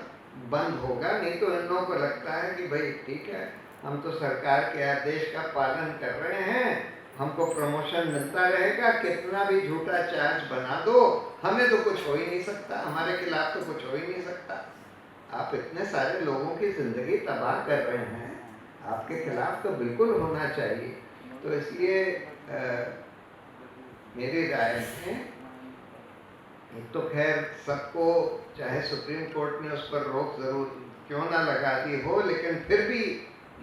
बंद होगा। नहीं तो इन लोगों को लगता है कि भाई ठीक है, हम तो सरकार के आदेश का पालन कर रहे हैं, हमको प्रमोशन मिलता रहेगा, कितना भी झूठा चार्ज बना दो, हमें तो कुछ हो ही नहीं सकता, हमारे खिलाफ तो कुछ हो ही नहीं सकता। आप इतने सारे लोगों की जिंदगी तबाह कर रहे हैं, आपके खिलाफ तो बिल्कुल होना चाहिए। तो इसलिए मेरी राय में, एक तो खैर सबको, चाहे सुप्रीम कोर्ट ने उस पर रोक जरूर क्यों ना लगा दी हो, लेकिन फिर भी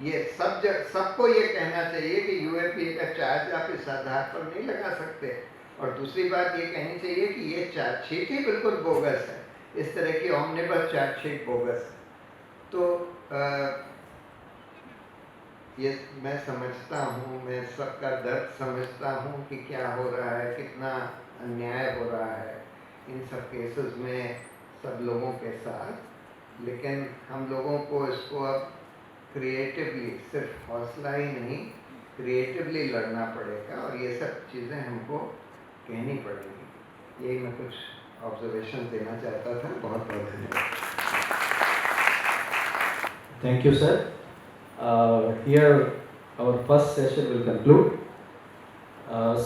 ये सबको ये कहना चाहिए कि यूएपीए का चार्ज आप इस आधार पर नहीं लगा सकते। और दूसरी बात ये कहनी चाहिए कि ये चार्जशीट ही बिल्कुल बोगस है, इस तरह की ऑमनिबस चार्जशीट बोगस है। तो ये मैं समझता हूँ, मैं सबका दर्द समझता हूँ कि क्या हो रहा है, कितना अन्याय हो रहा है इन सब केसेस में सब लोगों के साथ। लेकिन हम लोगों को इसको अब क्रिएटिवली, सिर्फ हौसला ही नहीं, क्रिएटिवली लड़ना पड़ेगा और ये सब चीज़ें हमको कहनी पड़ेंगी। यही मैं कुछ ऑब्जर्वेशन देना चाहता था। बहुत बहुत धन्यवाद।
Thank you, sir. Here our first session will conclude.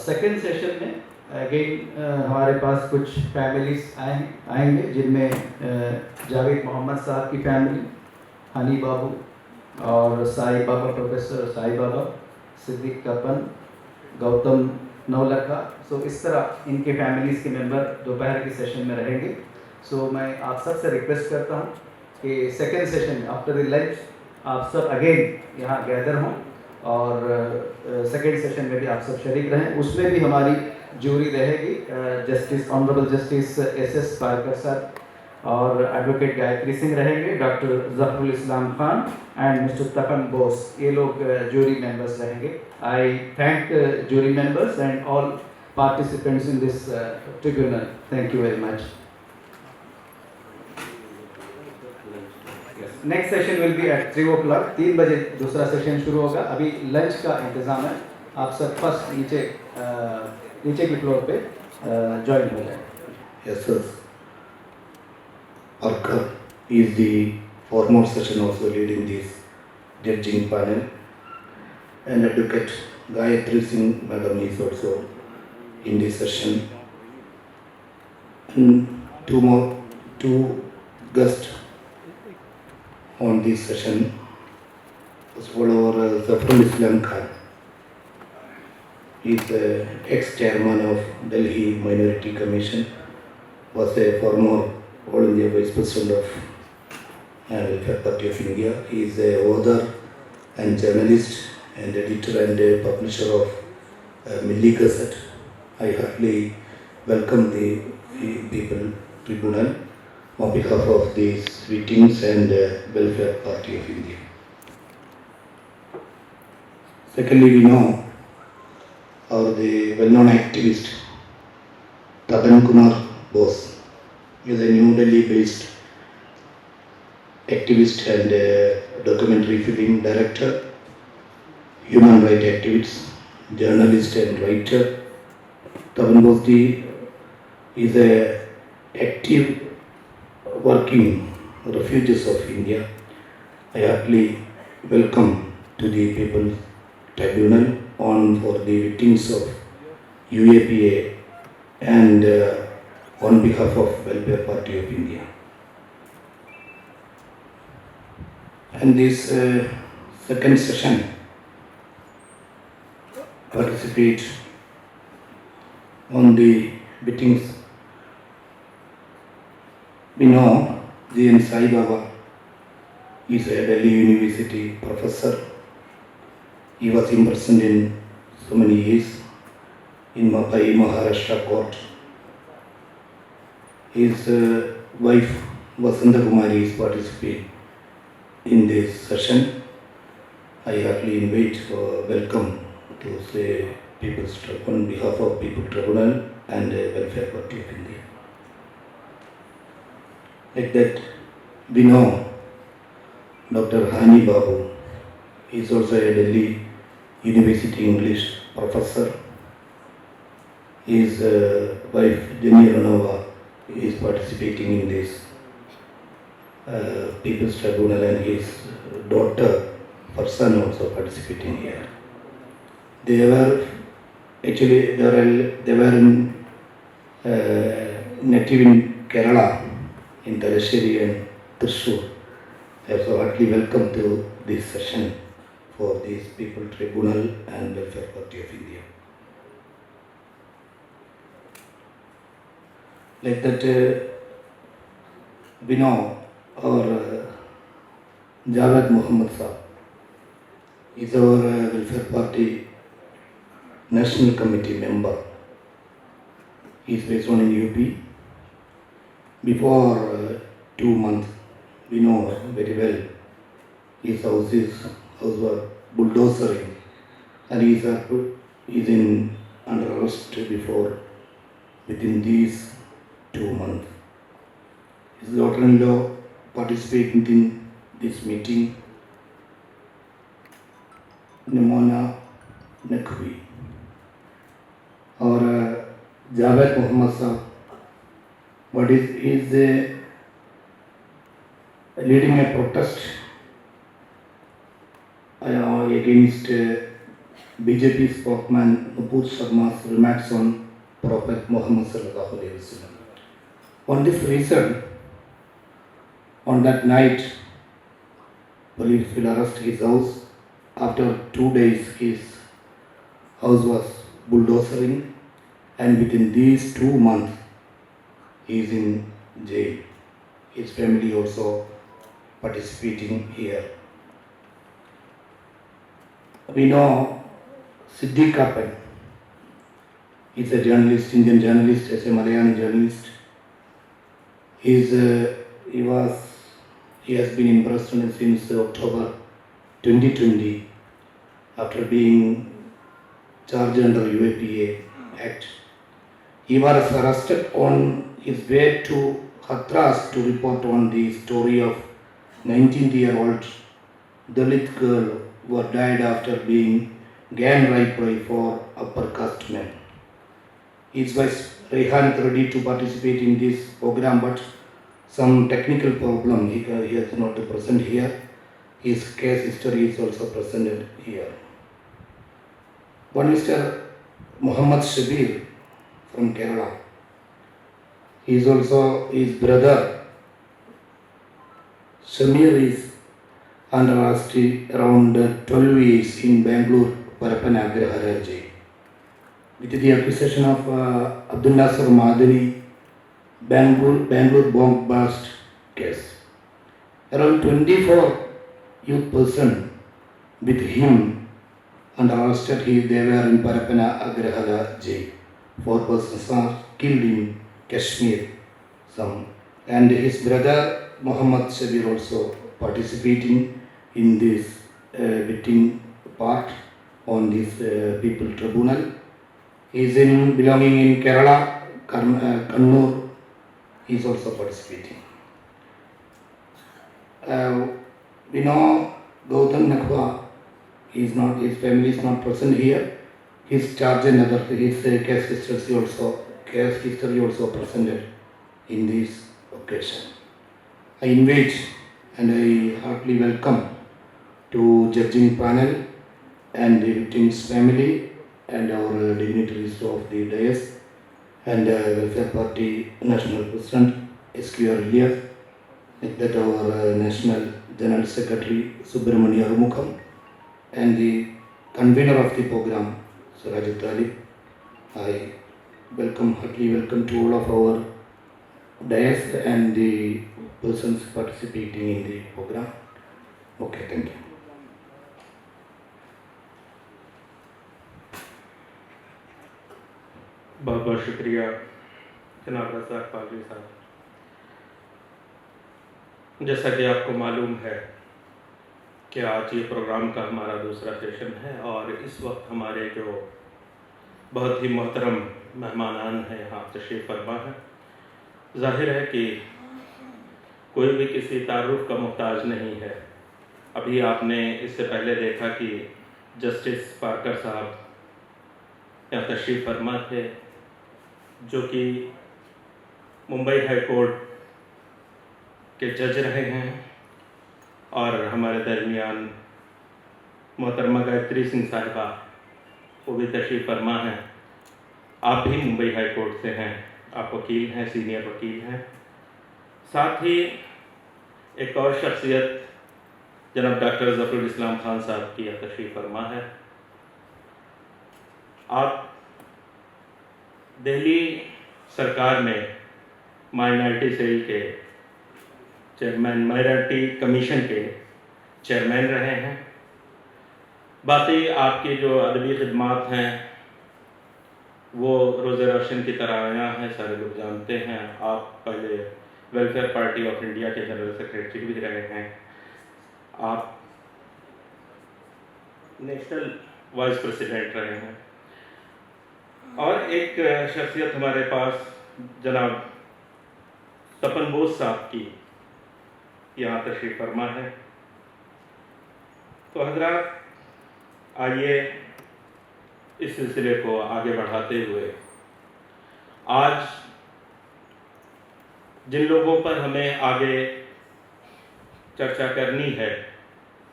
Second session में अगेन हमारे पास कुछ फैमिलीज आएंगे, जिनमें जावेद मोहम्मद साहब की फैमिली, हनी बाबू और साई बाबा, प्रोफेसर साई बाबा, सिद्दीक कपन, गौतम नौलखा। सो इस तरह इनके फैमिलीज़ के मेंबर दोपहर के सेशन में रहेंगे। सो मैं आप सब से रिक्वेस्ट करता हूँ कि second session after the lunch आप सब अगेन यहाँ गैदर हों और सेकेंड सेशन में भी आप सब शरीक रहें। उसमें भी हमारी जूरी रहेगी, justice honourable justice S Parkar sir और एडवोकेट गायत्री सिंह रहेंगे, doctor Zafarul Islam Khan and mister Tapan Bose, ये लोग जूरी मेंबर्स रहेंगे। I thank jury members and all participants in this tribunal. Thank you very much. Next session will be at 3 o'clock, 3 बजे दूसरा session शुरू होगा। अभी लंच का इंतज़ाम है, आप सब फर्स्ट नीचे की फ्लोर पे ज्वाइन हो जाए।
Yes, sir. Arka is the foremost session also leading this judging panel, and Advocate Gayatri Singh Madam is also in this session, and two guests on this session. First of all, our Zafrul Islam Khan is ex-chairman of Delhi Minority Commission, was a former All India Vice President of Welfare Party of India. He is a author and journalist and editor and a publisher of Milli Gazette. I heartily welcome the People Tribunal on behalf of these victims and Welfare Party of India. Secondly, we know the well-known activist Tapan Kumar Bose is a New Delhi-based activist and documentary film director, human rights activist, journalist and writer. Tapan Bose is a active working refugees of India. I heartily welcome to the People Tribunal on for the victims of UAPA and on behalf of Welfare Party of India. And this second session participate on the victims. We know G.N. Sai Baba is a Delhi University professor He was imprisoned in so many years in Mapai, Maharashtra court. His wife Vasanta Kumari is participating in this session. I heartily invite welcome to say People's on behalf of People Tribunal and Welfare Party of India. Like that, we know Dr. Hani Babu is also a Delhi University English professor. His wife Jenny Ranova is participating in this People's Tribunal, and his daughter Farsan also participating here. They were actually they were in native in Kerala, in Talasheri and Thrissur. So heartily welcome to this session for this People Tribunal and Welfare Party of India. Like that, we know our Javed Muhammad Saab is our Welfare Party National Committee member. He is based on in UP. Before 2 months, we know very well his house was bulldozering, and he is in under arrest within these 2 months. His daughter-in-law participated in this meeting, Nimona Nakhui. Or Javed Muhammad Saab, what is leading a protest against BJP spokesman Nupur Sharma's remarks on Prophet Muhammad sallallahu alaihi wasallam. On this reason, on that night, police will arrest his house. After 2 days, his house was bulldozering, and within these 2 months, he is in jail. His family also participating here. We know Siddiq Kapan. He's a journalist, Indian journalist, as a Malayalam journalist. He has been imprisoned since October 2020 after being charged under UAPA Act. He was arrested on his way to Hathras to report on the story of 19-year-old Dalit girl who died after being gang raped by 4 upper caste men. His wife Rehan is ready to participate in this program, but some technical problem, he is not present here. His case history is also presented here. One Mr. Muhammad Shabir from Kerala. He is also his brother. Shamir is under arrest around 12 years in Bangalore, Parapana Agrahara jail. With the accusation of Abdul Nasser Madani, Bangalore bomb blast case. Around 24 youth person with him and arrested. They were in Parapana Agrahara jail. 4 persons are killed in Kashmir. And his brother Muhammad Shabir also participating in this victim part on this People Tribunal. He is belonging in Kerala, Kannur. He is also participating. We know Gautam Nakhwa. His family is not present here. His charge and his case history also presented in this occasion. I invite and I heartily welcome to judging panel and the victim's family and our dignitaries of the dais and Welfare Party National President S.Q.R. Elias, that our National General Secretary Subramania Arumukham and the convener of the program Surajit Talib. I heartily welcome to all of our dais and the persons participating in the program. Okay, thank you.
बहुत बहुत शुक्रिया जनाब रज़ाक पालवी साहब। जैसा कि आपको मालूम है कि आज ये प्रोग्राम का हमारा दूसरा सेशन है और इस वक्त हमारे जो बहुत ही मोहतरम मेहमानान हैं यहाँ तशरीफ़ फरमा है। ज़ाहिर है कि कोई भी किसी तारुफ का मोहताज नहीं है। अभी आपने इससे पहले देखा कि जस्टिस पार्कर साहब यहाँ तशरीफ़ फरमा थे, जो कि मुंबई हाई कोर्ट के जज रहे हैं, और हमारे दरमियान मोहतरमा गायत्री सिंह साहिबा वो भी तशरीफ़ फरमा हैं। आप भी मुंबई हाई कोर्ट से हैं, आप वकील हैं, सीनियर वकील हैं। साथ ही एक और शख्सियत जनाब डॉक्टर ज़फ़रुल इस्लाम खान साहब की तशरीफ़ फरमा है। आप दिल्ली सरकार में माइनॉरिटी सेल के चेयरमैन, माइनॉरिटी कमीशन के चेयरमैन रहे हैं। बाकी आपकी जो अदबी खिदमात हैं वो रोज़े रोशन की तरह आया है, सारे लोग जानते हैं। आप पहले वेलफेयर पार्टी ऑफ इंडिया के जनरल सेक्रेटरी भी रहे हैं, आप नेशनल वाइस प्रेसिडेंट रहे हैं, और एक शख्सियत हमारे पास जनाब तपन बोस साहब की यहाँ तशरीफ़ फरमा है। तो हज़रात, आइए इस सिलसिले को आगे बढ़ाते हुए आज जिन लोगों पर हमें आगे चर्चा करनी है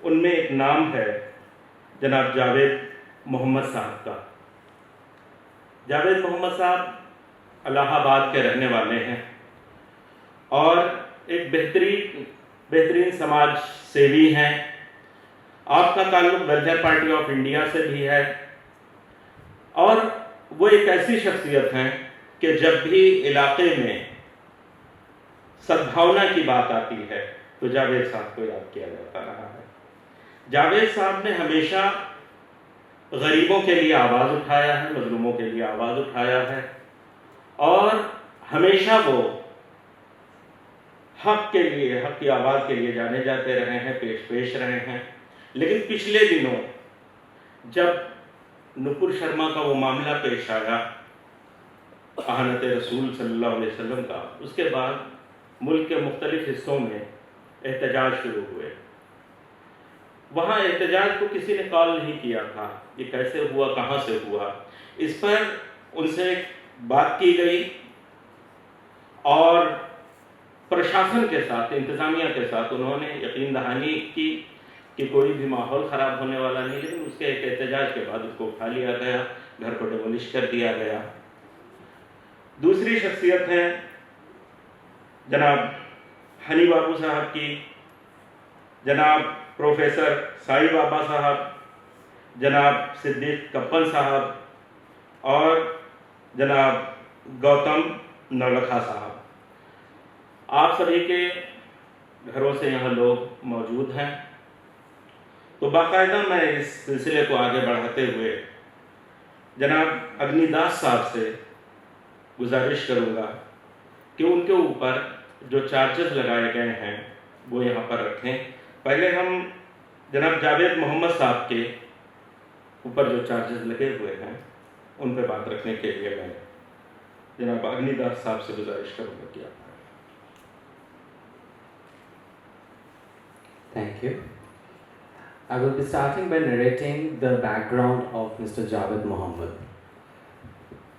उनमें एक नाम है जनाब जावेद मोहम्मद साहब का। जावेद मोहम्मद साहब इलाहाबाद के रहने वाले हैं और एक बेहतरीन समाज सेवी हैं। आपका ताल्लुक वेलफेयर पार्टी ऑफ इंडिया से भी है, और वो एक ऐसी शख्सियत हैं कि जब भी इलाके में सद्भावना की बात आती है तो जावेद साहब को याद किया जाता रहा है। जावेद साहब ने हमेशा गरीबों के लिए आवाज़ उठाया है, मजलूमों के लिए आवाज़ उठाया है, और हमेशा वो हक के लिए, हक की आवाज़ के लिए जाने जाते रहे हैं, पेश रहे हैं। लेकिन पिछले दिनों जब नुपुर शर्मा का वो मामला पेश आया आहनत रसूल सल्लल्लाहु अलैहि वसल्लम का, उसके बाद मुल्क के मुख्तलिफ हिस्सों में एहतजाज शुरू हुए। वहाँ एहतजाज को किसी ने कॉल नहीं किया था, ये कैसे हुआ, कहाँ से हुआ, इस पर उनसे बात की गई और प्रशासन के साथ, इंतज़ामिया के साथ उन्होंने यकीन दहानी की कि कोई भी माहौल ख़राब होने वाला नहीं। लेकिन उसके एक एहतजाज के बाद उसको उठा लिया गया, घर को डेमोलिश कर दिया गया। दूसरी शख्सियत हैं जनाब हनी बाबू साहब की, जनाब प्रोफेसर साई बाबा साहब, जनाब सिद्दीक कप्पन साहब और जनाब गौतम नवलखा साहब। आप सभी के घरों से यहाँ लोग मौजूद हैं, तो बाकायदा मैं इस सिलसिले को आगे बढ़ाते हुए जनाब अग्निदास साहब से गुजारिश करूँगा कि उनके ऊपर जो चार्जेस लगाए गए हैं वो यहाँ पर रखें। पहले हम जनाब जावेद मोहम्मद साहब के ऊपर जो चार्जेस लगे हुए हैं उन पर बात रखने के लिए मैं जनाब अग्निदास साहब से गुजारिश करूँगा कि आप।
Thank you. I will be starting by narrating the background of Mr. Javed Mohammed.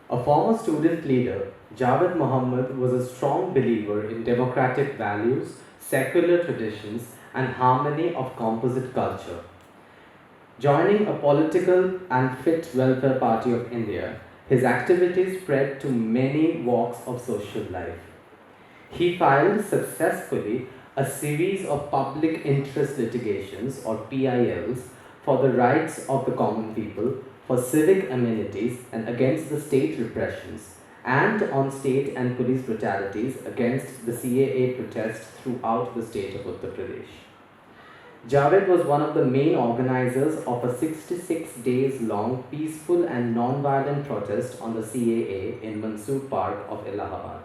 A former student leader, Javed Mohammed was a strong believer in democratic values, secular traditions, and harmony of composite culture. Joining a political and fit welfare party of India, his activities spread to many walks of social life. He filed successfully a series of public interest litigations or PILs for the rights of the common people, for civic amenities and against the state repressions, and on state and police brutalities against the CAA protests throughout the state of Uttar Pradesh. Javed was one of the main organizers of a 66 days long peaceful and non-violent protest on the CAA in Mansoor Park of Allahabad.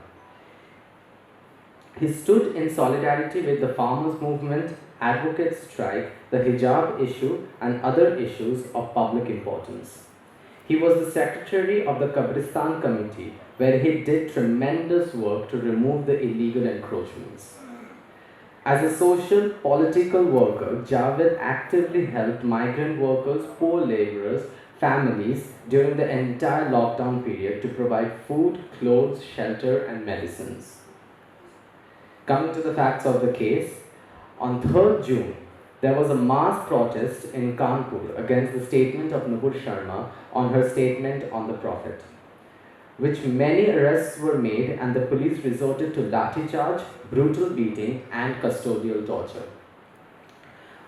He stood in solidarity with the farmers' movement, advocates' strike, the hijab issue, and other issues of public importance. He was the secretary of the Kabristan Committee, where he did tremendous work to remove the illegal encroachments. As a social, political worker, Javed actively helped migrant workers, poor laborers, families during the entire lockdown period to provide food, clothes, shelter, and medicines. Coming to the facts of the case, on 3rd June, there was a mass protest in Kanpur against the statement of Nupur Sharma on her statement on the Prophet, which many arrests were made and the police resorted to lathi charge, brutal beating, and custodial torture.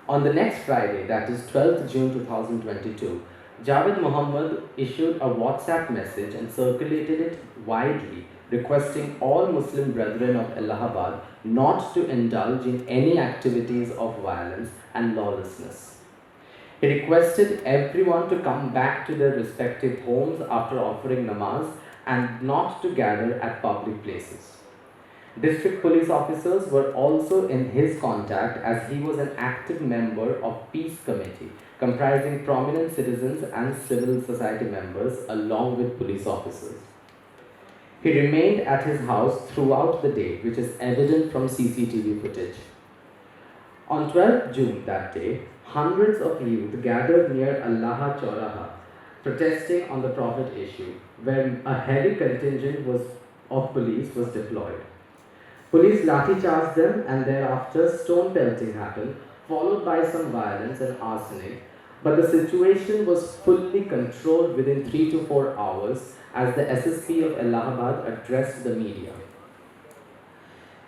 On the next Friday, that is 12th June 2022, Javed Muhammad issued a WhatsApp message and circulated it widely, requesting all Muslim brethren of Allahabad not to indulge in any activities of violence and lawlessness. He requested everyone to come back to their respective homes after offering namaz and not to gather at public places. District police officers were also in his contact as he was an active member of Peace Committee, comprising prominent citizens and civil society members along with police officers. He remained at his house throughout the day, which is evident from CCTV footage. On 12th June that day, hundreds of youth gathered near Allaha Chauraha, protesting on the Prophet issue, where a heavy contingent of police was deployed. Police lathi charged them and thereafter stone pelting happened, followed by some violence and arsenic, but the situation was fully controlled within 3 to 4 hours as the SSP of Allahabad addressed the media.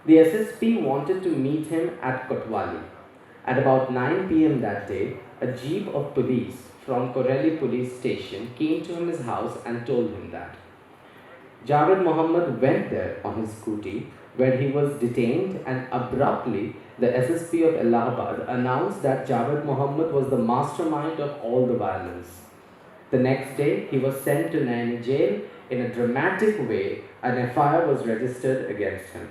The SSP wanted to meet him at Kotwali. At about 9 p.m. that day, a jeep of police from Koreli police station came to his house and told him that. Javed Muhammad went there on his scooty, where he was detained, and abruptly the SSP of Allahabad announced that Javed Muhammad was the mastermind of all the violence. The next day, he was sent to Naini jail. In a dramatic way, an FIR was registered against him.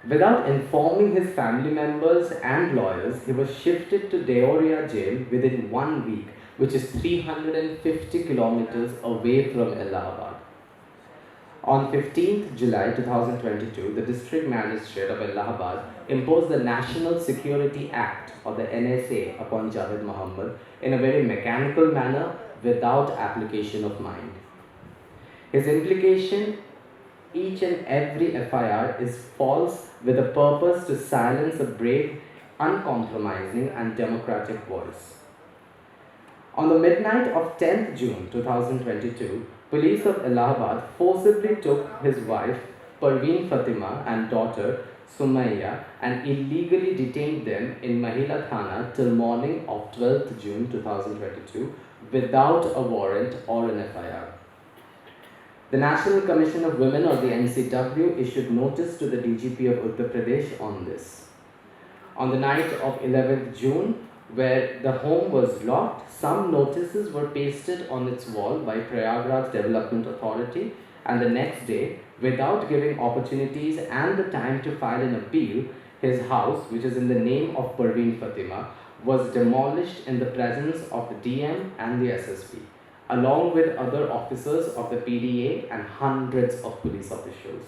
Without informing his family members and lawyers, he was shifted to Deoria jail within 1 week, which is 350 kilometers away from Allahabad. On 15th July 2022, the District Magistrate of Allahabad imposed the National Security Act, or the NSA, upon Javed Muhammad in a very mechanical manner without application of mind. His implication, each and every FIR, is false with a purpose to silence a brave, uncompromising and democratic voice. On the midnight of 10th June 2022, police of Allahabad forcibly took his wife Parveen Fatima and daughter Sumaya and illegally detained them in Mahila Thana till morning of 12th June 2022 without a warrant or an FIR. The National Commission of Women, or the NCW, issued notice to the DGP of Uttar Pradesh on this. On the night of 11th June, where the home was locked, some notices were pasted on its wall by Prayagraj Development Authority, and the next day, without giving opportunities and the time to file an appeal, his house, which is in the name of Parveen Fatima, was demolished in the presence of the DM and the SSP, along with other officers of the PDA and hundreds of police officials.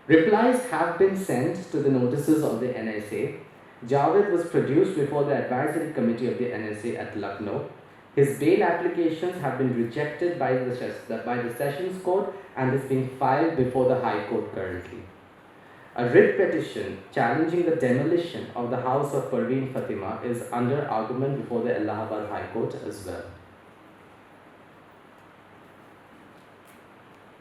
Replies have been sent to the notices of the NSA. Javed was produced before the advisory committee of the NSA at Lucknow. His bail applications have been rejected by the Sessions Court and is being filed before the High Court currently. A writ petition challenging the demolition of the house of Parveen Fatima is under argument before the Allahabad High Court as well.